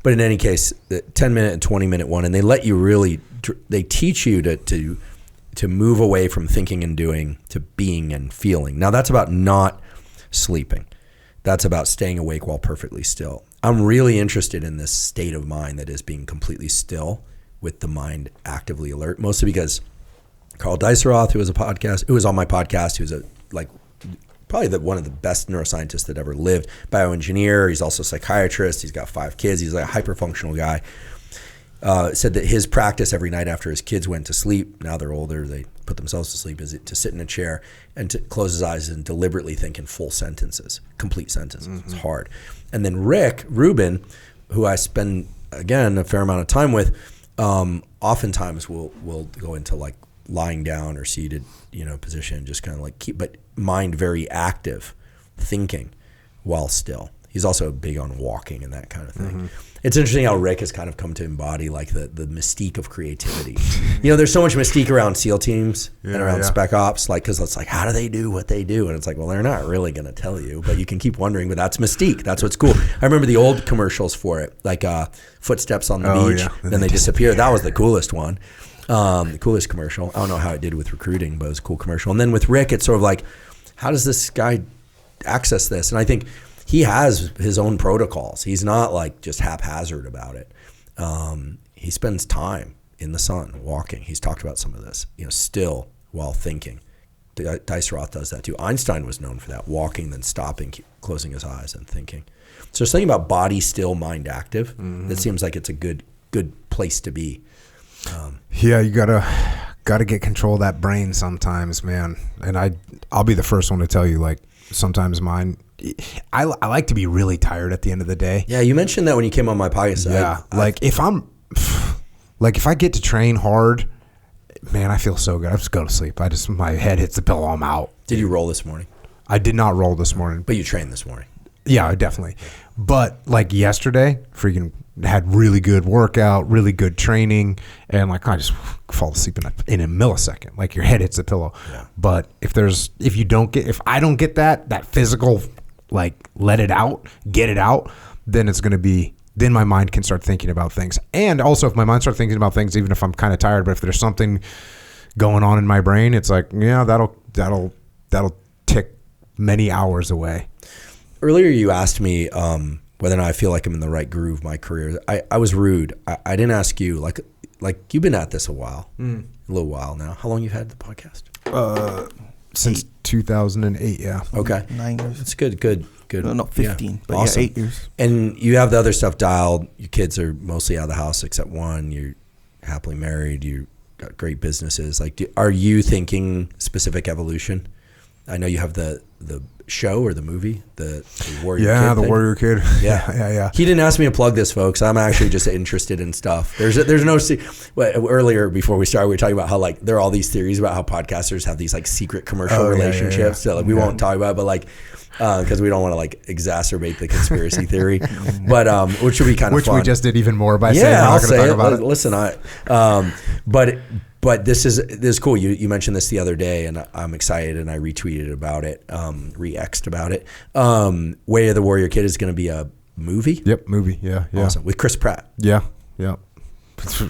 But in any case, the 10-minute and 20-minute one, and they let you really, they teach you to move away from thinking and doing to being and feeling. Now that's about not sleeping. That's about staying awake while perfectly still. I'm really interested in this state of mind that is being completely still with the mind actively alert, mostly because Carl Diceroth, who was on my podcast, who's probably one of the best neuroscientists that ever lived, bioengineer. He's also a psychiatrist. He's got 5 kids. He's like a hyper-functional guy. Said that his practice every night after his kids went to sleep, now they're older, they put themselves to sleep is to sit in a chair and to close his eyes and deliberately think in full sentences, complete sentences. It's hard. And then Rick Rubin, who I spend, again, a fair amount of time with, oftentimes will go into like lying down or seated, position, just kind of like keep, but mind very active, thinking while still. He's also big on walking and that kind of thing. It's interesting how Rick has kind of come to embody like the mystique of creativity. There's so much mystique around SEAL teams and around Spec Ops, like, because it's like, how do they do what they do? And it's like, well, they're not really going to tell you, but you can keep wondering, but that's mystique. That's what's cool. I remember the old commercials for it, like footsteps on the beach, then they disappear. That was the coolest one. The coolest commercial. I don't know how it did with recruiting, but it was a cool commercial. And then with Rick, it's sort of like, how does this guy access this? And I think he has his own protocols. He's not like just haphazard about it. He spends time in the sun walking. He's talked about some of this, still while thinking. Dice Roth does that too. Einstein was known for that, walking, then stopping, closing his eyes and thinking. So there's something about body still, mind active. That seems like it's a good place to be. You gotta get control of that brain sometimes, man. And I'll be the first one to tell you, like, sometimes mine, I like to be really tired at the end of the day. Yeah, you mentioned that when you came on my podcast. If I get to train hard, man, I feel so good. I just go to sleep. My head hits the pillow, I'm out. Did you roll this morning? I did not roll this morning. But you trained this morning. Yeah, definitely. But like yesterday, freaking had really good workout, really good training, and like I just fall asleep in a millisecond. Like your head hits the pillow. Yeah. But if I don't get that physical, like let it out, get it out, then it's going to be, then my mind can start thinking about things. And also if my mind starts thinking about things, even if I'm kind of tired, but if there's something going on in my brain, it's like, yeah, that'll tick many hours away. Earlier you asked me whether or not I feel like I'm in the right groove of my career. I was rude. I didn't ask you, like you've been at this a while, a little while now. How long you've had the podcast? Since 2008, yeah. Okay. 9 years. That's good. No, not 15, but awesome. 8 years. And you have the other stuff dialed. Your kids are mostly out of the house except one. You're happily married. You got great businesses. Like, are you thinking specific evolution? I know you have the show or the movie, the Warrior Kid. Yeah, the thing. Warrior Kid. Yeah. He didn't ask me to plug this, folks. I'm actually just interested in stuff. There's no earlier before we started, we were talking about how like there are all these theories about how podcasters have these like secret commercial relationships. Yeah. So like we won't talk about it, but like because we don't want to like exact the conspiracy theory, but which would be kind of fun. Which we just did even more by saying we're not going to talk about it. Listen, but this is cool. You mentioned this the other day, and I'm excited, and I retweeted about it, re-X'd about it. Way of the Warrior Kid is going to be a movie. Yep, movie. Yeah. Awesome. With Chris Pratt. Yeah.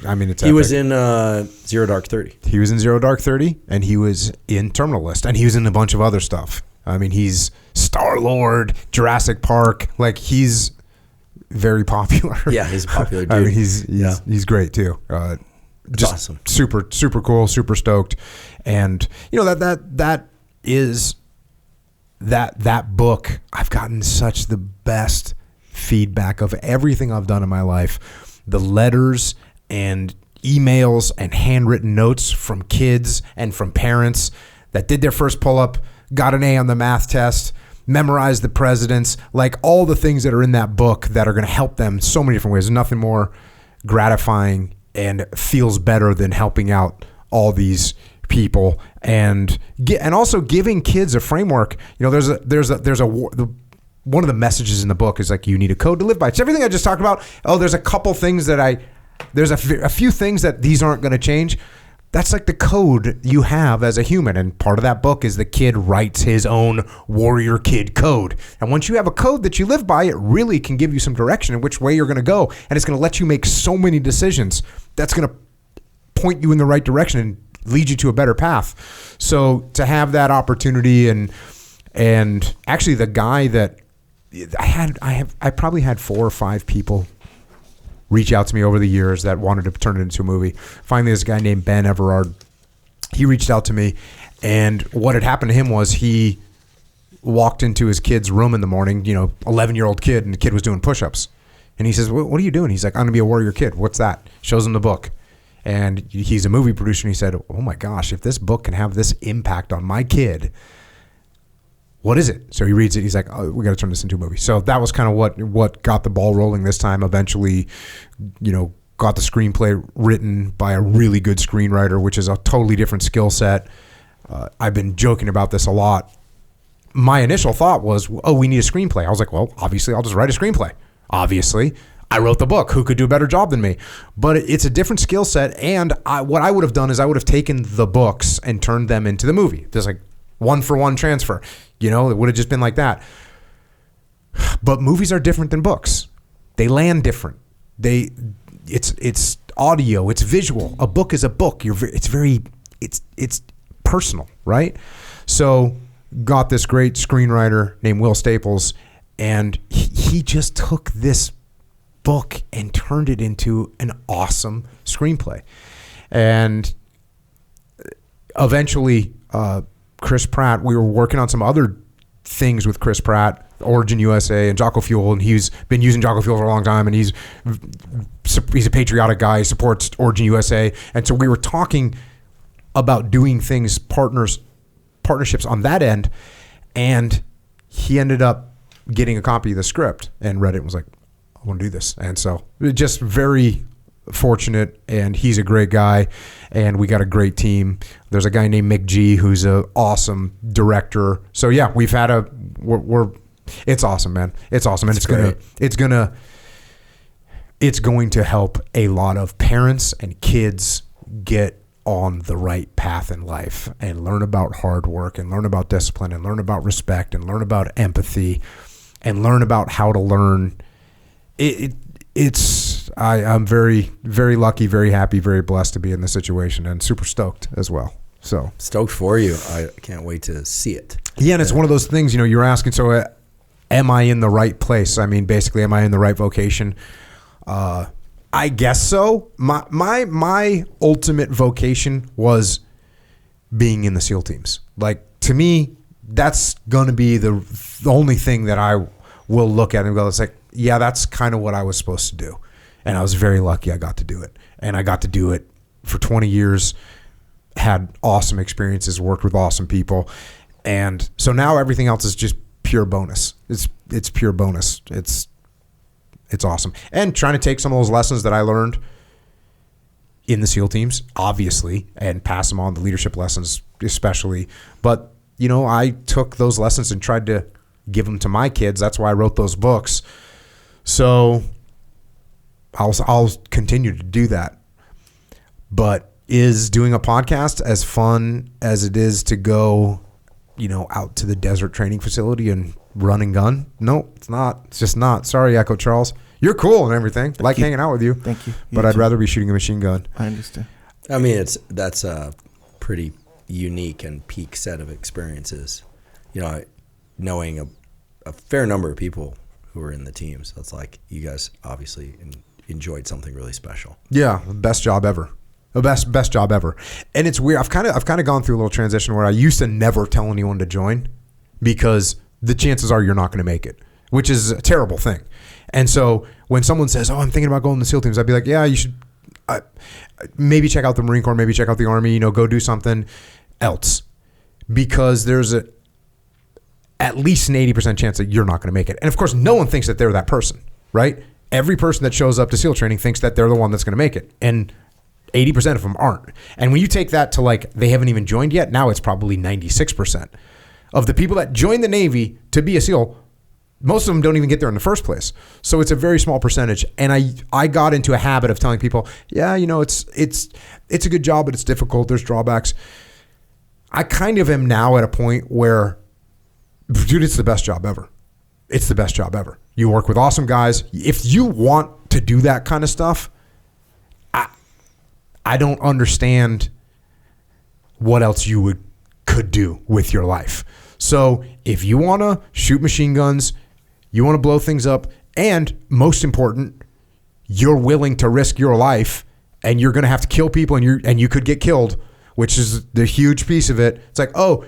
I mean, it's he epic. was in Zero Dark 30. He was in Zero Dark 30, and he was in Terminal List, and he was in a bunch of other stuff. I mean, he's Star-Lord, Jurassic Park. Like, he's very popular. Yeah, he's a popular dude. I mean, he's great too. Just awesome. Super cool, super stoked. And that is that book. I've gotten such the best feedback of everything I've done in my life. The letters and emails and handwritten notes from kids and from parents that did their first pull-up, got an A on the math test, memorized the presidents, like all the things that are in that book that are going to help them so many different ways. There's nothing more gratifying and feels better than helping out all these people and also giving kids a framework. one of the messages in the book is like, you need a code to live by. It's everything I just talked about. There's a couple things there's a few things that these aren't going to change. That's like the code you have as a human. And part of that book is the kid writes his own Warrior Kid code. And once you have a code that you live by, it really can give you some direction in which way you're going to go. And it's going to let you make so many decisions. That's going to point you in the right direction and lead you to a better path. So to have that opportunity and actually the guy that I probably had 4 or 5 people reach out to me over the years that wanted to turn it into a movie. Finally, this guy named Ben Everard, he reached out to me, and what had happened to him was he walked into his kid's room in the morning, 11-year-old kid, and the kid was doing push-ups. And he says, what are you doing? He's like, I'm going to be a Warrior Kid. What's that? Shows him the book. And he's a movie producer, and he said, oh my gosh, if this book can have this impact on my kid, what is it? So he reads it. He's like, oh, we got to turn this into a movie. So that was kind of what got the ball rolling this time. Eventually, got the screenplay written by a really good screenwriter, which is a totally different skill set. I've been joking about this a lot. My initial thought was, oh, we need a screenplay. I was like, well, obviously, I'll just write a screenplay. Obviously, I wrote the book. Who could do a better job than me? But it's a different skill set. And what I would have done is I would have taken the books and turned them into the movie. There's like 1-for-1 transfer. It would have just been like that. But movies are different than books. They land different. It's audio. It's visual. A book is a book. It's personal, right? So got this great screenwriter named Will Staples, and he just took this book and turned it into an awesome screenplay. And eventually, Chris Pratt, we were working on some other things with Chris Pratt, Origin USA and Jocko Fuel, and he's been using Jocko Fuel for a long time, and he's a patriotic guy. He supports Origin USA. And so we were talking about doing things, partnerships on that end, and he ended up getting a copy of the script and read it and was like, I want to do this. And so just very fortunate, and he's a great guy, and we got a great team. There's a guy named Mick G who's an awesome director. So yeah, we've had it's awesome, man. It's awesome. And it's going to help a lot of parents and kids get on the right path in life and learn about hard work and learn about discipline and learn about respect and learn about empathy and learn about how to learn. I'm very, very lucky, very happy, very blessed to be in this situation, and super stoked as well. So stoked for you. I can't wait to see it. Yeah, and it's one of those things, you're asking, so am I in the right place? I mean, basically, am I in the right vocation? I guess so. My ultimate vocation was being in the SEAL teams. Like, to me, that's going to be the only thing that I will look at and go, it's like, yeah, that's kind of what I was supposed to do. And I was very lucky I got to do it. And I got to do it for 20 years, had awesome experiences, worked with awesome people. And so now everything else is just pure bonus. It's pure bonus. It's awesome. And trying to take some of those lessons that I learned in the SEAL teams, obviously, and pass them on, the leadership lessons especially. But, I took those lessons and tried to give them to my kids. That's why I wrote those books. So I'll continue to do that. But is doing a podcast as fun as it is to go, out to the desert training facility and run and gun? No, it's not. It's just not. Sorry, Echo Charles. You're cool and everything. Like hanging out with you. Thank you. But I'd rather be shooting a machine gun. I understand. I mean, that's a pretty unique and peak set of experiences. Knowing a fair number of people who are in the teams. That's like, you guys obviously enjoyed something really special. Yeah, best job ever. The best job ever. And it's weird. I've kind of gone through a little transition where I used to never tell anyone to join because the chances are you're not going to make it, which is a terrible thing. And so when someone says, "Oh, I'm thinking about going to SEAL teams," I'd be like, "Yeah, you should maybe check out the Marine Corps, maybe check out the Army, go do something else," because there's at least an 80% chance that you're not going to make it. And of course, no one thinks that they're that person, right? Every person that shows up to SEAL training thinks that they're the one that's going to make it. And 80% of them aren't. And when you take that to like, they haven't even joined yet, now it's probably 96% of the people that join the Navy to be a SEAL. Most of them don't even get there in the first place. So it's a very small percentage. And I got into a habit of telling people, yeah, it's a good job, but it's difficult. There's drawbacks. I kind of am now at a point where, dude, it's the best job ever. It's the best job ever. You work with awesome guys. If you want to do that kind of stuff, I don't understand what else you could do with your life. So if you want to shoot machine guns, you want to blow things up, and most important, you're willing to risk your life, and you're going to have to kill people, and you could get killed, which is the huge piece of it. It's like, oh,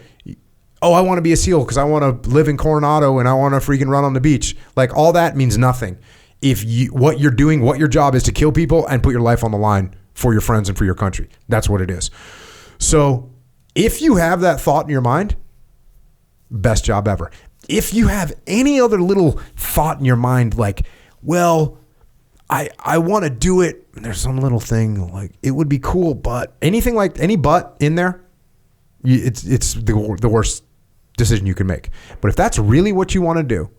I want to be a SEAL because I want to live in Coronado and I want to freaking run on the beach. Like, all that means nothing. If what you're doing, what your job is to kill people and put your life on the line for your friends and for your country. That's what it is. So if you have that thought in your mind, best job ever. If you have any other little thought in your mind, like, well, I want to do it, and there's some little thing like it would be cool, but anything like any but in there, it's the worst decision you can make. But if that's really what you want to do,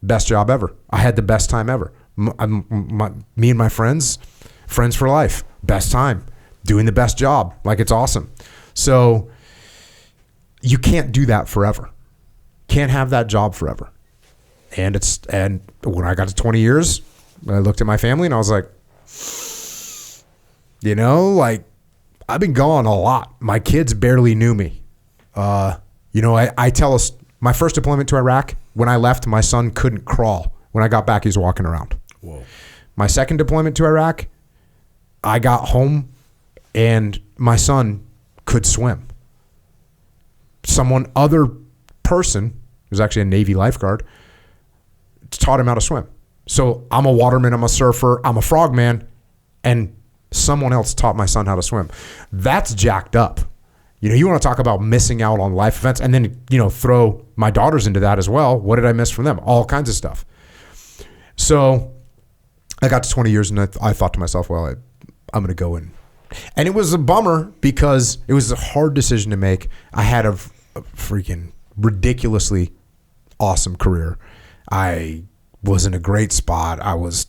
best job ever. I had the best time ever. Me and my friends for life, best time, doing the best job. Like, it's awesome. So you can't do that forever. Can't have that job forever. And when I got to 20 years, I looked at my family and I was like, like, I've been gone a lot. My kids barely knew me. I tell us my first deployment to Iraq, when I left, my son couldn't crawl. When I got back, he's walking around. Whoa. My second deployment to Iraq, I got home and my son could swim. Other person, who's actually a Navy lifeguard, taught him how to swim. So I'm a waterman, I'm a surfer, I'm a frogman, and someone else taught my son how to swim. That's jacked up. You want to talk about missing out on life events, and then, throw my daughters into that as well. What did I miss from them? All kinds of stuff. So I got to 20 years and I thought to myself, well, I'm going to go in. And it was a bummer because it was a hard decision to make. I had a freaking ridiculously awesome career. I was in a great spot. I was,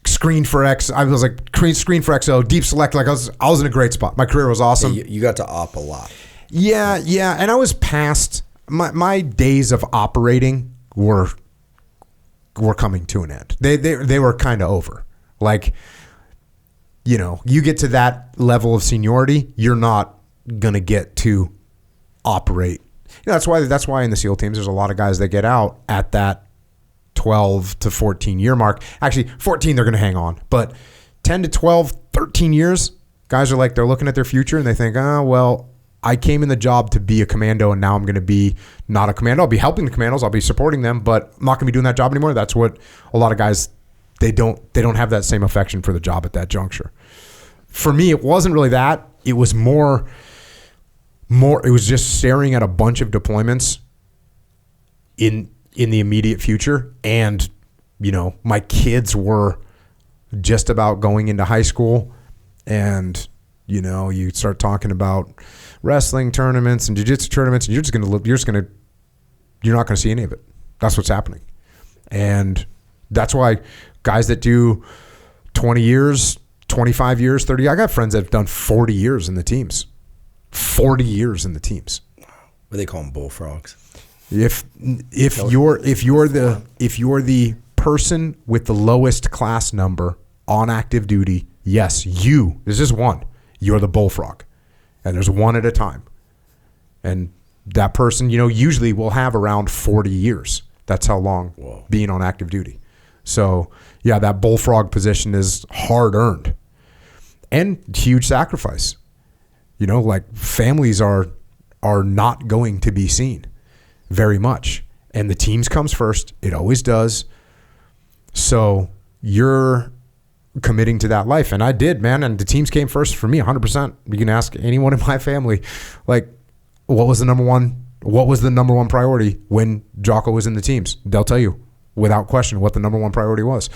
screened for X. I was like screened for XO, deep select. Like I was in a great spot. My career was awesome. Yeah, you got to op a lot. Yeah. And I was past my days of operating were coming to an end. They were kind of over. Like, you get to that level of seniority, you're not gonna get to operate. That's why in the SEAL teams, there's a lot of guys that get out at that 12 to 14 year mark. Actually, 14, they're going to hang on. But 10 to 12, 13 years, guys are like, they're looking at their future and they think, well, I came in the job to be a commando and now I'm going to be not a commando. I'll be helping the commandos. I'll be supporting them, but I'm not going to be doing that job anymore. That's what a lot of guys, they don't have that same affection for the job at that juncture. For me, it wasn't really that. It was more, it was just staring at a bunch of deployments in the immediate future. And, my kids were just about going into high school, and, you start talking about wrestling tournaments and jiu-jitsu tournaments, and you're not going to see any of it. That's what's happening. And that's why guys that do 20 years, 25 years, 30, I got friends that have done 40 years in the teams. 40 years in the teams. What do they call them, bullfrogs? If you're the person with the lowest class number on active duty, yes, there's just one. You're the bullfrog, and there's one at a time. And that person, usually will have around 40 years. That's how long being on active duty. So yeah, that bullfrog position is hard earned and huge sacrifice. Like families are not going to be seen very much. And the teams comes first. It always does. So you're committing to that life. And I did, man. And the teams came first for me 100%. You can ask anyone in my family, like, what was the number one priority when Jocko was in the teams? They'll tell you without question what the number one priority was.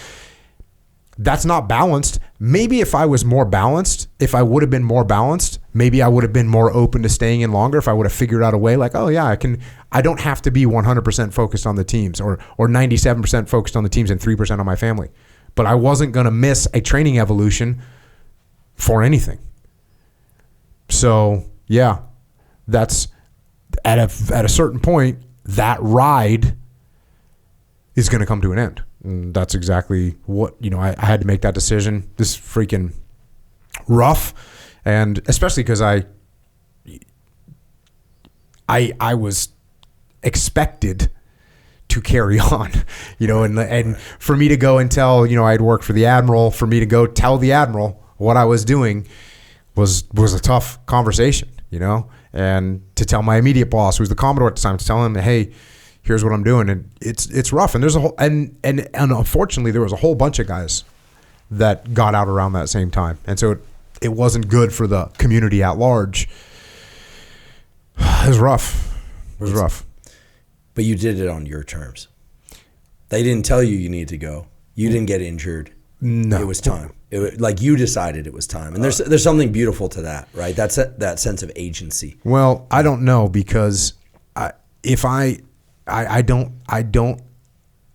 That's not balanced. Maybe if I was more balanced, if I would have been more balanced, maybe I would have been more open to staying in longer. If I would have figured out a way like, oh yeah, I don't have to be 100% focused on the teams or 97% focused on the teams and 3% on my family. But I wasn't going to miss a training evolution for anything. So yeah, that's at a certain point, that ride is going to come to an end. And that's exactly what, I had to make that decision. This is freaking rough. And especially because I was expected to carry on, and for me to go and tell, I'd worked for the Admiral, for me to go tell the Admiral what I was doing was a tough conversation, and to tell my immediate boss, who was the Commodore at the time, to tell him, hey, here's what I'm doing. And it's rough. And there's and unfortunately there was a whole bunch of guys that got out around that same time. And so it wasn't good for the community at large. It was rough. It was rough. But you did it on your terms. They didn't tell you needed to go. You didn't get injured. No. It was time. Like you decided it was time. And there's something beautiful to that, right? That's that sense of agency. Well, I don't know, because I don't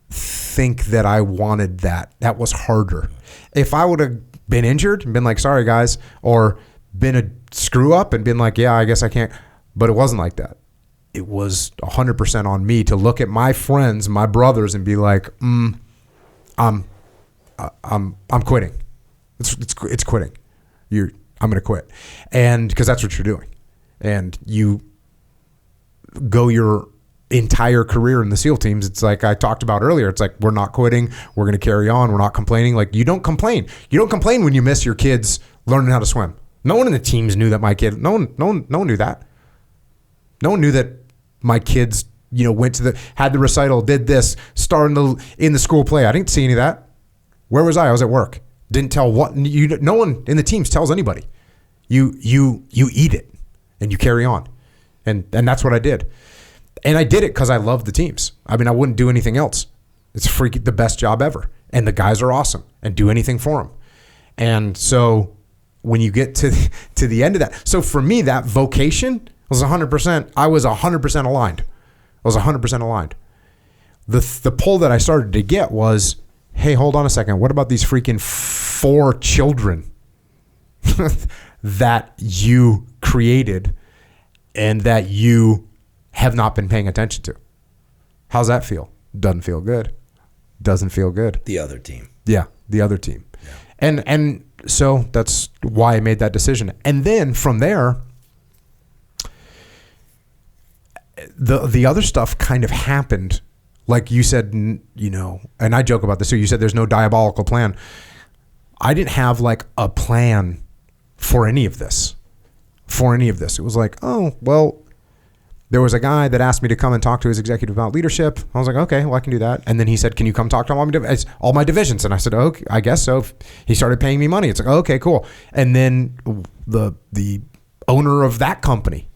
think that I wanted that. That was harder. If I would have been injured and been like, sorry guys, or been a screw up and been like, yeah, I guess I can't. But it wasn't like that. It was 100% on me to look at my friends, my brothers, and be like, I'm quitting. It's quitting. I'm going to quit. And because that's what you're doing. And you go your entire career in the SEAL teams. It's like I talked about earlier. It's like, we're not quitting. We're going to carry on. We're not complaining. Like, you don't complain. You don't complain when you miss your kids learning how to swim. No one in the teams knew that my kid, no one knew that. No one knew that my kids, went to had the recital, did this, started in the school play. I didn't see any of that. Where was I? I was at work. Didn't tell what. No one in the teams tells anybody. You eat it and you carry on, and that's what I did. And I did it because I love the teams. I mean, I wouldn't do anything else. It's freaking the best job ever, and the guys are awesome, and do anything for them. And so when you get to the end of that, so for me, that vocation was 100%. I was 100% aligned. I was 100% aligned. The pull that I started to get was, hey, hold on a second. What about these freaking 4 children that you created and that you have not been paying attention to? How's that feel? Doesn't feel good. Doesn't feel good. The other team. Yeah, the other team. Yeah. And so that's why I made that decision. And then from there, the other stuff kind of happened. Like you said, and I joke about this too. You said there's no diabolical plan. I didn't have like a plan for any of this. It was like, oh, well, there was a guy that asked me to come and talk to his executive about leadership. I was like, okay, well, I can do that. And then he said, can you come talk to all my divisions? And I said, okay, I guess so. He started paying me money. It's like, okay, cool. And then the owner of that company,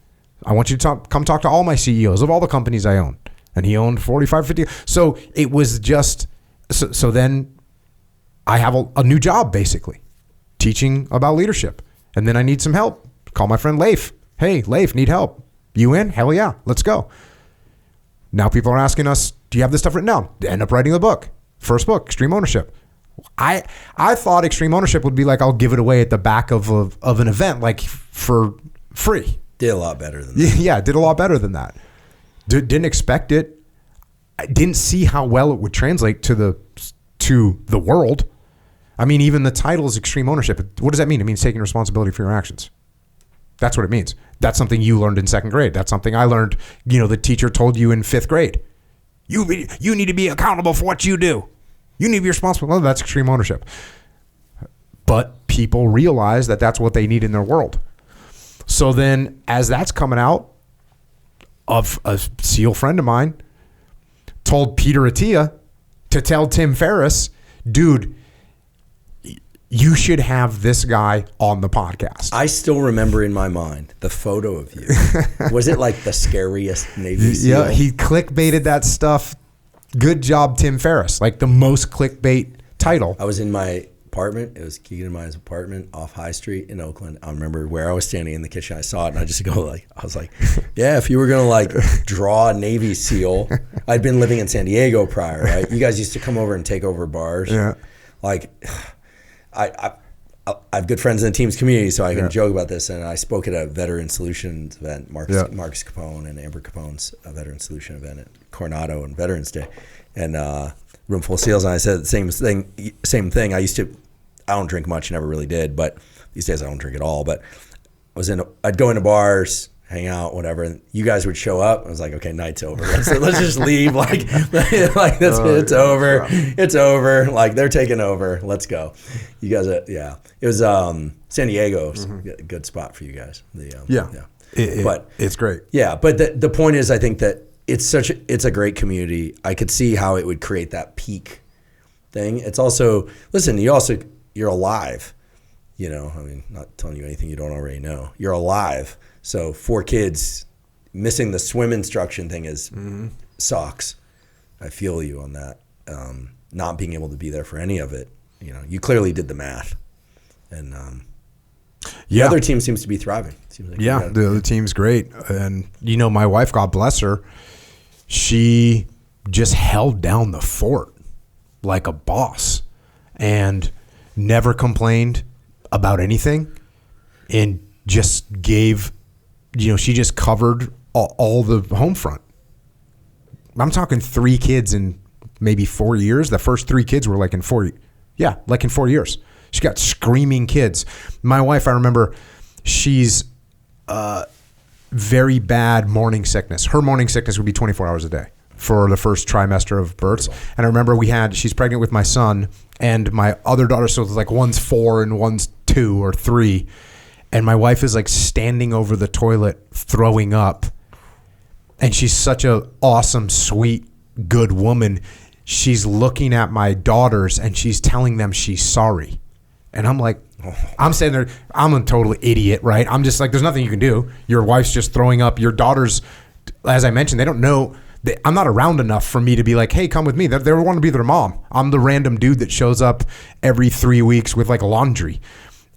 I want you to come talk to all my CEOs of all the companies I own. And he owned 45, 50. So it was just, so then I have a new job, basically, teaching about leadership. And then I need some help. Call my friend Leif. Hey, Leif, need help. You in? Hell yeah, let's go. Now people are asking us, do you have this stuff written down? End up writing the book. First book, Extreme Ownership. I thought Extreme Ownership would be like, I'll give it away at the back of an event, like for free. Did a lot better than that. Yeah, did a lot better than that. Didn't expect it. I didn't see how well it would translate to the world. I mean, even the title is Extreme Ownership. What does that mean? It means taking responsibility for your actions. That's what it means. That's something you learned in 2nd grade. That's something I learned, the teacher told you in 5th grade. You need to be accountable for what you do. You need to be responsible. Well, that's extreme ownership. But people realize that that's what they need in their world. So then as that's coming out, of a SEAL friend of mine told Peter Attia to tell Tim Ferriss, dude, you should have this guy on the podcast. I still remember in my mind the photo of you. Was it like the scariest Navy SEAL? Yeah, he clickbaited that stuff. Good job, Tim Ferriss. Like the most clickbait title. I was in my apartment. It was Keegan and Mine's apartment off High Street in Oakland. I remember where I was standing in the kitchen. I saw it and I was like, yeah, if you were going to draw a Navy SEAL, I'd been living in San Diego prior, right? You guys used to come over and take over bars. Yeah. Like, I have good friends in the team's community, so I can joke about this. And I spoke at a Veteran Solutions event, Marcus Capone and Amber Capone's Veteran Solution event at Coronado on Veterans Day, and room full of SEALs. And I said the same thing. I don't drink much, never really did, but these days I don't drink at all. But I'd go into bars, hang out, whatever, and you guys would show up. I was like, okay, night's over. Let's just leave. It's over. It's over. Like, they're taking over. Let's go. You guys, It was San Diego, a good spot for you guys. But it's great. Yeah, but the point is, I think that it's a great community. I could see how it would create that peak thing. It's also, listen, you're alive. You know, I mean, not telling you anything you don't already know. You're alive. So 4 kids missing the swim instruction thing is sucks. I feel you on that. Not being able to be there for any of it. You know, you clearly did the math. And the other team seems to be thriving. Seems like the other team's great. And, you know, my wife, God bless her, she just held down the fort like a boss and never complained about anything and just gave, you know, she just covered all the home front. I'm talking 3 kids in maybe 4 years. The first 3 kids were like in 4 years. She got screaming kids. My wife, I remember, she's very bad morning sickness. Her morning sickness would be 24 hours a day for the first trimester of births. And I remember she's pregnant with my son and my other daughter, so it's like one's 4 and one's 2 or 3. And my wife is like standing over the toilet throwing up. And she's such a awesome, sweet, good woman. She's looking at my daughters and she's telling them she's sorry. And I'm like, I'm sitting there, I'm a total idiot, right? I'm just like, there's nothing you can do. Your wife's just throwing up. Your daughters, as I mentioned, they don't know. I'm not around enough for me to be like, hey, come with me. They want to be their mom. I'm the random dude that shows up every 3 weeks with like laundry.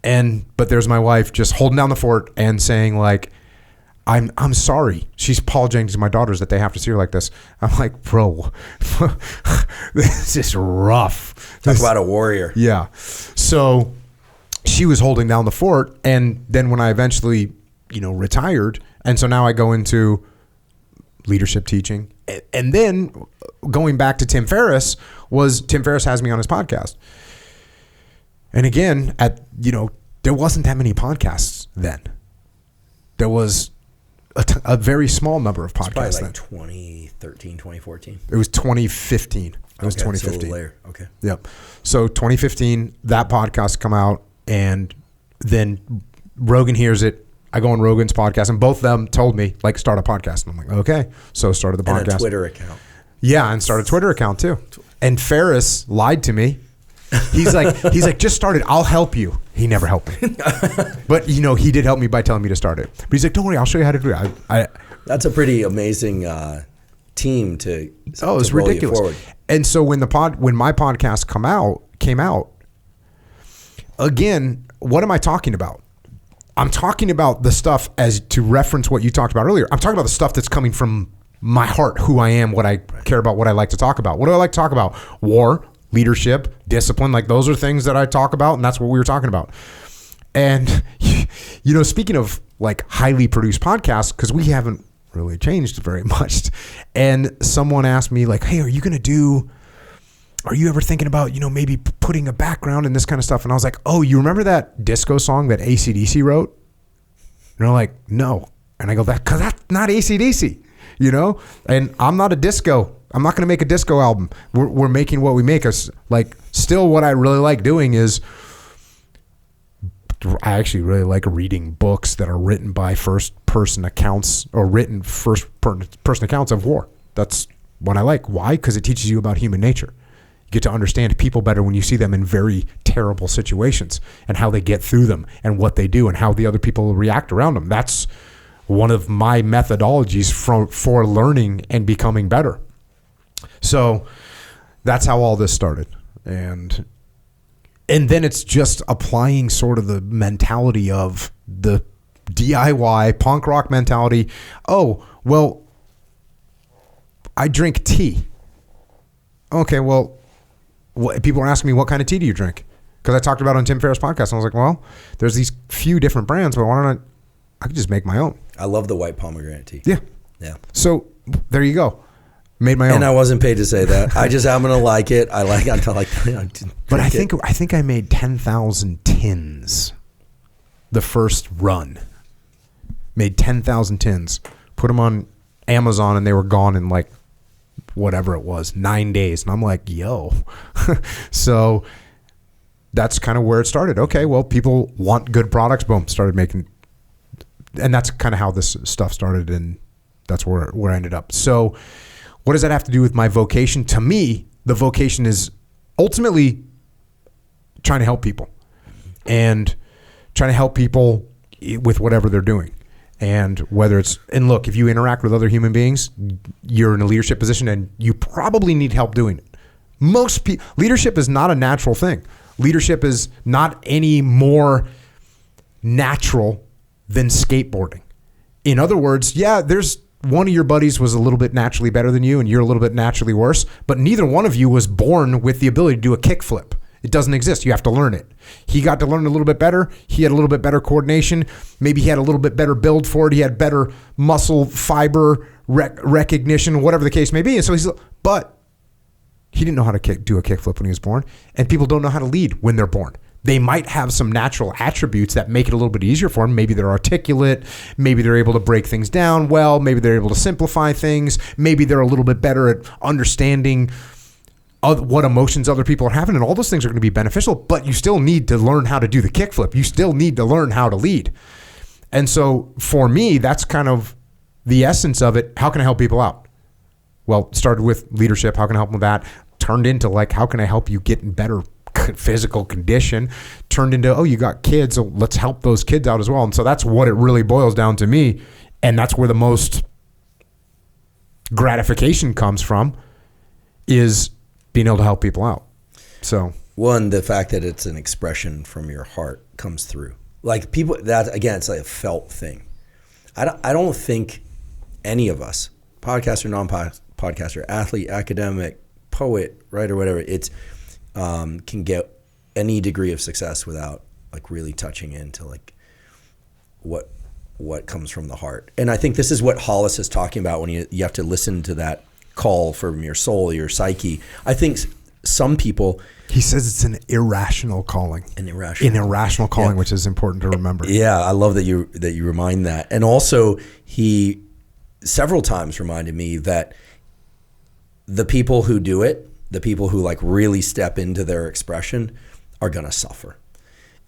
But there's my wife just holding down the fort and saying like, I'm sorry. She's apologizing to my daughters that they have to see her like this. I'm like, bro, this is rough. Talk about a warrior. Yeah. So she was holding down the fort. And then when I eventually, you know, retired, and so now I go into leadership teaching. And then going back to Tim Ferriss has me on his podcast. And again, there wasn't that many podcasts then. There was a very small number of podcasts. It's probably like 2013, 2014. It was 2015. It was 2015. So a little later. Okay. Yep. So 2015, that podcast come out, and then Rogan hears it. I go on Rogan's podcast, and both of them told me, like, start a podcast. And I'm like, okay. So started the podcast. And a Twitter account. Yeah, and started a Twitter account too. And Ferriss lied to me. He's like, just start it. I'll help you. He never helped me. But, you know, he did help me by telling me to start it. But he's like, don't worry, I'll show you how to do it. That's a pretty amazing team to it's ridiculous. And so when my podcast came out, again, what am I talking about? I'm talking about the stuff, as to reference what you talked about earlier. I'm talking about the stuff that's coming from my heart, who I am, what I care about, what I like to talk about. What do I like to talk about? War, leadership, discipline, like those are things that I talk about, and that's what we were talking about. And, you know, speaking of like highly produced podcasts, because we haven't really changed very much, and someone asked me like, hey, are you ever thinking about, you know, maybe putting a background in this kind of stuff? And I was like, oh, you remember that disco song that AC/DC wrote? And they're like, no. And I go, because that's not AC/DC, you know? And I'm not going to make a disco album. We're making what we make. Us like, still what I really like doing is, I actually really like reading books that are written by first-person accounts, or written first-person accounts of war. That's what I like. Why? Because it teaches you about human nature. You get to understand people better when you see them in very terrible situations and how they get through them and what they do and how the other people react around them. That's one of my methodologies for learning and becoming better. So that's how all this started. And then it's just applying sort of the mentality of the DIY punk rock mentality. Oh, well, I drink tea. Okay, well, people are asking me, what kind of tea do you drink? Because I talked about it on Tim Ferriss' podcast. And I was like, well, there's these few different brands, but why don't I could just make my own. I love the white pomegranate tea. Yeah. Yeah. So there you go. Made my own. And I wasn't paid to say that. I just happen to like it. But I think I made 10,000 tins the first run. Made 10,000 tins. Put them on Amazon, and they were gone in like whatever it was, 9 days. And I'm like, yo. So that's kind of where it started. Okay, well, people want good products. Boom, started making. And that's kind of how this stuff started, and that's where I ended up. So what does that have to do with my vocation? To me, the vocation is ultimately trying to help people and trying to help people with whatever they're doing. And whether it's, and look, if you interact with other human beings, you're in a leadership position and you probably need help doing it. Leadership is not a natural thing. Leadership is not any more natural than skateboarding. In other words, yeah, there's one of your buddies was a little bit naturally better than you and you're a little bit naturally worse, but neither one of you was born with the ability to do a kickflip. It doesn't exist. You have to learn it. He got to learn a little bit better. He had a little bit better coordination. Maybe he had a little bit better build for it. He had better muscle fiber recognition, whatever the case may be. And so but he didn't know how to do a kickflip when he was born. And people don't know how to lead when they're born. They might have some natural attributes that make it a little bit easier for them. Maybe they're articulate. Maybe they're able to break things down well. Maybe they're able to simplify things. Maybe they're a little bit better at understanding what emotions other people are having, and all those things are going to be beneficial, but you still need to learn how to do the kickflip. You still need to learn how to lead. And so for me, that's kind of the essence of it. How can I help people out? Well, started with leadership. How can I help them with that? Turned into like, how can I help you get in better physical condition? Turned into, oh, you got kids, so let's help those kids out as well. And so that's what it really boils down to me. And that's where the most gratification comes from, is being able to help people out. So one, the fact that it's an expression from your heart comes through. Like people, that again, it's like a felt thing. I don't think any of us, podcaster, non-podcaster, athlete, academic, poet, writer, whatever, it's can get any degree of success without like really touching into like what comes from the heart. And I think this is what Hollis is talking about when you have to listen to that call from your soul, your psyche. I think some people... He says it's an irrational calling. An irrational calling, which is important to remember. Yeah, I love that you remind that. And also, he several times reminded me that the people who do it, the people who like really step into their expression, are going to suffer.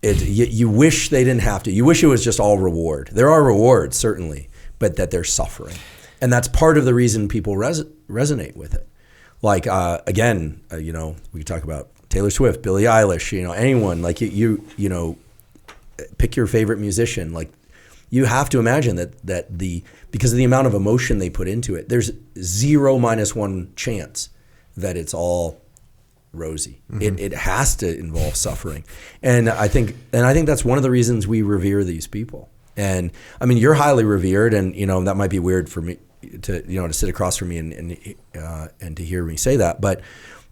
You wish they didn't have to. You wish it was just all reward. There are rewards, certainly, but that they're suffering. And that's part of the reason people resonate with it. Like, again, we talk about Taylor Swift, Billie Eilish, anyone, like you pick your favorite musician. Like, you have to imagine that because of the amount of emotion they put into it, there's 0-1 chance that it's all rosy. Mm-hmm. It has to involve suffering. And I think that's one of the reasons we revere these people. And I mean, you're highly revered, and that might be weird for me to sit across from me and to hear me say that, but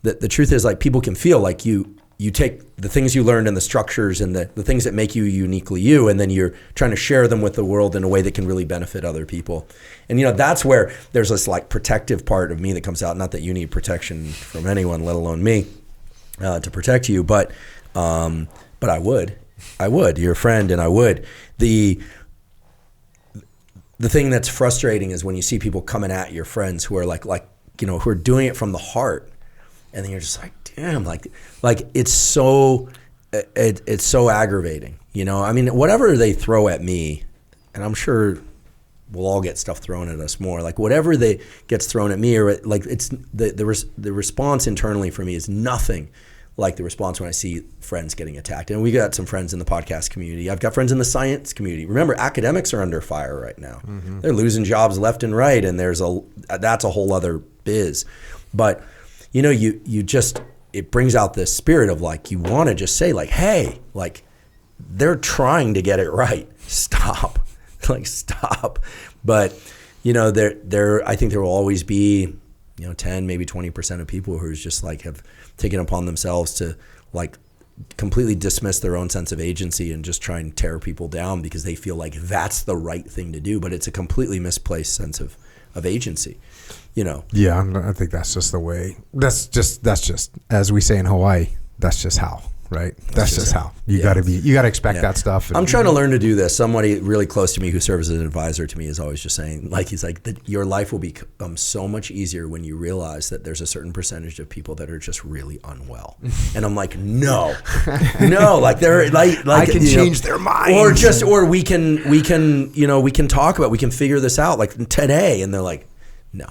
the truth is, like, people can feel like you take the things you learned and the structures and the things that make you uniquely you, and then you're trying to share them with the world in a way that can really benefit other people. And that's where there's this like protective part of me that comes out. Not that you need protection from anyone, let alone me, to protect you, but I would. You're a friend, and I would. The thing that's frustrating is when you see people coming at your friends who are who are doing it from the heart, and then you're just like, damn, like it's so aggravating, I mean, whatever they throw at me, and I'm sure we'll all get stuff thrown at us more, like whatever gets thrown at me, or like it's the response internally for me is nothing like the response when I see friends getting attacked. And we got some friends in the podcast community. I've got friends in the science community. Remember, academics are under fire right now. Mm-hmm. They're losing jobs left and right, and that's a whole other biz. But it brings out this spirit of like, you want to just say like, hey, like, they're trying to get it right. Stop. Like, stop. But I think there will always be 10, maybe 20% of people who just like have taken upon themselves to like completely dismiss their own sense of agency and just try and tear people down because they feel like that's the right thing to do, but it's a completely misplaced sense of agency. Yeah, I think that's just the way. That's just as we say in Hawaii. That's just how. Right. That's just how you got to expect that stuff. I'm trying to learn to do this. Somebody really close to me who serves as an advisor to me is always just saying, like, he's like, your life will become so much easier when you realize that there's a certain percentage of people that are just really unwell. And I'm like, no, like they're like I can change their minds, or we can talk about, we can figure this out like today. And they're like, no,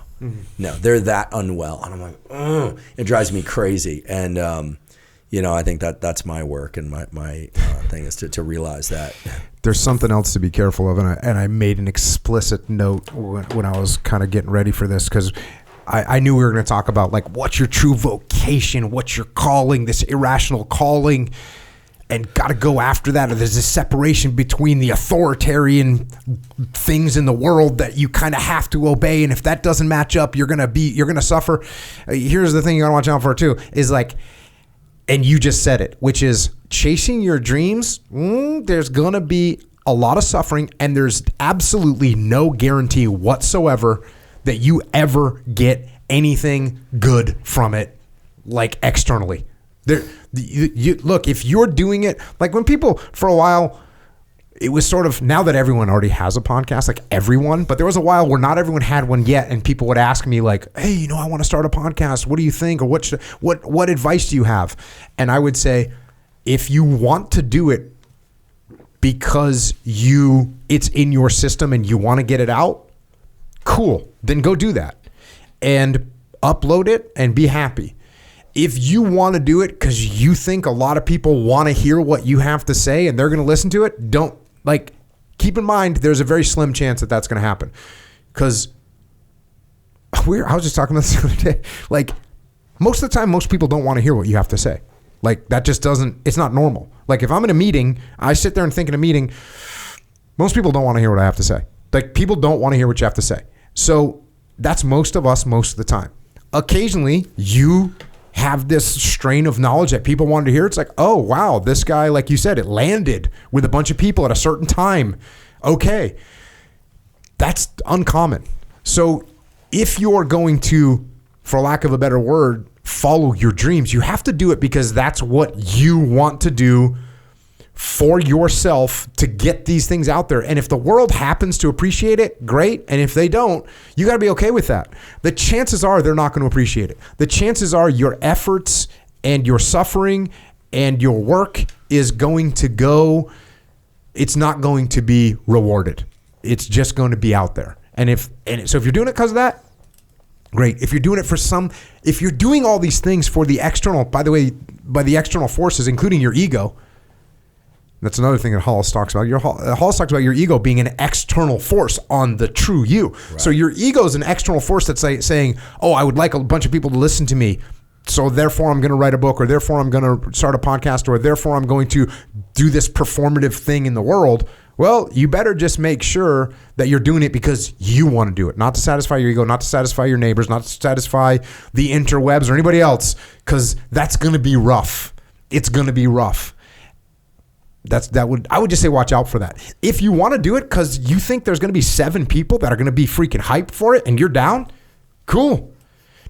they're that unwell. And I'm like, it drives me crazy. And, I think that's my work, and my thing is to realize that. There's something else to be careful of, and I made an explicit note when I was kind of getting ready for this, because I knew we were going to talk about, like, what's your true vocation, what's your calling, this irrational calling, and got to go after that. Or there's this separation between the authoritarian things in the world that you kind of have to obey, and if that doesn't match up, you're going to suffer. Here's the thing you got to watch out for too, is like, and you just said it, which is chasing your dreams. There's going to be a lot of suffering, and there's absolutely no guarantee whatsoever that you ever get anything good from it, like externally. Look, if you're doing it, like when people, for a while, it was sort of, now that everyone already has a podcast, like everyone, but there was a while where not everyone had one yet, and people would ask me like, hey, I want to start a podcast. What do you think? Or what advice do you have? And I would say, if you want to do it because it's in your system and you want to get it out, cool, then go do that and upload it and be happy. If you want to do it because you think a lot of people want to hear what you have to say and they're going to listen to it, keep in mind, there's a very slim chance that that's going to happen. Because I was just talking about this the other day. Like, most of the time, most people don't want to hear what you have to say. Like, that just it's not normal. Like, if I'm in a meeting, I sit there and think in a meeting, most people don't want to hear what I have to say. Like, people don't want to hear what you have to say. So that's most of us most of the time. Occasionally, you have this strain of knowledge that people wanted to hear. It's like, oh, wow, this guy, like you said, it landed with a bunch of people at a certain time. Okay. That's uncommon. So if you're going to, for lack of a better word, follow your dreams, you have to do it because that's what you want to do for yourself to get these things out there. And if the world happens to appreciate it, great. And if they don't, you got to be okay with that. The chances are they're not going to appreciate it. The chances are your efforts and your suffering and your work is going to go, it's not going to be rewarded. It's just going to be out there. So if you're doing it because of that, great. If you're doing it if you're doing all these things for the external, by the way, by the external forces, including your ego, that's another thing that Hollis talks about. Hollis talks about your ego being an external force on the true you. Right. So your ego is an external force that's saying, oh, I would like a bunch of people to listen to me, so therefore I'm going to write a book, or therefore I'm going to start a podcast, or therefore I'm going to do this performative thing in the world. Well, you better just make sure that you're doing it because you want to do it, not to satisfy your ego, not to satisfy your neighbors, not to satisfy the interwebs or anybody else, because that's going to be rough. It's going to be rough. I would just say watch out for that. If you want to do it because you think there's going to be 7 people that are going to be freaking hyped for it and you're down, cool.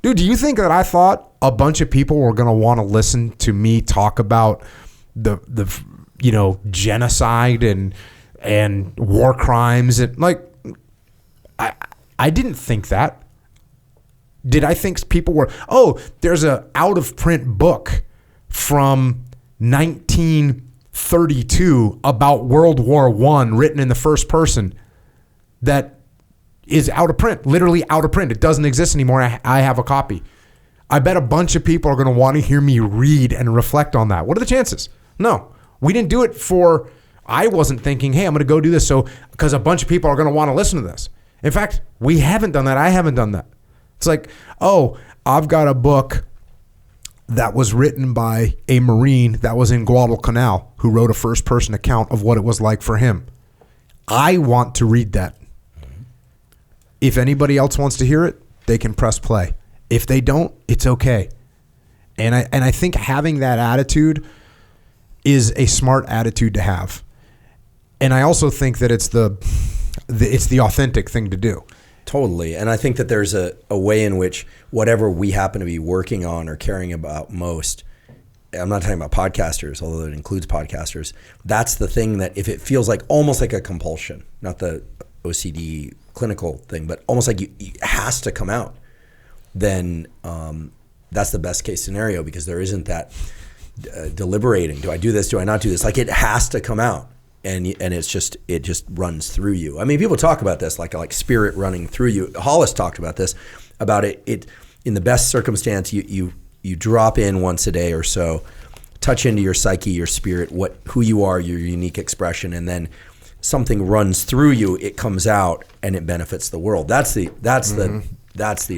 Dude, do you think that I thought a bunch of people were going to want to listen to me talk about the genocide and war crimes? And I didn't think that. Did I think people were, there's a out of print book from 1932 about World War I written in the first person that is out of print, literally out of print. It doesn't exist anymore. I have a copy. I bet a bunch of people are going to want to hear me read and reflect on that. What are the chances? No, we didn't do it I wasn't thinking, hey, I'm going to go do this because a bunch of people are going to want to listen to this. In fact, we haven't done that. I haven't done that. It's like, I've got a book that was written by a Marine that was in Guadalcanal who wrote a first-person account of what it was like for him. I want to read that. If anybody else wants to hear it, they can press play. If they don't, it's okay. And I think having that attitude is a smart attitude to have. And I also think that it's the authentic thing to do. Totally. And I think that there's a way in which whatever we happen to be working on or caring about most, I'm not talking about podcasters, although it includes podcasters, that's the thing that if it feels like almost like a compulsion, not the OCD clinical thing, but almost like it has to come out, then that's the best case scenario, because there isn't that deliberating. Do I do this? Do I not do this? Like, it has to come out. And it just runs through you. I mean, people talk about this like spirit running through you. Hollis talked about this, about it in the best circumstance, you drop in once a day or so touch into your psyche, your spirit, who you are, your unique expression, and then something runs through you, it comes out and it benefits the world. That's the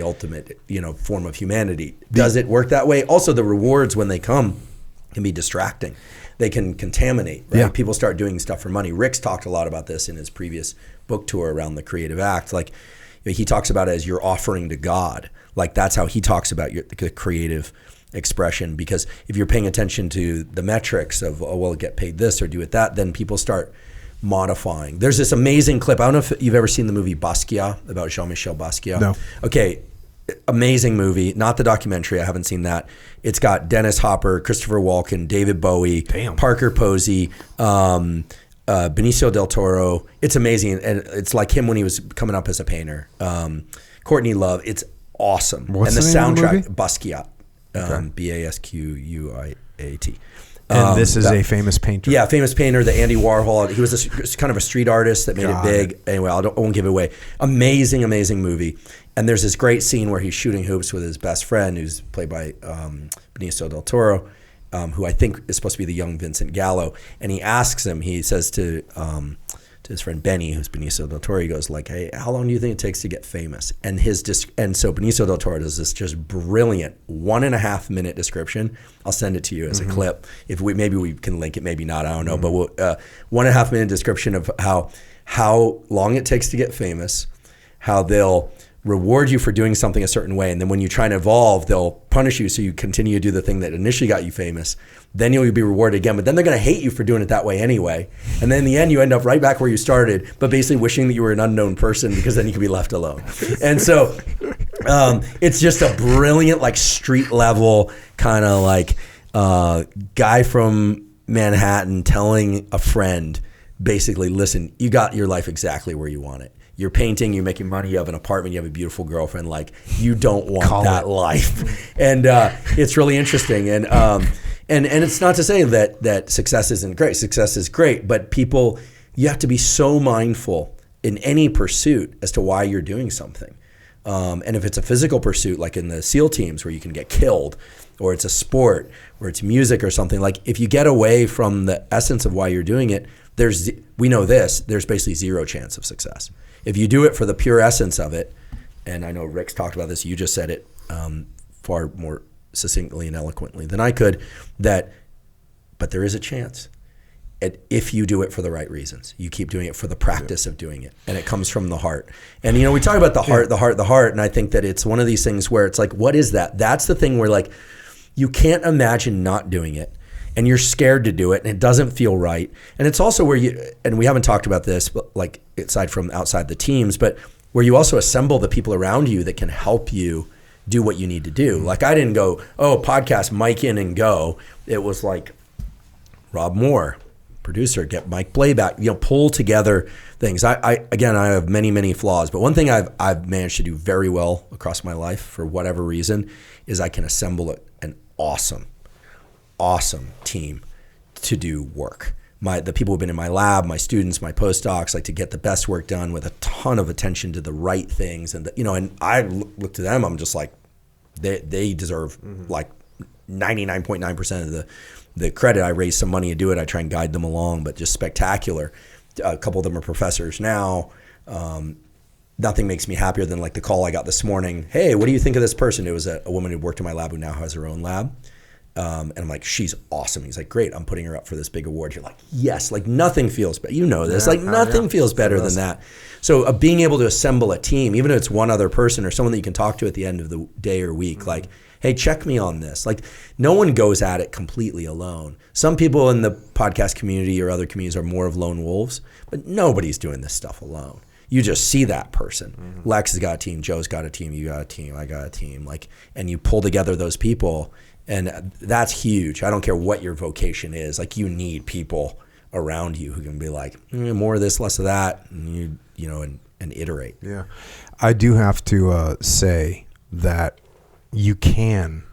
ultimate, form of humanity. Does it work that way? Also, the rewards when they come can be distracting. They can contaminate, right? Yeah. People start doing stuff for money. Rick's talked a lot about this in his previous book tour around the creative act. Like, he talks about it as your offering to God. Like, that's how he talks about the creative expression, because if you're paying attention to the metrics of, get paid this or do it that, then people start modifying. There's this amazing clip. I don't know if you've ever seen the movie Basquiat, about Jean-Michel Basquiat. No. Okay. Amazing movie, not the documentary. I haven't seen that. It's got Dennis Hopper, Christopher Walken, David Bowie, Parker Posey, Benicio del Toro. It's amazing, and it's like him when he was coming up as a painter. Courtney Love. It's awesome. What's and the soundtrack, the Basquiat, okay. Basquiat. And this is a famous painter. Yeah, famous painter, the Andy Warhol. He was kind of a street artist that made it big. Anyway, I won't give it away. Amazing, amazing movie. And there's this great scene where he's shooting hoops with his best friend, who's played by Benicio del Toro, who I think is supposed to be the young Vincent Gallo. And he asks him, he says to his friend Benny, who's Benicio del Toro, he goes like, "Hey, how long do you think it takes to get famous?" And so Benicio del Toro does this just brilliant 1.5 minute description. I'll send it to you as a clip. If maybe we can link it, maybe not, I don't know. But 1.5 minute description of how long it takes to get famous, how they'll reward you for doing something a certain way, and then when you try and evolve, they'll punish you so you continue to do the thing that initially got you famous. Then you'll be rewarded again, but then they're going to hate you for doing it that way anyway. And then in the end, you end up right back where you started, but basically wishing that you were an unknown person, because then you can be left alone. And so it's just a brilliant, like, street level kind of like guy from Manhattan telling a friend, basically, listen, you got your life exactly where you want it. You're painting, you're making money, you have an apartment, you have a beautiful girlfriend. Like, you don't want that life. And it's really interesting. And it's not to say that success isn't great. Success is great, but you have to be so mindful in any pursuit as to why you're doing something. And if it's a physical pursuit, like in the SEAL teams where you can get killed, or it's a sport, or it's music or something, like, if you get away from the essence of why you're doing it, we know there's basically zero chance of success. If you do it for the pure essence of it, and I know Rick's talked about this, you just said it far more succinctly and eloquently than I could, but there is a chance. If you do it for the right reasons, you keep doing it for the practice of doing it, and it comes from the heart. And we talk about the heart, and I think that it's one of these things where it's like, what is that? That's the thing where, like, you can't imagine not doing it, and you're scared to do it, and it doesn't feel right. And it's also where and we haven't talked about this, but like, aside from outside the teams, but where you also assemble the people around you that can help you do what you need to do. Like, I didn't go, podcast, mic in and go. It was like, Rob Moore, producer, get Mike Playback, pull together things. I have many, many flaws, but one thing I've managed to do very well across my life, for whatever reason, is I can assemble an awesome team to do work. The people who've been in my lab, my students, my postdocs, like to get the best work done with a ton of attention to the right things. And and I look to them, I'm just like, they deserve like 99.9% of the credit. I raise some money to do it. I try and guide them along, but just spectacular. A couple of them are professors now. Nothing makes me happier than like the call I got this morning. Hey, what do you think of this person? It was a woman who worked in my lab who now has her own lab. And I'm like, she's awesome. He's like, great, I'm putting her up for this big award. You're like, yes, like nothing feels better. Nothing feels better than that. So being able to assemble a team, even if it's one other person or someone that you can talk to at the end of the day or week, like, hey, check me on this. Like, no one goes at it completely alone. Some people in the podcast community or other communities are more of lone wolves, but nobody's doing this stuff alone. You just see that person. Lex has got a team, Joe's got a team, you got a team, I got a team. Like, and you pull together those people. And that's huge. I don't care what your vocation is. Like, you need people around you who can be like, more of this, less of that, and and iterate. Yeah, I do have to say that you can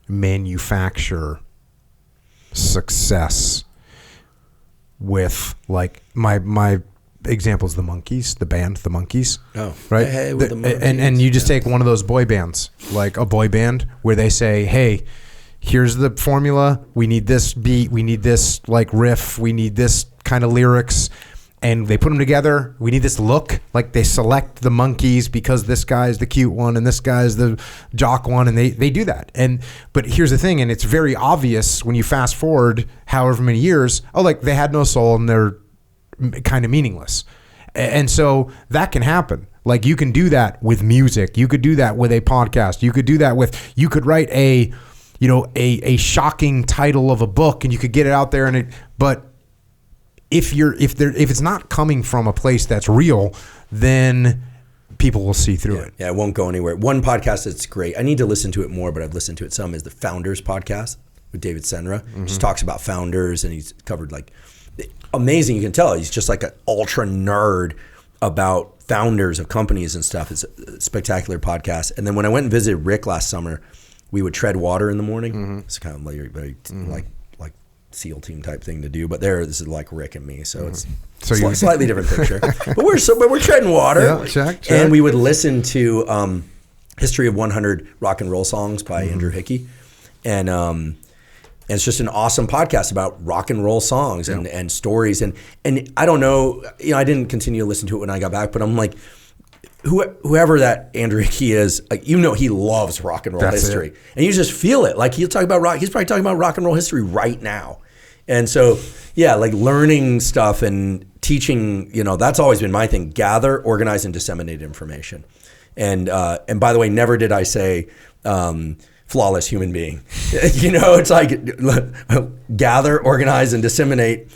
manufacture success with, like, my example is the Monkees, the band, the Monkees. Oh, right. Hey, with the Monkees. And you just take one of those boy bands, like a boy band, where they say, hey, here's the formula. We need this beat. We need this like riff. We need this kind of lyrics. And they put them together. We need this look. Like they select the monkeys because this guy's the cute one and this guy's the jock one, and they do that. But here's the thing, and it's very obvious when you fast forward however many years. Oh, like they had no soul and they're kind of meaningless. And so that can happen. Like you can do that with music. You could do that with a podcast. You could do that with. You could write a shocking title of a book and you could get it out there but if it's not coming from a place that's real, then people will see through it. Yeah, it won't go anywhere. One podcast that's great, I need to listen to it more, but I've listened to it some, is the Founders podcast with David Senra. Just talks about founders, and he's covered like amazing. You can tell he's just like an ultra nerd about founders of companies and stuff. It's a spectacular podcast. And then when I went and visited Rick last summer, we would tread water in the morning. It's kind of very like SEAL team type thing to do, but this is like Rick and me, so it's slightly different picture. But we're treading water. Yeah, check. And we would listen to History of 100 Rock and Roll Songs by Andrew Hickey, and it's just an awesome podcast about rock and roll songs and stories. And I don't know, I didn't continue to listen to it when I got back, but I'm like, whoever that Andrew Hickey is, like, he loves rock and roll history, and you just feel it. Like he'll talk about rock. He's probably talking about rock and roll history right now. And so, like learning stuff and teaching, that's always been my thing: gather, organize, and disseminate information. And by the way, never did I say flawless human being. It's like gather, organize, and disseminate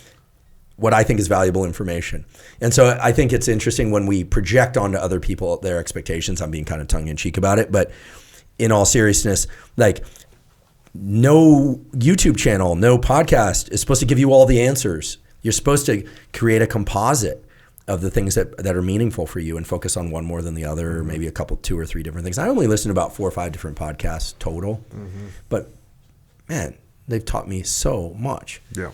what I think is valuable information. And so I think it's interesting when we project onto other people their expectations. I'm being kind of tongue-in-cheek about it, but in all seriousness, like no YouTube channel, no podcast is supposed to give you all the answers. You're supposed to create a composite of the things that are meaningful for you and focus on one more than the other, or maybe two or three different things. I only listen to about 4 or 5 different podcasts total, but man, they've taught me so much. Yeah.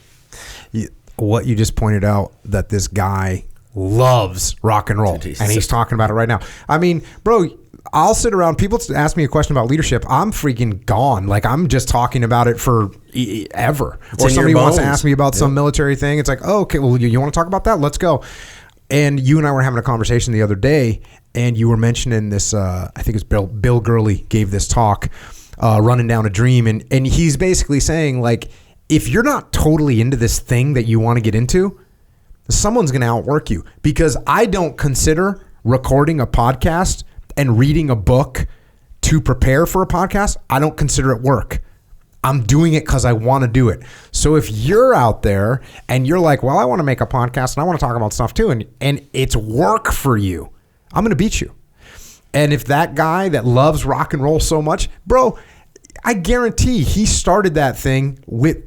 What you just pointed out, that this guy loves rock and roll, and he's talking about it right now. I mean, bro, I'll sit around, people ask me a question about leadership, I'm freaking gone. Like I'm just talking about it for ever. Or somebody wants to ask me about some military thing. It's like, oh, okay, well, you want to talk about that? Let's go. And you and I were having a conversation the other day, and you were mentioning this, I think it's Bill Gurley gave this talk, Running Down a Dream. And he's basically saying, like, if you're not totally into this thing that you want to get into, someone's going to outwork you. Because I don't consider recording a podcast and reading a book to prepare for a podcast, I don't consider it work. I'm doing it because I want to do it. So if you're out there and you're like, well, I want to make a podcast and I want to talk about stuff too, and it's work for you, I'm going to beat you. And if that guy that loves rock and roll so much, bro, I guarantee he started that thing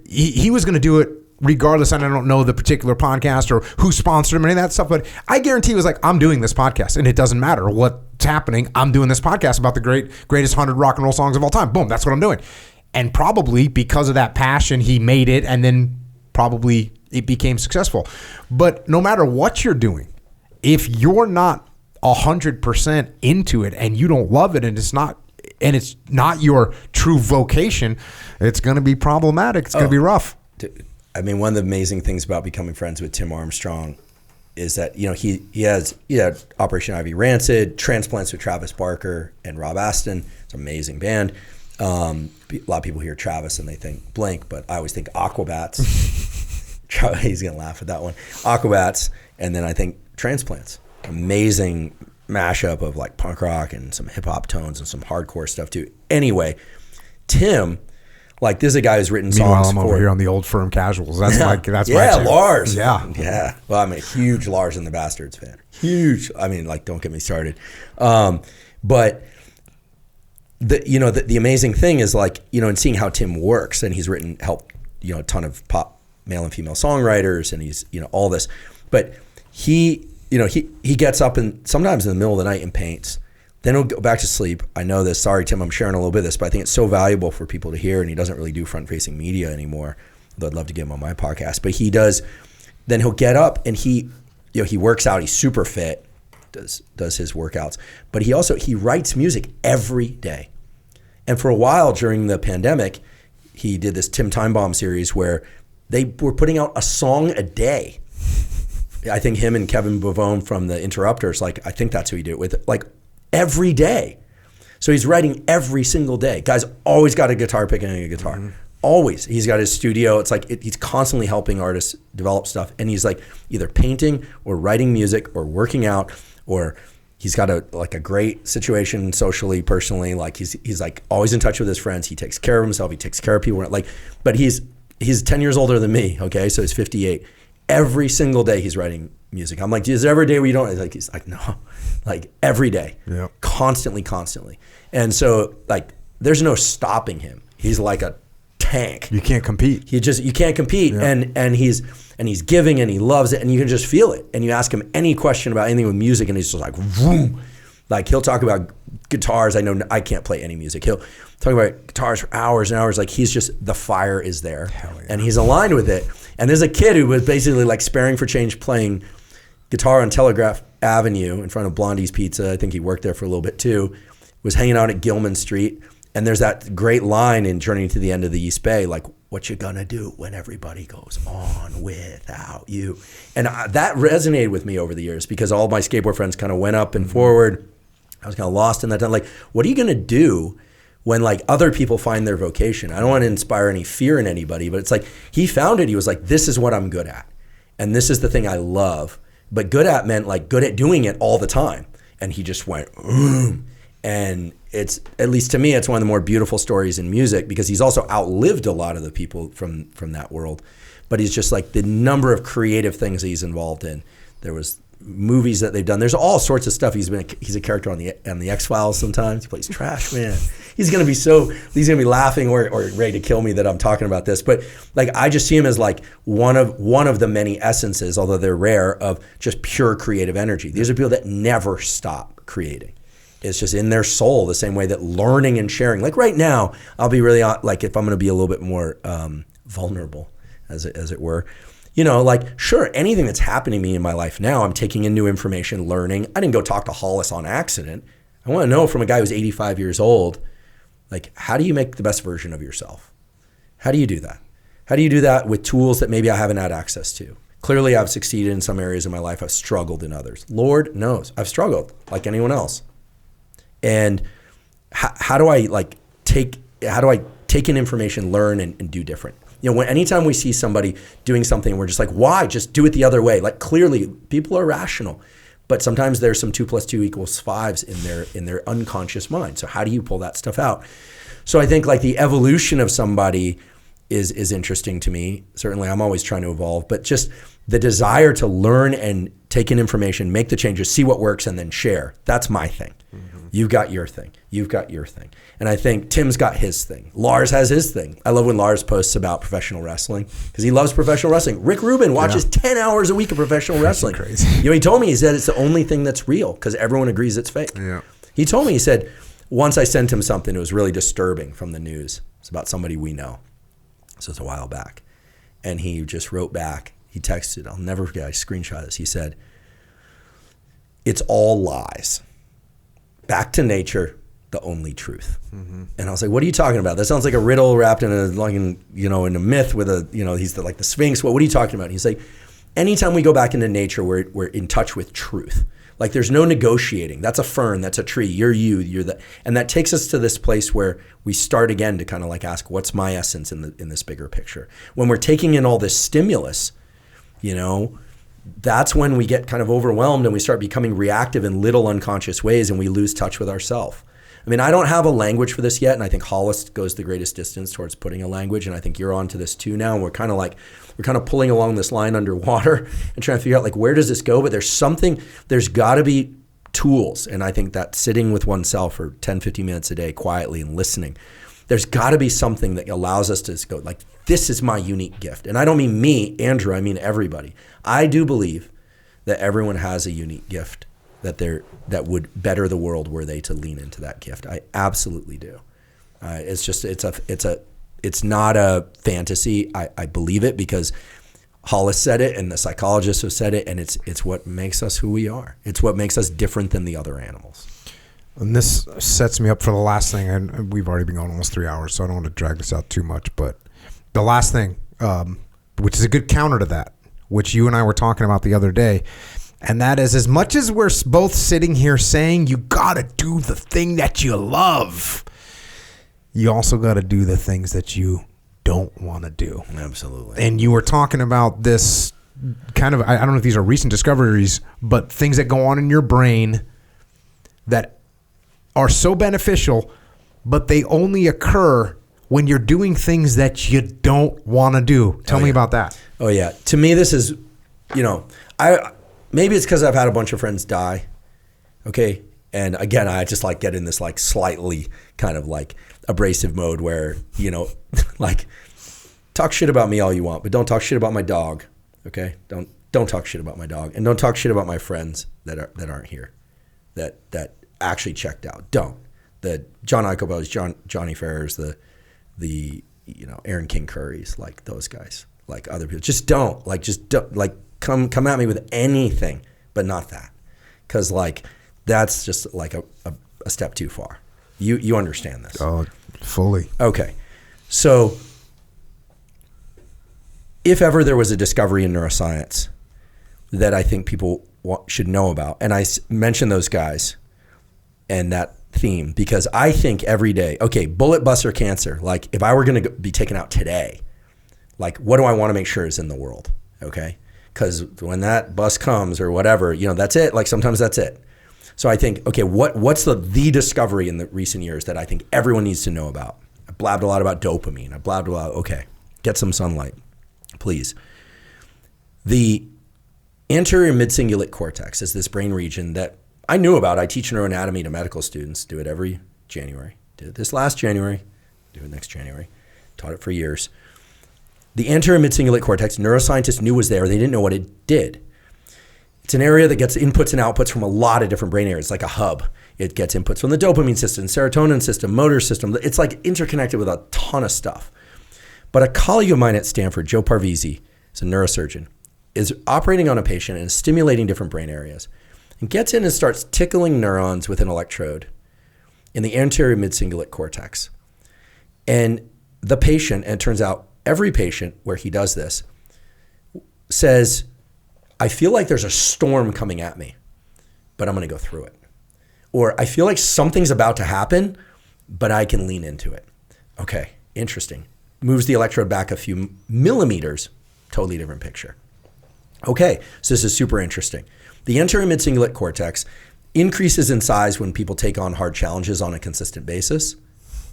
he was going to do it regardless. And I don't know the particular podcast or who sponsored him or any of that stuff, but I guarantee he was like, I'm doing this podcast and it doesn't matter what's happening. I'm doing this podcast about the greatest 100 rock and roll songs of all time. Boom, that's what I'm doing. And probably because of that passion, he made it, and then probably it became successful. But no matter what you're doing, if you're not 100% into it and you don't love it, and it's not your true vocation, it's going to be problematic. It's going to be rough. I mean, one of the amazing things about becoming friends with Tim Armstrong is that, he had Operation Ivy Rancid, Transplants with Travis Barker and Rob Aston. It's an amazing band. A lot of people hear Travis and they think Blink, but I always think Aquabats. He's going to laugh at that one. Aquabats, and then I think Transplants. Amazing mashup of like punk rock and some hip hop tones and some hardcore stuff too. Anyway, Tim, like, this is a guy who's written songs. Meanwhile, I'm over here on the old Firm Casuals. That's my Lars. Yeah. Well, I'm a huge Lars and the Bastards fan. Huge. I mean, like, don't get me started. But the amazing thing is, like, in seeing how Tim works, and he's helped a ton of pop male and female songwriters, and he's all this, but he gets up and sometimes in the middle of the night and paints. Then he'll go back to sleep. I know this. Sorry, Tim, I'm sharing a little bit of this, but I think it's so valuable for people to hear, and he doesn't really do front-facing media anymore, although I'd love to get him on my podcast. But he does. Then he'll get up and he works out. He's super fit, does his workouts. But he writes music every day. And for a while during the pandemic, he did this Tim Time Bomb series where they were putting out a song a day. I think him and Kevin Bavone from the Interrupters, like, I think that's who he did it with, like, every day. So he's writing every single day. Guy's always got a guitar pick and a guitar. Mm-hmm. Always. He's got his studio. It's like he's constantly helping artists develop stuff. And he's like either painting or writing music or working out, or he's got a great situation socially, personally. Like he's like always in touch with his friends. He takes care of himself. He takes care of people. Like, but he's 10 years older than me. Okay. So he's 58. Every single day he's writing music. I'm like, is there ever a day where you don't? He's like, no, like every day, constantly. And so like, there's no stopping him. He's like a tank. You can't compete. You can't compete. Yeah. And he's giving and he loves it and you can just feel it. And you ask him any question about anything with music and he's just like, vroom. Like he'll talk about guitars. I know I can't play any music. He'll talk about guitars for hours and hours. Like he's just, the fire is there and he's aligned with it. And there's a kid who was basically like sparing for change playing guitar on Telegraph Avenue in front of Blondie's Pizza. I think he worked there for a little bit too. Was hanging out at Gilman Street. And there's that great line in Journey to the End of the East Bay, like, what you gonna do when everybody goes on without you? And that resonated with me over the years because all my skateboard friends kind of went up and forward. I was kind of lost in that time. Like, what are you gonna do when like other people find their vocation? I don't want to inspire any fear in anybody, but it's like he found it. He was like, this is what I'm good at. And this is the thing I love. But good at meant like good at doing it all the time. And he just went, and it's, at least to me, it's one of the more beautiful stories in music because he's also outlived a lot of the people from that world. But he's just like the number of creative things he's involved in. There was movies that they've done. There's all sorts of stuff. He's a character on the X-Files sometimes. He plays Trash Man. He's gonna be laughing or ready to kill me that I'm talking about this. But like I just see him as like one of the many essences, although they're rare, of just pure creative energy. These are people that never stop creating. It's just in their soul, the same way that learning and sharing. Like right now, I'll be really like if I'm going to be a little bit more vulnerable, as it were. You know, like sure, anything that's happening to me in my life now, I'm taking in new information, learning. I didn't go talk to Hollis on accident. I want to know from a guy who's 85 years old, like how do you make the best version of yourself? How do you do that? How do you do that with tools that maybe I haven't had access to? Clearly, I've succeeded in some areas of my life. I've struggled in others. Lord knows, I've struggled like anyone else. And how do I take in information, learn, and do different? You know, anytime we see somebody doing something, we're just like, why? Just do it the other way. Like clearly, people are rational, but sometimes there's some 2 + 2 = 5 in their unconscious mind. So how do you pull that stuff out? So I think like the evolution of somebody is interesting to me. Certainly, I'm always trying to evolve, but just the desire to learn and take in information, make the changes, see what works, and then share. That's my thing. Mm-hmm. You've got your thing. You've got your thing. And I think Tim's got his thing. Lars has his thing. I love when Lars posts about professional wrestling because he loves professional wrestling. Rick Rubin watches 10 hours a week of professional wrestling. Crazy. You know, he told me, he said it's the only thing that's real because everyone agrees it's fake. Yeah. He told me, he said, once I sent him something, it was really disturbing from the news. It's about somebody we know. So it's a while back. And he just wrote back. He texted, I'll never forget, I screenshot this. He said, it's all lies. Back to nature, the only truth. Mm-hmm. And I was like, what are you talking about? That sounds like a riddle wrapped in a myth with he's like the Sphinx. What are you talking about? And he's like, anytime we go back into nature, we're in touch with truth. Like there's no negotiating. That's a fern, that's a tree, you're the, and that takes us to this place where we start again to kind of like ask, what's my essence in this bigger picture? When we're taking in all this stimulus, you know, that's when we get kind of overwhelmed and we start becoming reactive in little unconscious ways and we lose touch with ourselves. I mean, I don't have a language for this yet, and I think Hollis goes the greatest distance towards putting a language, and I think you're onto this too now, and we're kind of pulling along this line underwater and trying to figure out like where does this go, but there's got to be tools, and I think that sitting with oneself for 10, 15 minutes a day quietly and listening, there's got to be something that allows us to go like, this is my unique gift. And I don't mean me, Andrew, I mean everybody. I do believe that everyone has a unique gift that would better the world were they to lean into that gift. I absolutely do. It's not a fantasy. I believe it because Hollis said it and the psychologists have said it, and it's what makes us who we are. It's what makes us different than the other animals. And this sets me up for the last thing, and we've already been going almost 3 hours, so I don't want to drag this out too much. But the last thing, which is a good counter to that, which you and I were talking about the other day, and that is, as much as we're both sitting here saying you got to do the thing that you love, you also got to do the things that you don't want to do. Absolutely. And you were talking about this kind of, I don't know if these are recent discoveries, but things that go on in your brain that are so beneficial, but they only occur when you're doing things that you don't want to do. Tell me about that. Oh, yeah. To me, this is, maybe it's because I've had a bunch of friends die. Okay. And again, I just like get in this like slightly kind of like abrasive mode where, like talk shit about me all you want, but don't talk shit about my dog. Okay. Don't talk shit about my dog, and don't talk shit about my friends that aren't here, that actually checked out. Don't. The John Icobos, Johnny Ferrers, the Aaron King Currys, like those guys, like other people. Just don't come at me with anything, but not that, because like that's just like a step too far. You understand this? Oh, fully. Okay, so if ever there was a discovery in neuroscience that I think people should know about, and I mention those guys and that theme, because I think every day, okay, bullet buster cancer, like if I were going to be taken out today, like what do I want to make sure is in the world? Okay. Because when that bus comes or whatever, that's it. Like sometimes that's it. So I think, okay, what's the discovery in the recent years that I think everyone needs to know about? I blabbed a lot about dopamine. I blabbed a lot. Okay, get some sunlight, please. The anterior mid-cingulate cortex is this brain region that I knew about. I teach neuroanatomy to medical students, do it every January. Did it this last January, do it next January. Taught it for years. The anterior mid-cingulate cortex, neuroscientists knew was there. They didn't know what it did. It's an area that gets inputs and outputs from a lot of different brain areas, like a hub. It gets inputs from the dopamine system, serotonin system, motor system. It's like interconnected with a ton of stuff. But a colleague of mine at Stanford, Joe Parvizi, is a neurosurgeon, is operating on a patient and stimulating different brain areas, and gets in and starts tickling neurons with an electrode in the anterior mid-cingulate cortex. And the patient, and it turns out every patient where he does this, says, I feel like there's a storm coming at me, but I'm going to go through it. Or I feel like something's about to happen, but I can lean into it. Okay, interesting. Moves the electrode back a few millimeters, totally different picture. Okay, so this is super interesting. The anterior mid-cingulate cortex increases in size when people take on hard challenges on a consistent basis,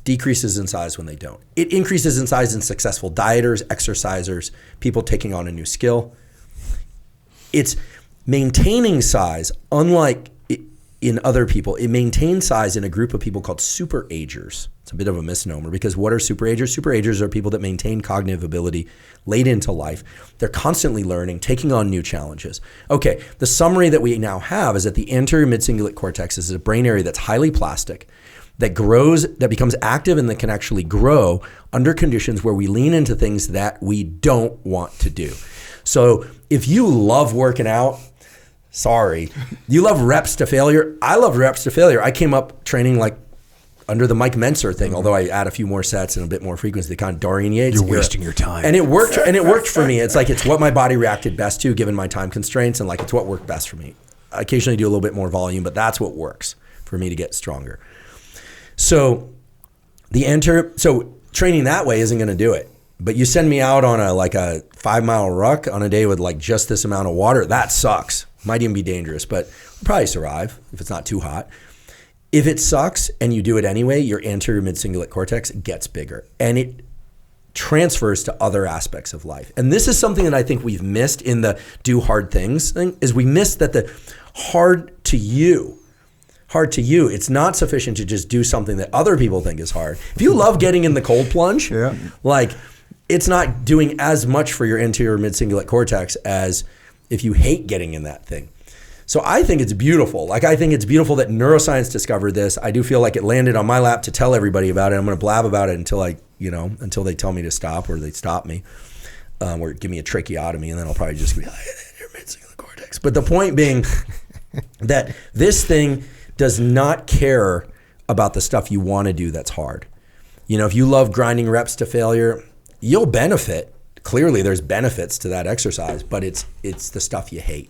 decreases in size when they don't. It increases in size in successful dieters, exercisers, people taking on a new skill. It's maintaining size, unlike in other people. It maintains size in a group of people called superagers. It's a bit of a misnomer, because what are superagers? Superagers are people that maintain cognitive ability late into life. They're constantly learning, taking on new challenges. Okay, the summary that we now have is that the anterior mid-cingulate cortex is a brain area that's highly plastic, that grows, that becomes active, and that can actually grow under conditions where we lean into things that we don't want to do. So if you love working out, sorry. You love reps to failure. I love reps to failure. I came up training like under the Mike Menser thing, although I add a few more sets and a bit more frequency, the kind of Dorian Yates. You're wasting your time. And it worked for me. It's like, it's what my body reacted best to given my time constraints, and like it's what worked best for me. I occasionally do a little bit more volume, but that's what works for me to get stronger. So training that way isn't going to do it. But you send me out on a 5-mile ruck on a day with like just this amount of water, that sucks. Might even be dangerous, but we'll probably survive if it's not too hot. If it sucks and you do it anyway, your anterior mid-cingulate cortex gets bigger, and it transfers to other aspects of life. And this is something that I think we've missed in the do hard things thing, is we missed that the hard to you, it's not sufficient to just do something that other people think is hard. If you love getting in the cold plunge, it's not doing as much for your anterior mid-cingulate cortex as if you hate getting in that thing. So I think it's beautiful. I think it's beautiful that neuroscience discovered this. I do feel like it landed on my lap to tell everybody about it. I'm going to blab about it until they tell me to stop, or they stop me, or give me a tracheotomy, and then I'll probably just be like, your mid-cingulate cortex. But the point being that this thing does not care about the stuff you want to do that's hard. You know, if you love grinding reps to failure, you'll benefit. Clearly there's benefits to that exercise, but it's the stuff you hate.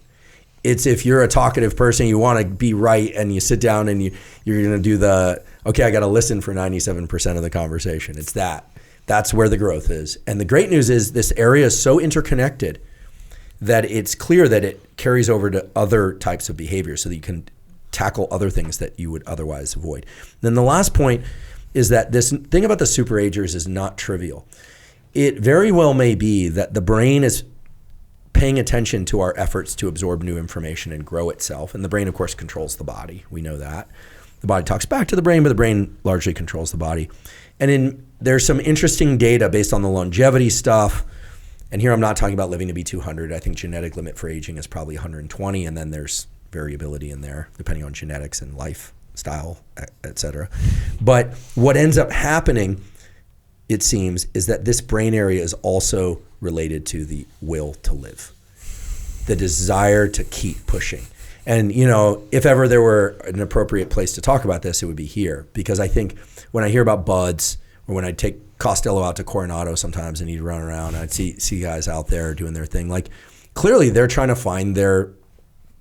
It's if you're a talkative person, you want to be right, and you sit down and you're going to do I got to listen for 97% of the conversation. It's that. That's where the growth is. And the great news is this area is so interconnected that it's clear that it carries over to other types of behavior so that you can tackle other things that you would otherwise avoid. Then the last point is that this thing about the superagers is not trivial. It very well may be that the brain is paying attention to our efforts to absorb new information and grow itself. And the brain, of course, controls the body. We know that. The body talks back to the brain, but the brain largely controls the body. And there's some interesting data based on the longevity stuff. And here I'm not talking about living to be 200. I think genetic limit for aging is probably 120. And then there's variability in there, depending on genetics and lifestyle, et cetera. But what ends up happening, it seems, is that this brain area is also related to the will to live, the desire to keep pushing. And, you know, if ever there were an appropriate place to talk about this, it would be here. Because I think when I hear about buds, or when I take Costello out to Coronado sometimes and he'd run around, and I'd see guys out there doing their thing, like clearly they're trying to find their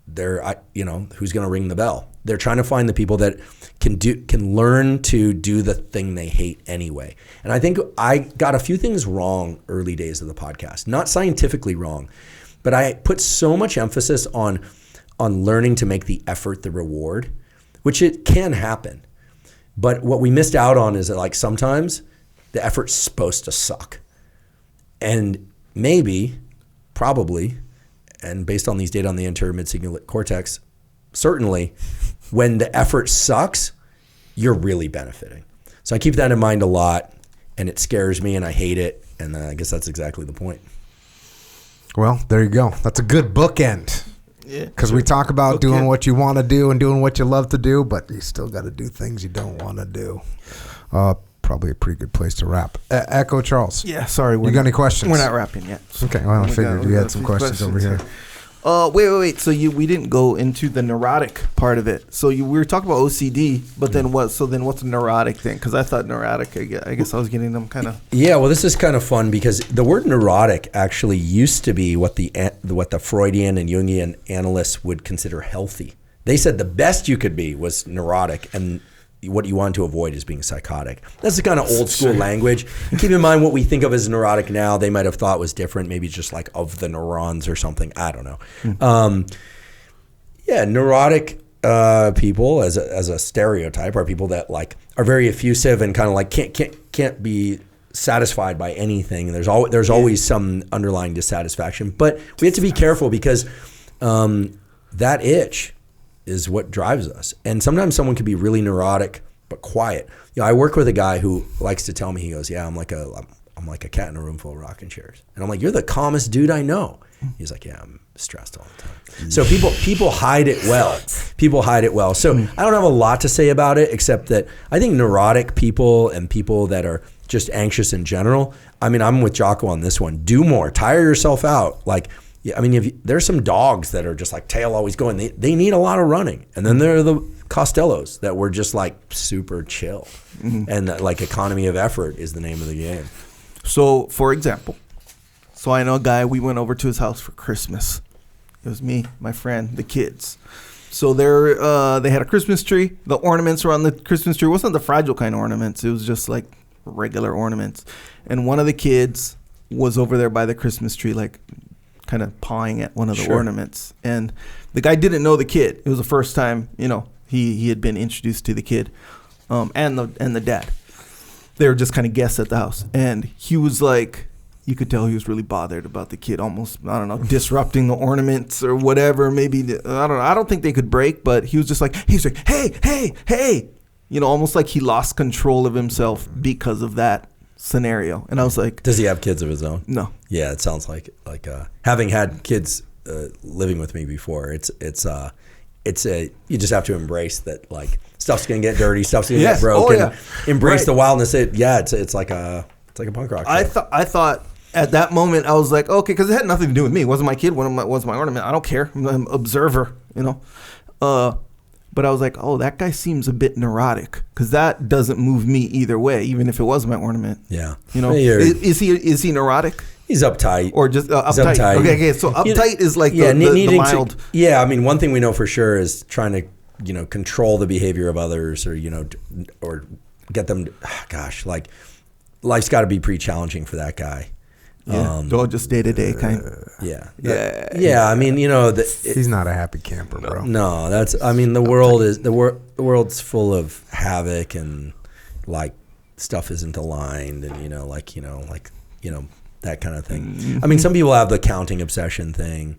who's going to ring the bell. They're trying to find the people that can learn to do the thing they hate anyway. And I think I got a few things wrong early days of the podcast, not scientifically wrong, but I put so much emphasis on learning to make the effort the reward, which it can happen. But what we missed out on is that, like, sometimes the effort's supposed to suck. And maybe, probably, and based on these data on the anterior mid-cingulate cortex, certainly when the effort sucks, you're really benefiting. So I keep that in mind a lot, and it scares me and I hate it. And I guess that's exactly the point. Well, there you go. That's a good bookend. Yeah. Because we talk about doing what you want to do and doing what you love to do, but you still got to do things you don't want to do. Probably a pretty good place to wrap. Echo Charles. Yeah, sorry. You got any questions? We're not wrapping yet. Okay, well, I figured you had some questions over here. Wait. So we didn't go into the neurotic part of it. So we were talking about OCD, but then what? So then what's a neurotic thing? Because I thought neurotic, I guess I was getting them kind of. Yeah, well, this is kind of fun because the word neurotic actually used to be what the Freudian and Jungian analysts would consider healthy. They said the best you could be was neurotic, and what you want to avoid is being psychotic. That's the kind of old school language. And keep in mind what we think of as neurotic now, they might have thought was different, maybe just like of the neurons or something. I don't know. Neurotic people as a stereotype are people that like are very effusive and kind of like can't be satisfied by anything. There's always some underlying dissatisfaction, but we have to be careful because that itch is what drives us. And sometimes someone can be really neurotic but quiet. You know, I work with a guy who likes to tell me, he goes, "Yeah, I'm like a cat in a room full of rocking chairs." And I'm like, "You're the calmest dude I know." He's like, "Yeah, I'm stressed all the time." So people hide it well. People hide it well. So I don't have a lot to say about it except that I think neurotic people and people that are just anxious in general, I mean, I'm with Jocko on this one. Do more. Tire yourself out. Like, yeah, I mean, there's some dogs that are just like tail always going. They need a lot of running. And then there are the Costellos that were just like super chill. And like economy of effort is the name of the game. So, for example, I know a guy, we went over to his house for Christmas. It was me, my friend, the kids. So they had a Christmas tree. The ornaments around the Christmas tree wasn't the fragile kind of ornaments. It was just like regular ornaments. And one of the kids was over there by the Christmas tree, like kind of pawing at one of the ornaments. And the guy didn't know the kid. It was the first time, he had been introduced to the kid and the dad. They were just kind of guests at the house. And he was like, you could tell he was really bothered about the kid, almost, I don't know, disrupting the ornaments or whatever. Maybe, I don't know. I don't think they could break, but he was just like, hey. Almost like he lost control of himself because of that scenario. And I was like, does he have kids of his own? No. Yeah, it sounds like having had kids living with me before, it's you just have to embrace that, like, stuff's gonna get dirty, stuff's gonna get broken. Embrace the wildness. It's like a punk rock show. I thought at that moment I was like, okay, because it had nothing to do with me. It wasn't my kid. Was my ornament. I don't care. I'm an observer. But I was like, oh, that guy seems a bit neurotic, because that doesn't move me either way, even if it was my ornament. Yeah. You know, is he neurotic? He's uptight. Or just uptight. Okay. So uptight is like the mild. I mean, one thing we know for sure is trying to, control the behavior of others, or, or get them, like life's got to be pretty challenging for that guy. Yeah. Just day to day kind. Yeah. I mean, he's not a happy camper, bro. No, the world's full of havoc, and like stuff isn't aligned, and that kind of thing. Mm-hmm. I mean, some people have the counting obsession thing,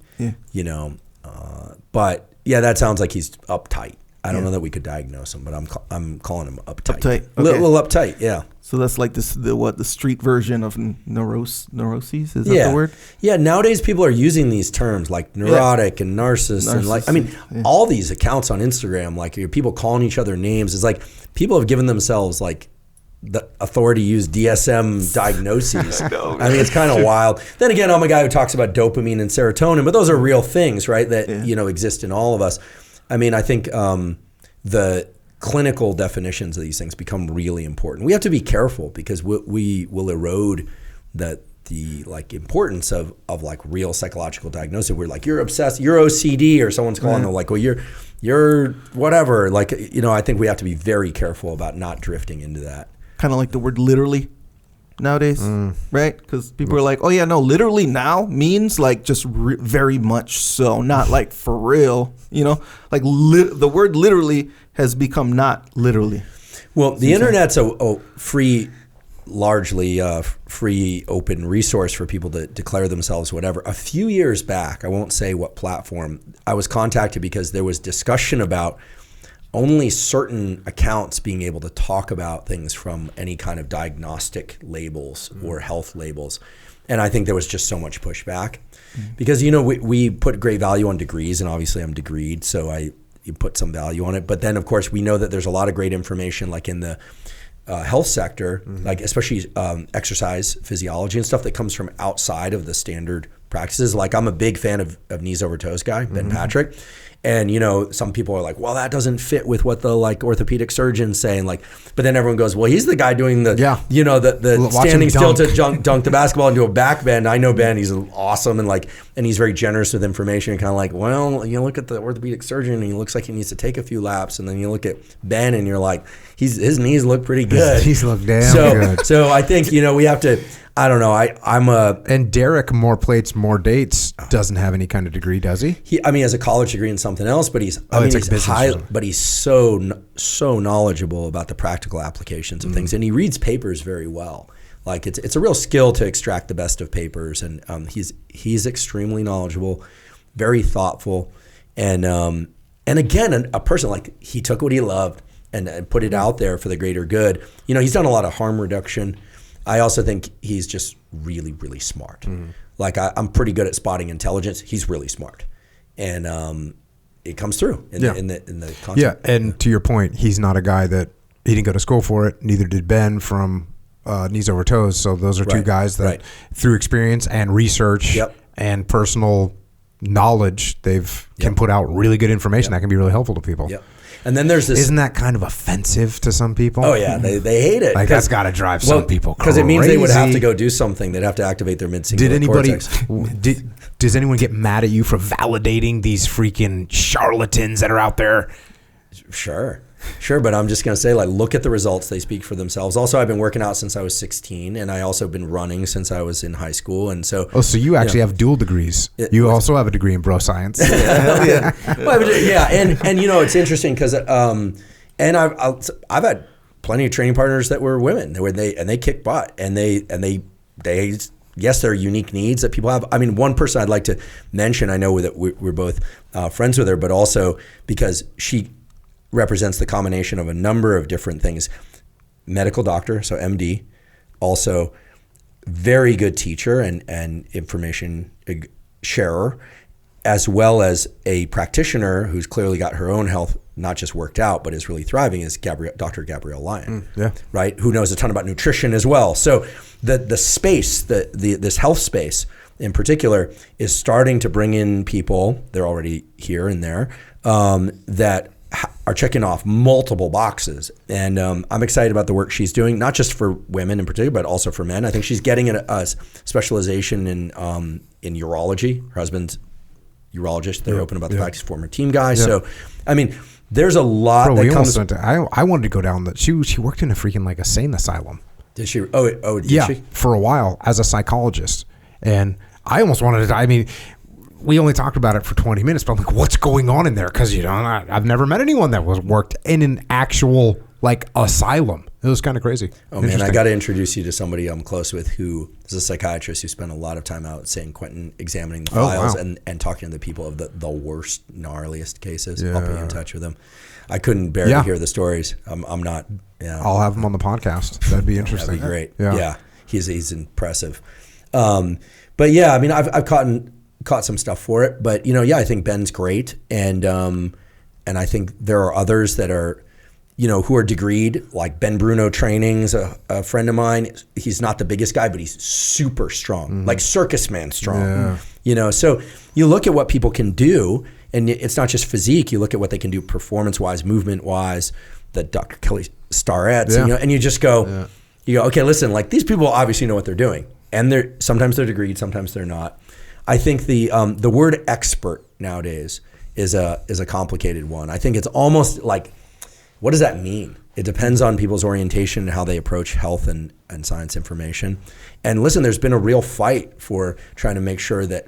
but that sounds like he's uptight. I don't know that we could diagnose him, but I'm calling him uptight. Okay. Little uptight, yeah. So that's like the street version of neuroses? Is that the word? Yeah. Nowadays, people are using these terms like neurotic and narcissist, and all these accounts on Instagram, like people calling each other names. It's like people have given themselves like the authority to use DSM diagnoses. I mean, it's kind of wild. Then again, I'm a guy who talks about dopamine and serotonin, but those are real things, right? That exist in all of us. I mean, I think the clinical definitions of these things become really important. We have to be careful, because we will erode the importance of like real psychological diagnosis. We're like, you're obsessed, you're OCD, or someone's calling them like, well, you're whatever. Like, I think we have to be very careful about not drifting into that. Kind of like the word literally nowadays, right? Because people are like, oh yeah, no, literally now means like just very much so, not like for real, like the word literally has become not literally. Well, the internet's a free, largely free, open resource for people to declare themselves whatever. A few years back, I won't say what platform, I was contacted because there was discussion about only certain accounts being able to talk about things from any kind of diagnostic labels or health labels. And I think there was just so much pushback because, we put great value on degrees, and obviously I'm degreed, so you put some value on it. But then, of course, we know that there's a lot of great information like in the health sector, like especially exercise physiology and stuff that comes from outside of the standard practices. Like I'm a big fan of knees over toes guy, Ben Patrick. And, some people are like, well, that doesn't fit with what the like orthopedic surgeon's saying. Like, but then everyone goes, well, he's the guy doing the, the standing still to dunk the basketball and do a back bend. I know Ben, he's awesome. And he's very generous with information. You're kind of like, well, you look at the orthopedic surgeon and he looks like he needs to take a few laps. And then you look at Ben and you're like, his knees look pretty good. He's look damn good. So I think, we have to, I don't know. And Derek, more plates, more dates, doesn't have any kind of degree, does he? He has a college degree in something else, but he's so knowledgeable about the practical applications of things, and he reads papers very well. Like it's a real skill to extract the best of papers, and he's extremely knowledgeable, very thoughtful, and again, a person like he took what he loved and put it out there for the greater good. He's done a lot of harm reduction. I also think he's just really, really smart. Like I'm pretty good at spotting intelligence. He's really smart, and it comes through in the content. Yeah, and to your point, he's not a guy that he didn't go to school for it. Neither did Ben from Knees Over Toes. So those are two guys that, through experience and research and personal knowledge, can put out really good information that can be really helpful to people. Yep. And then there's this. Isn't that kind of offensive to some people? Oh yeah, they hate it. Like that's got to drive some people crazy. Because it means they would have to go do something. They'd have to activate their mid-cingulate cortex. Does anyone get mad at you for validating these freaking charlatans that are out there? Sure, but I'm just going to say, like, look at the results. They speak for themselves. Also, I've been working out since I was 16, and I also been running since I was in high school. And so, so you actually have dual degrees. You also have a degree in bro science. Yeah. And it's interesting because, and I've had plenty of training partners that were women. They kick butt, and they yes, there are unique needs that people have. I mean, one person I'd like to mention, I know that we're both friends with her, but also because she represents the combination of a number of different things. Medical doctor, so MD, also very good teacher and information sharer, as well as a practitioner who's clearly got her own health not just worked out, but is really thriving, is Dr. Gabrielle Lyon, right? Who knows a ton about nutrition as well. So the space, this health space in particular, is starting to bring in people, they're already here and there, that are checking off multiple boxes. And I'm excited about the work she's doing, not just for women in particular, but also for men. I think she's getting a specialization in urology. Her husband's urologist. They're open about the fact he's a former team guy. So, I mean, there's a lot that comes. I wanted to go down that. She worked in a freaking like a sane asylum. Did she? Did she? For a while as a psychologist. And I almost wanted to, I mean, we only talked about it for 20 minutes, but I'm like, what's going on in there? Because, I've never met anyone that worked in an actual, like, asylum. It was kind of crazy. Oh, man, I got to introduce you to somebody I'm close with who is a psychiatrist who spent a lot of time out at San Quentin examining the files and talking to the people of the worst, gnarliest cases. I'll put you in touch with them. I couldn't bear to hear the stories. I'm not. I'll have him on the podcast. That'd be interesting. That'd be great. Yeah. He's impressive. But yeah, I mean, I've caught some stuff for it, but I think Ben's great, and I think there are others that are, who are degreed, like Ben Bruno Training's a friend of mine. He's not the biggest guy, but he's super strong, like circus man strong. So you look at what people can do, and it's not just physique. You look at what they can do performance-wise, movement-wise. The Dr. Kelly Starrett's, and you just go, okay, listen, like these people obviously know what they're doing. And sometimes they're degreed, sometimes they're not. I think the word expert nowadays is a complicated one. I think it's almost like, what does that mean? It depends on people's orientation and how they approach health and science information. And listen, there's been a real fight for trying to make sure that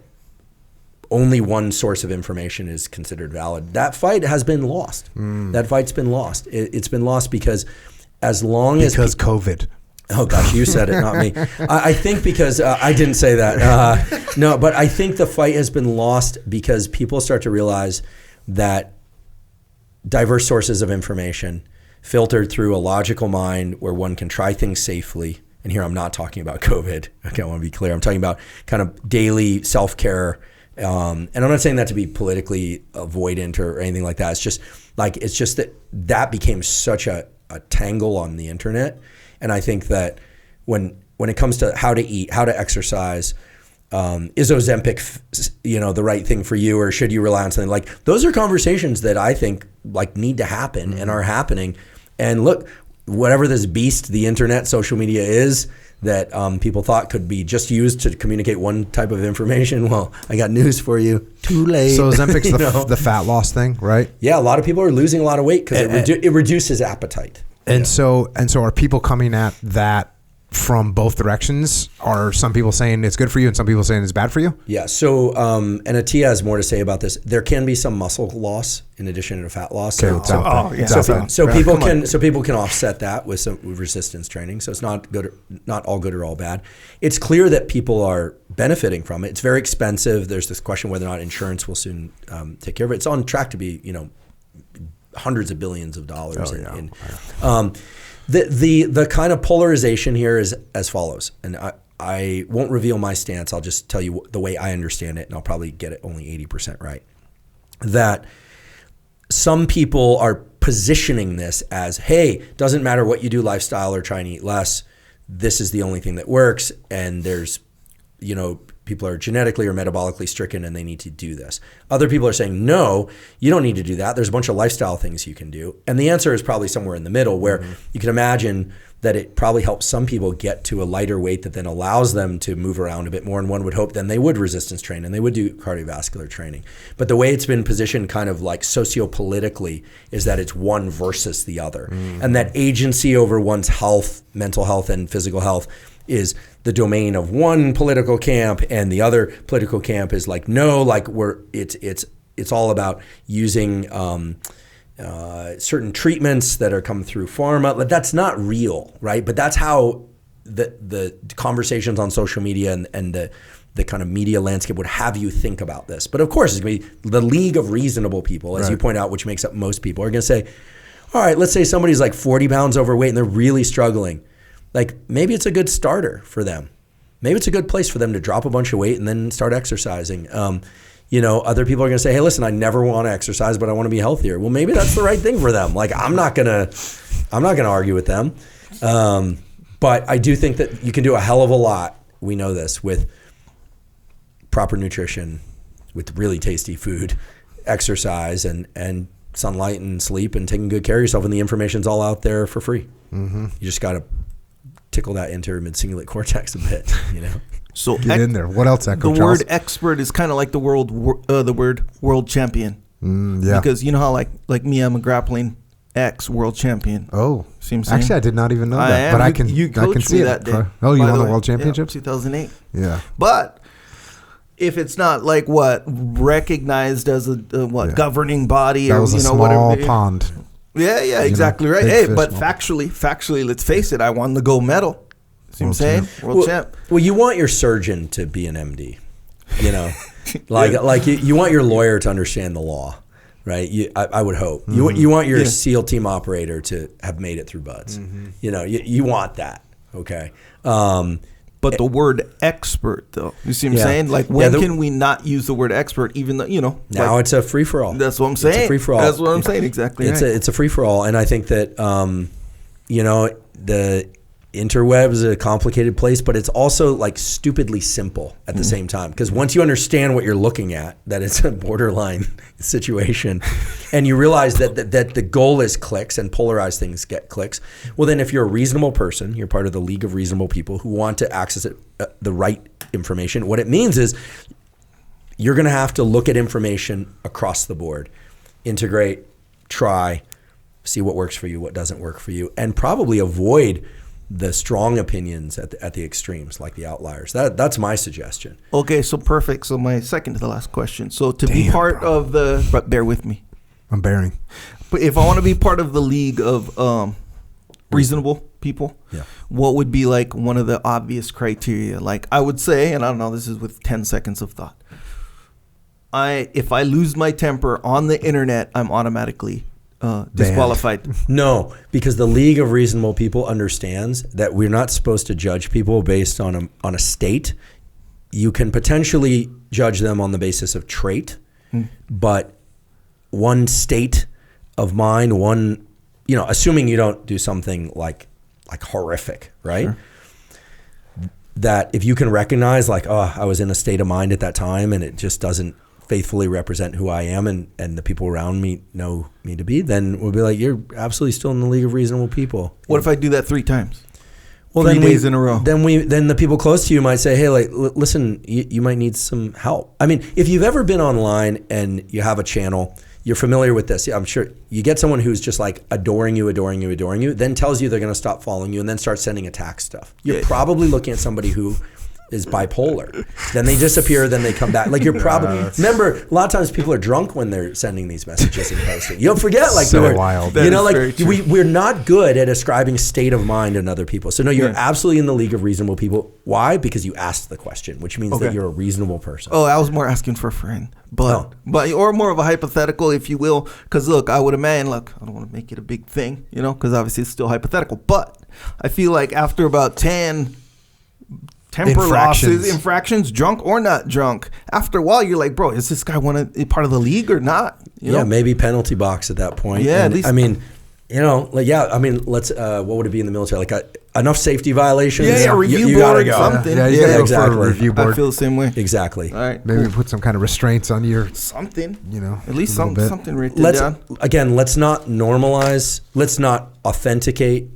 only one source of information is considered valid. That fight has been lost. That fight's been lost. It's been lost because because COVID. Oh gosh, you said it, not me. I think because I didn't say that. No, but I think the fight has been lost because people start to realize that diverse sources of information filtered through a logical mind where one can try things safely. And here I'm not talking about COVID. Okay, I want to be clear. I'm talking about kind of daily self-care. And I'm not saying that to be politically avoidant or anything like that. It's just that became such a tangle on the internet. And I think that when it comes to how to eat, how to exercise, is Ozempic, the right thing for you, or should you rely on something like those are conversations that I think like need to happen and are happening. And look, whatever this beast, the internet, social media is that people thought could be just used to communicate one type of information. Well, I got news for you. Too late. So Ozempic's the fat loss thing, right? Yeah, a lot of people are losing a lot of weight because it reduces appetite. And so are people coming at that from both directions? Are some people saying it's good for you and some people saying it's bad for you? Yeah. So, and Atia has more to say about this. There can be some muscle loss in addition to fat loss. Okay, so people can offset that with some resistance training. So it's not good, not all good or all bad. It's clear that people are benefiting from it. It's very expensive. There's this question whether or not insurance will soon take care of it. It's on track to be, hundreds of billions of dollars. The kind of polarization here is as follows, and I won't reveal my stance. I'll just tell you the way I understand it, and I'll probably get it only 80% right. That some people are positioning this as, hey, doesn't matter what you do, lifestyle or try and eat less, this is the only thing that works, and there's, people are genetically or metabolically stricken and they need to do this. Other people are saying, no, you don't need to do that. There's a bunch of lifestyle things you can do. And the answer is probably somewhere in the middle where you can imagine that it probably helps some people get to a lighter weight that then allows them to move around a bit more. And one would hope then they would resistance train and they would do cardiovascular training. But the way it's been positioned kind of like sociopolitically is that it's one versus the other. And that agency over one's health, mental health and physical health is the domain of one political camp, and the other political camp is like, no, like it's all about using certain treatments that are come through pharma. Like, that's not real, right? But that's how the conversations on social media and the kind of media landscape would have you think about this. But of course, it's going to be the league of reasonable people, as you point out, which makes up most people, are going to say, all right, let's say somebody's like 40 pounds overweight and they're really struggling. Like, maybe it's a good starter for them. Maybe it's a good place for them to drop a bunch of weight and then start exercising. Other people are going to say, hey, listen, I never want to exercise, but I want to be healthier. Well, maybe that's the right thing for them. Like, I'm not gonna argue with them. But I do think that you can do a hell of a lot. We know this with proper nutrition, with really tasty food, exercise, and sunlight and sleep and taking good care of yourself, and the information's all out there for free. Mm-hmm. You just got to tickle that anterior mid-cingulate cortex a bit, you know. So get in there. What else, Echo The Charles? word expert is kind of like the word world champion. Yeah. Because you know how like me, I'm a grappling world champion. Oh, see what I'm saying? actually, I did not even know that, but I can see that it. day, Oh, you by won the way. world championships? Yeah, 2008. Yeah. But if it's not like recognized as a governing body that or was a small whatever pond. Yeah, exactly right. big Hey, fish but mode. factually, let's face it, I won the gold medal. See what I'm saying? World champ. Well, you want your surgeon to be an MD, you know, like you want your lawyer to understand the law, right? I would hope you want your SEAL team operator to have made it through BUDS. You know, you want that. Okay. But the word expert, though, you see what I'm saying? Like, when can we not use the word expert, even though, you know? Now it's a free-for-all. That's what I'm saying. It's a free-for-all. That's what I'm saying, exactly right. It's a free-for-all, and I think that, you know, the interweb is a complicated place, but it's also like stupidly simple at the same time. Because once you understand what you're looking at, that it's a borderline situation, and you realize that the goal is clicks and polarized things get clicks, well then if you're a reasonable person, you're part of the league of reasonable people who want to access the right information, what it means is you're going to have to look at information across the board, integrate, try, see what works for you, what doesn't work for you, and probably avoid the strong opinions at the extremes, like the outliers. That's my suggestion. Okay, so perfect. So my second to the last question. So to be part of the, but bear with me. I'm bearing. But if I want to be part of the league of reasonable people, what would be like one of the obvious criteria? Like I would say, and I don't know, this is with 10 seconds of thought. If I lose my temper on the internet, I'm automatically disqualified. No, because the League of Reasonable People understands that we're not supposed to judge people based on a state. You can potentially judge them on the basis of trait, but one state of mind, assuming you don't do something like horrific, right? Sure. That if you can recognize I was in a state of mind at that time and it just doesn't faithfully represent who I am and the people around me know me to be, then we'll be like, you're absolutely still in the League of Reasonable People. What if I do that 3 times? Well, 3 days in a row. Then the people close to you might say, hey, listen, you might need some help. I mean, if you've ever been online and you have a channel, you're familiar with this. Yeah, I'm sure you get someone who's just like adoring you, then tells you they're going to stop following you and then starts sending attack stuff. You're probably looking at somebody who is bipolar. Then they disappear, then they come back. Like you're probably remember a lot of times people are drunk when they're sending these messages and posting. You don't forget, like so wild. You know, like we're not good at ascribing state of mind in other people. So no, you're absolutely in the League of Reasonable People. Why? Because you asked the question, which means that you're a reasonable person. Oh, I was more asking for a friend, but or more of a hypothetical, if you will. Because look, I would imagine. Look, I don't want to make it a big thing, you know, because obviously it's still hypothetical. But I feel like after about 10 temper losses, infractions, drunk or not drunk, after a while you're like, bro, is this guy part of the league or not? You know? Maybe penalty box at that point. Yeah, and, at least. I mean, you know, let's. What would it be in the military? Like enough safety violations. Yeah, review board or something. Yeah, you gotta go for a review board. I feel the same way. Exactly. All right, maybe put some kind of restraints on your something. You know, at least something written down. Again, let's not normalize. Let's not authenticate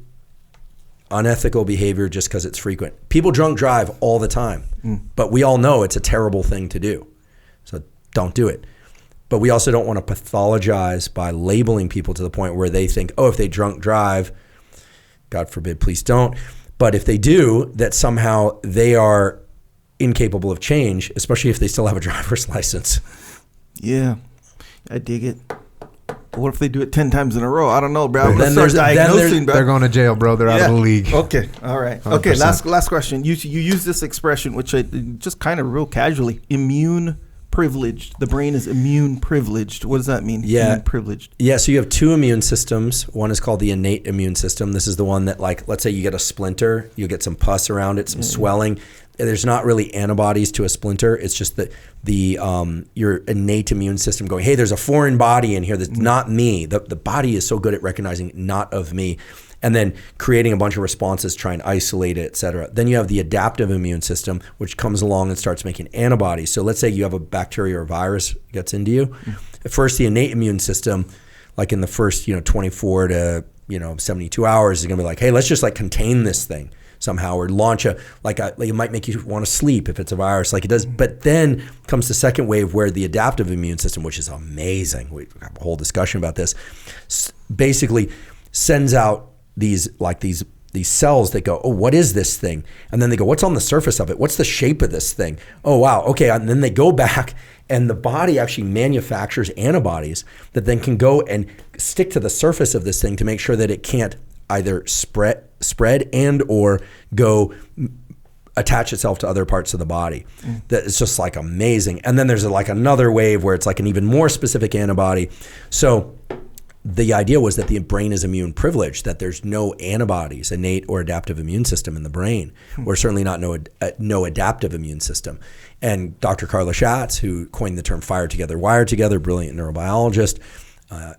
unethical behavior just because it's frequent. People drunk drive all the time, but we all know it's a terrible thing to do. So don't do it. But we also don't want to pathologize by labeling people to the point where they think, oh, if they drunk drive, God forbid, please don't. But if they do, that somehow they are incapable of change, especially if they still have a driver's license. Yeah, I dig it. What if they do it 10 times in a row? I don't know, bro. Then they're going to jail, bro. They're out of the league. Okay, all right. 100%. Okay, last question. You use this expression, which I just kind of real casually, immune privileged. The brain is immune privileged. What does that mean? Yeah. Immune privileged. Yeah, so you have 2 immune systems. One is called the innate immune system. This is the one that, like, let's say you get a splinter, you get some pus around it, some swelling. There's not really antibodies to a splinter. It's just that your innate immune system going, hey, there's a foreign body in here that's not me. The body is so good at recognizing not of me, and then creating a bunch of responses, trying to isolate it, et cetera. Then you have the adaptive immune system, which comes along and starts making antibodies. So let's say you have a bacteria or virus gets into you. At first, the innate immune system, like in the first 24 to 72 hours is going to be like, hey, let's just like contain this thing somehow, or launch it might make you want to sleep if it's a virus, like it does. But then comes the second wave where the adaptive immune system, which is amazing, we have a whole discussion about this, basically sends out these cells that go, oh, what is this thing? And then they go, what's on the surface of it? What's the shape of this thing? Oh, wow, okay. And then they go back, and the body actually manufactures antibodies that then can go and stick to the surface of this thing to make sure that it can't either spread and or go attach itself to other parts of the body. That it's just like amazing. And then there's like another wave where it's like an even more specific antibody. So the idea was that the brain is immune privileged, that there's no antibodies, innate or adaptive immune system in the brain, or certainly not no adaptive immune system. And Dr. Carla Schatz, who coined the term fire together, wire together, brilliant neurobiologist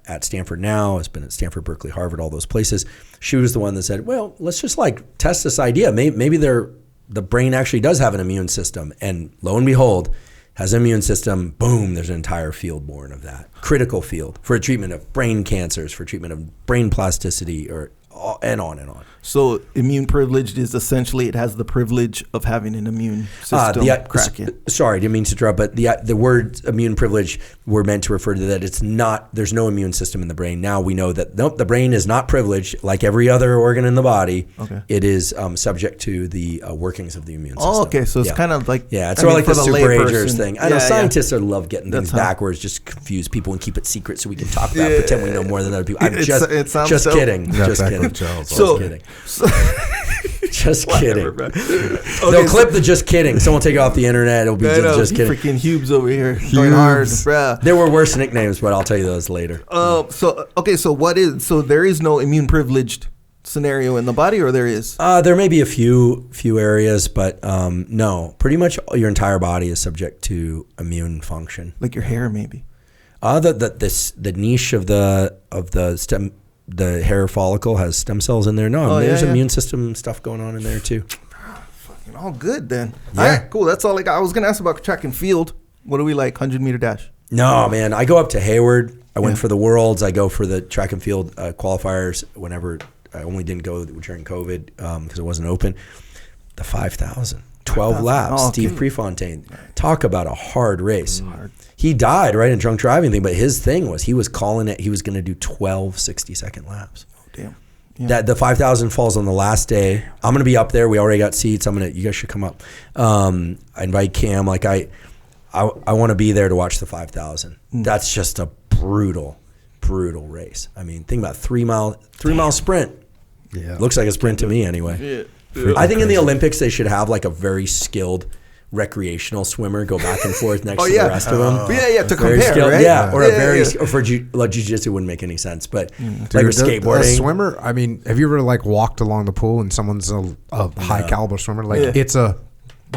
at Stanford now, has been at Stanford, Berkeley, Harvard, all those places. She was the one that said, well, let's just like test this idea. Maybe the brain actually does have an immune system. And lo and behold, has an immune system, boom, there's an entire field born of that. Critical field for treatment of brain cancers, for treatment of brain plasticity, and on and on. So immune privileged is essentially it has the privilege of having an immune system cracking. Sorry, didn't mean to interrupt, but the word immune privilege were meant to refer to that it's not, there's no immune system in the brain. Now we know that, nope, the brain is not privileged like every other organ in the body. Okay. It is subject to the workings of the immune system. Oh, okay, so it's kind of like... Yeah, it's sort of like the super agers thing. I know scientists love getting things backwards, just confuse people and keep it secret so we can talk about pretend we know more than other people. I'm just kidding. Just kidding. Just kidding. Just kidding. They'll clip the just kidding. Someone will take it off the internet. It'll be just kidding. Freaking Hubes over here going hard. Bruh. There were worse nicknames, but I'll tell you those later. So there is no immune privileged scenario in the body, or there is? There may be a few areas, but no. Pretty much your entire body is subject to immune function. Like your hair, maybe. The niche of the stem. The hair follicle has stem cells in there. No, there's immune system stuff going on in there too. Fucking all good then. Yeah. All right, cool. That's all I got. I was going to ask about track and field. What do we like? 100-meter dash? No, man. I go up to Hayward. I went for the Worlds. I go for the track and field qualifiers whenever. I only didn't go during COVID because it wasn't open. The 5,000. 12 laps. Steve Prefontaine. Talk about a hard race. He died right in drunk driving thing, but his thing was he was calling it. He was going to do 12 60-second laps. Oh damn! Yeah. That the 5,000 falls on the last day. I'm going to be up there. We already got seats. You guys should come up. I invite Cam. Like I want to be there to watch the 5,000. That's just a brutal race. I mean, think about 3 mile sprint. Yeah, looks like a sprint to me anyway. Yeah. I think in the Olympics they should have like a very skilled recreational swimmer go back and forth next to the rest of them. To compare, right? Yeah, or for jiu-jitsu wouldn't make any sense, but like with skateboarding. A swimmer, I mean, have you ever like walked along the pool and someone's a high caliber swimmer? Like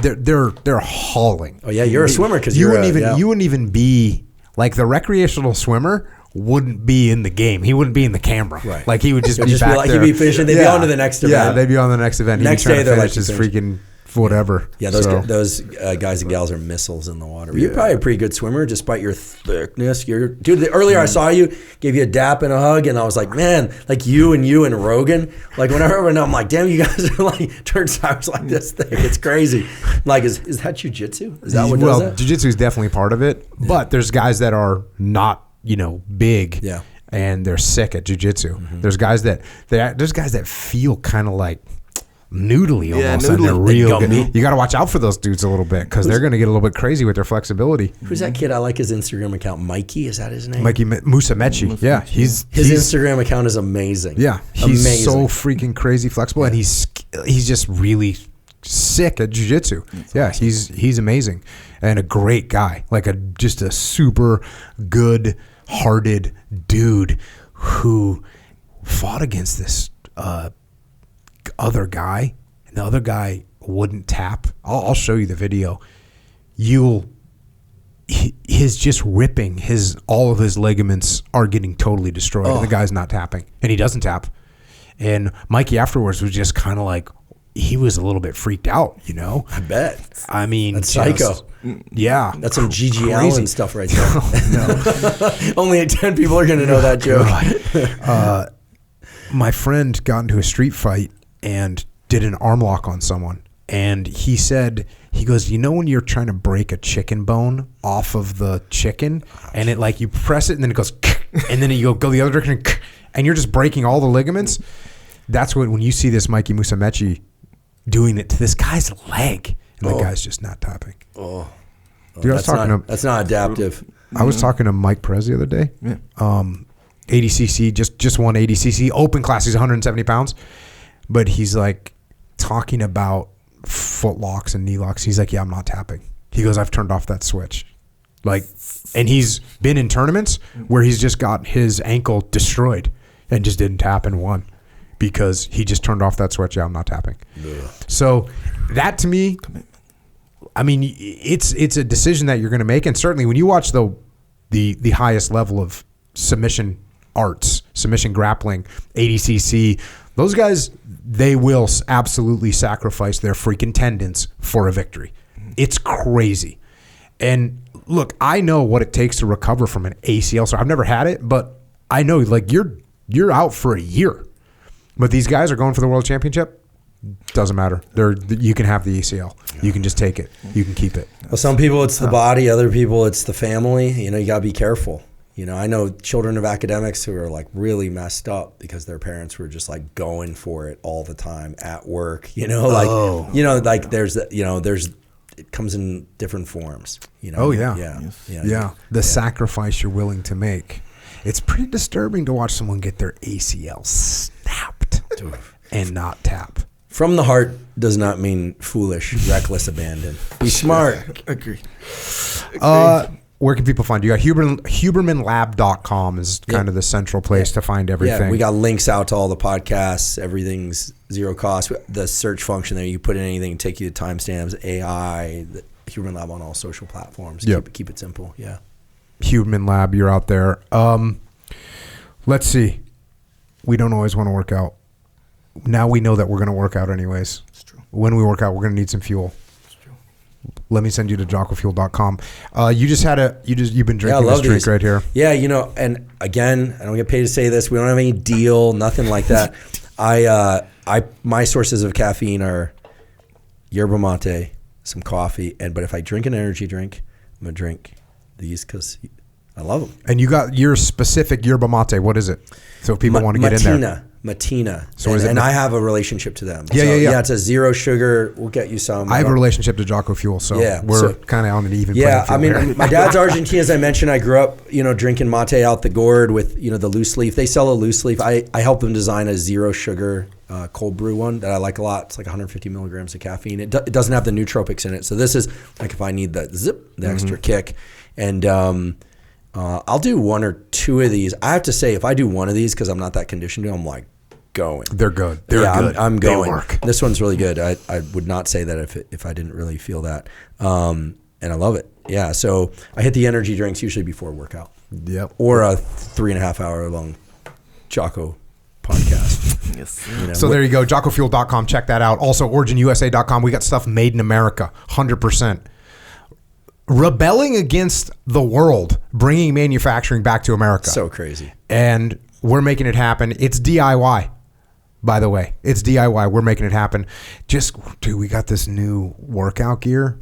they're hauling. Oh yeah, you're a swimmer because you wouldn't even be like the recreational swimmer. Wouldn't be in the game. He wouldn't be in the camera. Right. Like he would just be back there. He'd be finishing. They'd be on to the next event. Yeah, they'd be on the next event. Next day they're like just freaking whatever. Yeah, those guys and gals are missiles in the water. You're probably a pretty good swimmer despite your thickness. Earlier I saw you, gave you a dap and a hug, and I was like, man, like you and Rogan. Like whenever I'm like, damn, you guys are like turns out like this thing. It's crazy. Like is that jiu-jitsu? Is that what does that? Well, jiu-jitsu is definitely part of it, but there's guys that are not big, and they're sick at jiu-jitsu. Mm-hmm. There's guys that feel kind of like noodly almost, and they're real good. You got to watch out for those dudes a little bit because they're going to get a little bit crazy with their flexibility. Who's that kid? I like his Instagram account. Mikey, is that his name? Mikey Musamechi. Yeah, his Instagram account is amazing. Yeah, he's so freaking crazy flexible, and he's just really sick at jiu-jitsu. Yeah, he's amazing and a great guy, like just a super good hearted dude who fought against this other guy, and the other guy wouldn't tap. I'll show you the video. His just ripping, all of his ligaments are getting totally destroyed, and the guy's not tapping, and he doesn't tap. And Mikey afterwards was just kind of like, he was a little bit freaked out, you know? I bet. I mean, that's psycho. Yeah. That's some G.G. Allen stuff right there. No. Only 10 people are going to know that joke. My friend got into a street fight and did an arm lock on someone. And he goes, you know when you're trying to break a chicken bone off of the chicken and it like you press it and then it goes and then you go the other direction and you're just breaking all the ligaments? That's what, when you see this Mikey Musumeci doing it to this guy's leg and the guy's just not tapping. Dude, that's not adaptive. I was talking to Mike Perez the other day. Yeah. ADCC, just won ADCC open class. He's 170 pounds, but he's like talking about foot locks and knee locks. He's like, yeah, I'm not tapping. He goes, I've turned off that switch. Like, and he's been in tournaments where he's just got his ankle destroyed and just didn't tap and won because he just turned off that switch. Yeah, I'm not tapping. Ugh. So that to me, I mean, it's a decision that you're going to make. And certainly when you watch the highest level of submission arts, submission grappling, ADCC, those guys, they will absolutely sacrifice their freaking tendons for a victory. It's crazy. And look, I know what it takes to recover from an ACL. So I've never had it, but I know like you're out for a year. But these guys are going for the world championship. Doesn't matter. You can have the ACL. You can just take it. You can keep it. Well, some people it's the body. Other people it's the family. You know, you got to be careful. You know, I know children of academics who are like really messed up because their parents were just like going for it all the time at work. You know, like like it comes in different forms. You know. Oh yeah. Yeah. The sacrifice you're willing to make. It's pretty disturbing to watch someone get their ACL snapped and not tap. From the heart does not mean foolish, reckless abandon. Be smart. Agree. Where can people find you? Hubermanlab.com is kind of the central place to find everything. Yeah, we got links out to all the podcasts. Everything's zero cost. The search function there, you put in anything, take you to timestamps, AI, the Huberman Lab on all social platforms. Yep. Keep it simple. Yeah. Huberman Lab, you're out there. Let's see. We don't always want to work out. Now we know that we're going to work out anyways. It's true. When we work out, we're going to need some fuel. It's true. Let me send you to jockofuel.com. You've been drinking this drink right here. Yeah, you know, and again, I don't get paid to say this. We don't have any deal, nothing like that. My sources of caffeine are yerba mate, some coffee, but if I drink an energy drink, I'm going to drink these because I love them. And you got your specific yerba mate. What is it? So if people want to get in there. Matina. So and I have a relationship to them. Yeah. Yeah, it's a zero sugar. We'll get you some. I have a relationship to Jocko Fuel, so we're kind of on an even playing field. I mean, my dad's Argentine, as I mentioned. I grew up, drinking mate out the gourd with, the loose leaf. They sell a loose leaf. I helped them design a zero sugar cold brew one that I like a lot. It's like 150 milligrams of caffeine. It doesn't have the nootropics in it. So this is like if I need the extra kick. And I'll do one or two of these. I have to say, if I do one of these, because I'm not that conditioned to, I'm like going. They're good. They're good. I'm going. They work. This one's really good. I would not say that if I didn't really feel that. And I love it. Yeah. So I hit the energy drinks usually before workout. Yep. Or a 3.5 hour long Jocko podcast. Yes. So there you go. JockoFuel.com. Check that out. Also, OriginUSA.com. We got stuff made in America. 100%. Rebelling against the world, bringing manufacturing back to America. So crazy. And we're making it happen. It's DIY, by the way. It's DIY. We're making it happen. We got this new workout gear.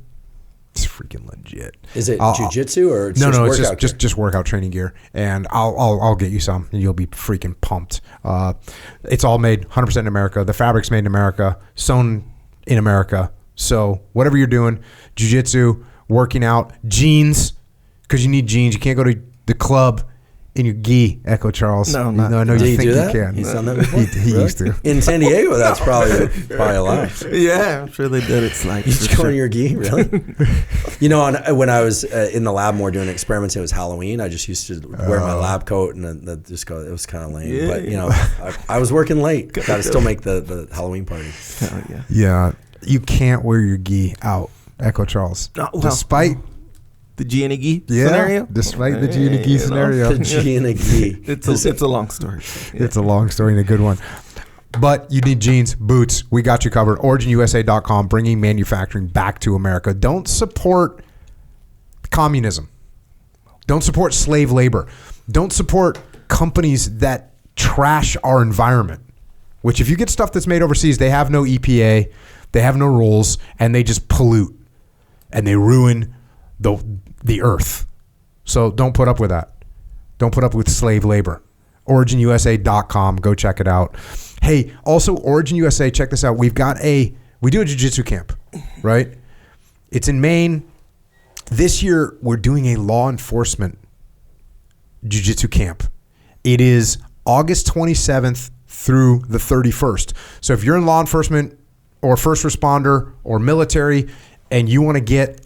It's freaking legit. Is it jiu-jitsu or it's just workout training gear? And I'll get you some, and you'll be freaking pumped. It's all made 100% in America. The fabric's made in America, sewn in America. So whatever you're doing, jiu-jitsu, working out, jeans, because you need jeans. You can't go to the club in your gi, Echo Charles. No, not. No, you think you can. He's done that before? He used to. In San Diego, that's probably allowed. Yeah, I'm sure they did. It's like you just go in your gi, really? When I was in the lab more doing experiments, it was Halloween. I just used to wear my lab coat and just go. It was kind of lame, but I was working late. Got to still make the Halloween party. Yeah, you can't wear your gi out, Echo Charles, despite. The G and a Gi scenario? Despite the G and a Gi scenario. The G and a Gi. It's a long story. It's a long story and a good one. But you need jeans, boots. We got you covered. OriginUSA.com, bringing manufacturing back to America. Don't support communism. Don't support slave labor. Don't support companies that trash our environment. Which, if you get stuff that's made overseas, they have no EPA, they have no rules, and they just pollute and they ruin the earth. So don't put up with that. Don't put up with slave labor. OriginUSA.com. Go check it out. Hey, also Origin USA, check this out. We do a jiu-jitsu camp, right? It's in Maine. This year, we're doing a law enforcement jiu-jitsu camp. It is August 27th through the 31st. So if you're in law enforcement or first responder or military and you want to get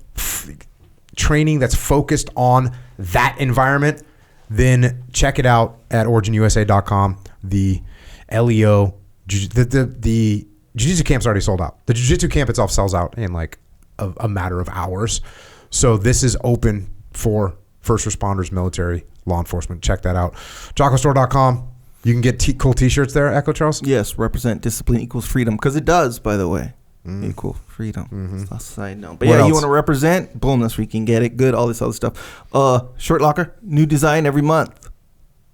training that's focused on that environment, then check it out at originusa.com. The LEO, the jiu-jitsu camp's already sold out. The jiu-jitsu camp itself sells out in like a matter of hours. So this is open for first responders, military, law enforcement. Check that out. JockoStore.com. You can get cool t-shirts there, Echo Charles? Yes, represent discipline equals freedom. Because it does, by the way. Equal freedom. That's a side note. But What yeah, else? you want to represent? Boom, that's where you can get it. Good, all this other stuff. Shirt locker, new design every month.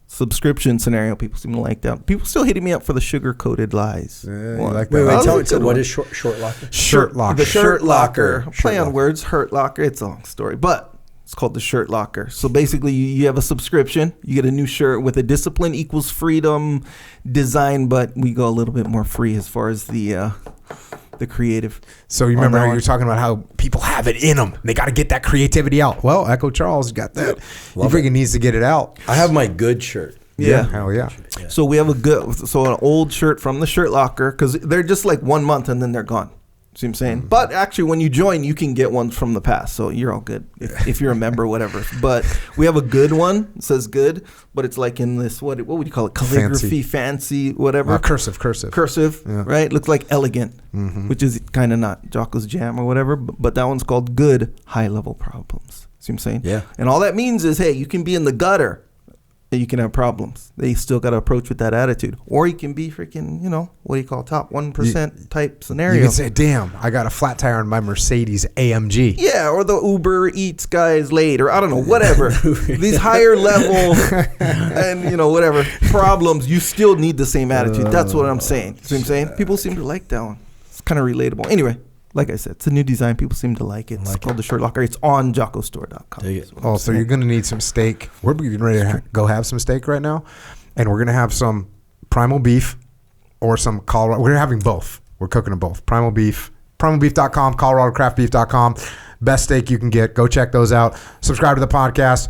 Subscription scenario. People seem to like that. People still hitting me up for the sugar-coated lies. Like that. Wait, tell me, That's a good what one. is short locker? Shirt locker. The shirt locker. Shirt Play on locker. words, hurt locker. It's a long story. But it's called the shirt locker. So basically, you have a subscription. You get a new shirt with a discipline equals freedom design, but we go a little bit more free as far as the creative. So you remember that how you one. were talking about how people have it in them. They got to get that creativity out. Well, Echo Charles got that. He freaking needs to get it out. I have my good shirt. Yeah. Hell yeah. So we have an old shirt from the shirt locker because they're just like 1 month and then they're gone. See what I'm saying? But actually, when you join, you can get ones from the past. So you're all good if you're a member or whatever. But we have a good one. It says good, but it's like in this, what would you call it? Calligraphy, fancy whatever. Cursive. Yeah. Right? Looks like elegant, which is kind of not Jocko's jam or whatever. But that one's called good high-level problems. See what I'm saying? Yeah. And all that means is, hey, you can be in the gutter. You can have problems. They still got to approach with that attitude. Or you can be freaking, what do you call top 1% type scenario. You can say, damn, I got a flat tire on my Mercedes AMG. Yeah, or the Uber Eats guy is late, or I don't know, whatever. These higher level and, whatever problems, you still need the same attitude. That's what I'm saying. See what I'm saying? People seem to like that one. It's kind of relatable. Anyway, like I said, it's a new design. People seem to like it. It's called the Shirt Locker. It's on JockoStore.com. So you're going to need some steak. We're getting ready to go have some steak right now. And we're going to have some primal beef or some Colorado. We're having both. We're cooking them both. Primal beef, primalbeef.com, coloradocraftbeef.com. Best steak you can get. Go check those out. Subscribe to the podcast.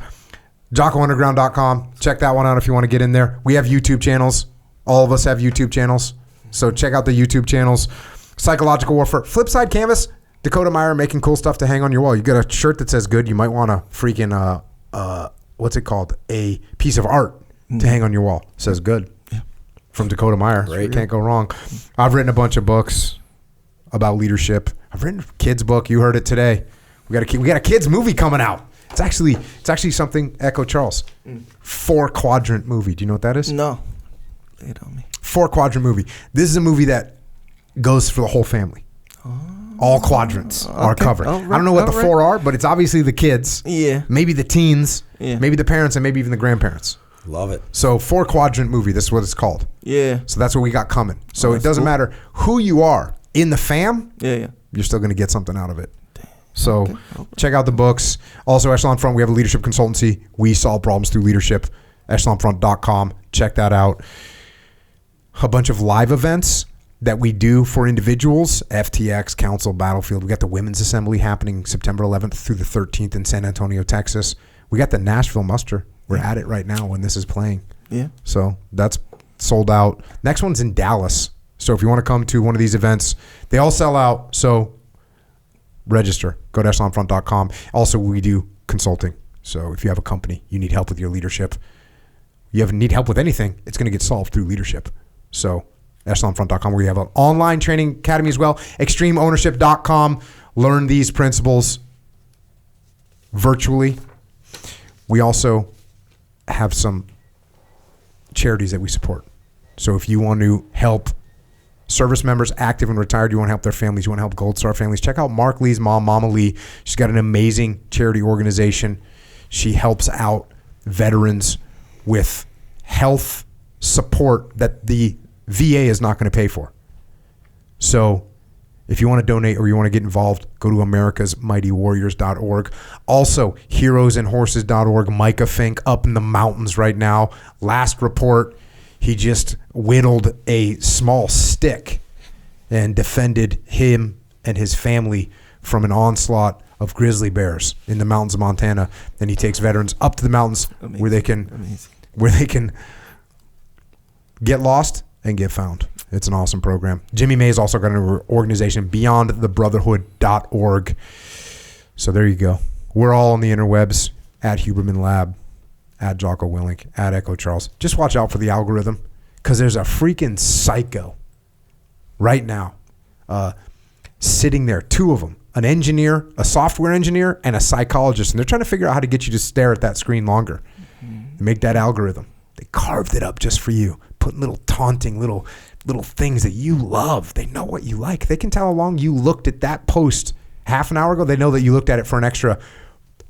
JockoUnderground.com. Check that one out if you want to get in there. We have YouTube channels. All of us have YouTube channels. So check out the YouTube channels. Psychological Warfare. Flipside Canvas. Dakota Meyer making cool stuff to hang on your wall. You got a shirt that says good. You might want a freaking, what's it called? A piece of art to hang on your wall. It says good. Yeah. From Dakota Meyer. Great. Can't go wrong. I've written a bunch of books about leadership. I've written a kids book. You heard it today. We got a kids movie coming out. It's actually something, Echo Charles. 4-quadrant movie. Do you know what that is? No. Lay it on me. 4-quadrant movie. This is a movie that goes for the whole family. All quadrants are covered. Right. I don't know what the 4 are, but it's obviously the kids. Yeah. Maybe the teens. Yeah. Maybe the parents, and maybe even the grandparents. Love it. So 4-quadrant movie. This is what it's called. Yeah. So that's what we got coming. So it that's doesn't cool. matter who you are in the fam. Yeah. You're still going to get something out of it. So check out the books. Also, Echelon Front, we have a leadership consultancy. We solve problems through leadership. EchelonFront.com. Check that out. A bunch of live events that we do for individuals. FTX, Council, Battlefield. We got the Women's Assembly happening September 11th through the 13th in San Antonio, Texas. We got the Nashville Muster. We're at it right now when this is playing. Yeah. So that's sold out. Next one's in Dallas. So if you want to come to one of these events, they all sell out. So register. Go to EchelonFront.com. Also, we do consulting. So if you have a company, you need help with your leadership, need help with anything, it's going to get solved through leadership. So EchelonFront.com, where you have an online training academy as well. ExtremeOwnership.com. Learn these principles virtually. We also have some charities that we support. So if you want to help service members, active and retired. You want to help their families. You want to help Gold Star families. Check out Mark Lee's mom, Mama Lee. She's got an amazing charity organization. She helps out veterans with health support that the VA is not going to pay for. So if you want to donate or you want to get involved, go to americasmightywarriors.org. Also, heroesandhorses.org. Micah Fink up in the mountains right now. Last report, he just whittled a small stick and defended him and his family from an onslaught of grizzly bears in the mountains of Montana. And he takes veterans up to the mountains where they can get lost and get found. It's an awesome program. Jimmy May's also got an organization, beyondthebrotherhood.org. So there you go. We're all on the interwebs, at Huberman Lab, at Jocko Willink, at Echo Charles. Just watch out for the algorithm, because there's a freaking psycho right now sitting there, two of them, an engineer, a software engineer, and a psychologist, and they're trying to figure out how to get you to stare at that screen longer and make that algorithm. They carved it up just for you, putting little taunting little things that you love. They know what you like. They can tell how long you looked at that post half an hour ago. They know that you looked at it for an extra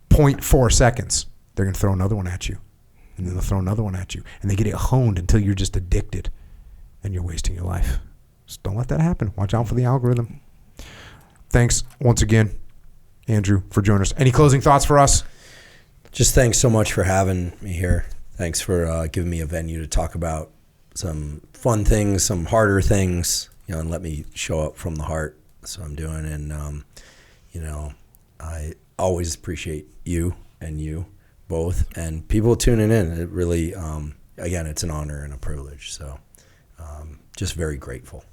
0.4 seconds. They're going to throw another one at you, and then they'll throw another one at you, and they get it honed until you're just addicted and you're wasting your life. Just don't let that happen. Watch out for the algorithm. Thanks once again, Andrew, for joining us. Any closing thoughts for us? Just thanks so much for having me here. Thanks for giving me a venue to talk about some fun things, some harder things, and let me show up from the heart. That's what I'm doing. And, I always appreciate you and you both and people tuning in. It really, again, it's an honor and a privilege. So just very grateful.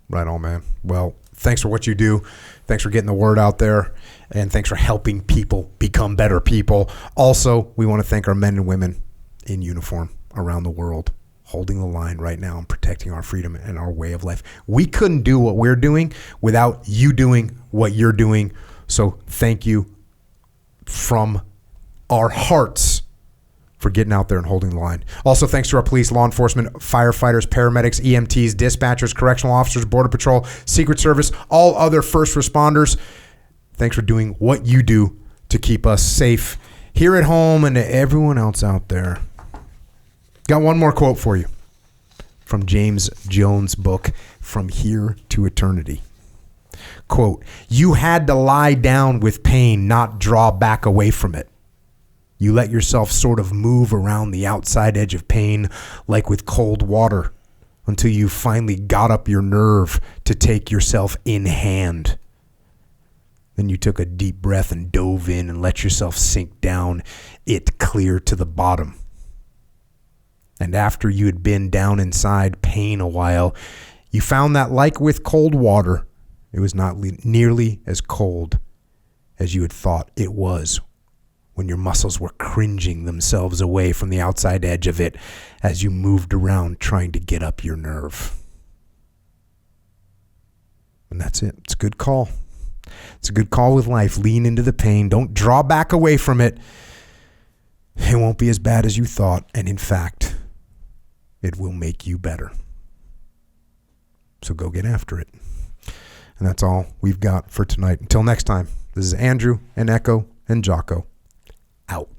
Right on, man. Well, thanks for what you do. Thanks for getting the word out there. And thanks for helping people become better people. Also, we want to thank our men and women in uniform around the world, holding the line right now and protecting our freedom and our way of life. We couldn't do what we're doing without you doing what you're doing. So thank you from our hearts for getting out there and holding the line. Also, thanks to our police, law enforcement, firefighters, paramedics, EMTs, dispatchers, correctional officers, Border Patrol, Secret Service, all other first responders. Thanks for doing what you do to keep us safe here at home and to everyone else out there. Got one more quote for you from James Jones' book, From Here to Eternity. Quote, "You had to lie down with pain, not draw back away from it. You let yourself sort of move around the outside edge of pain like with cold water until you finally got up your nerve to take yourself in hand. Then you took a deep breath and dove in and let yourself sink down it clear to the bottom. And after you had been down inside pain a while, you found that like with cold water, it was not nearly as cold as you had thought it was when your muscles were cringing themselves away from the outside edge of it as you moved around trying to get up your nerve." And that's it. It's a good call. It's a good call with life. Lean into the pain. Don't draw back away from it. It won't be as bad as you thought. And in fact, it will make you better. So go get after it. And that's all we've got for tonight. Until next time, this is Andrew and Echo and Jocko out.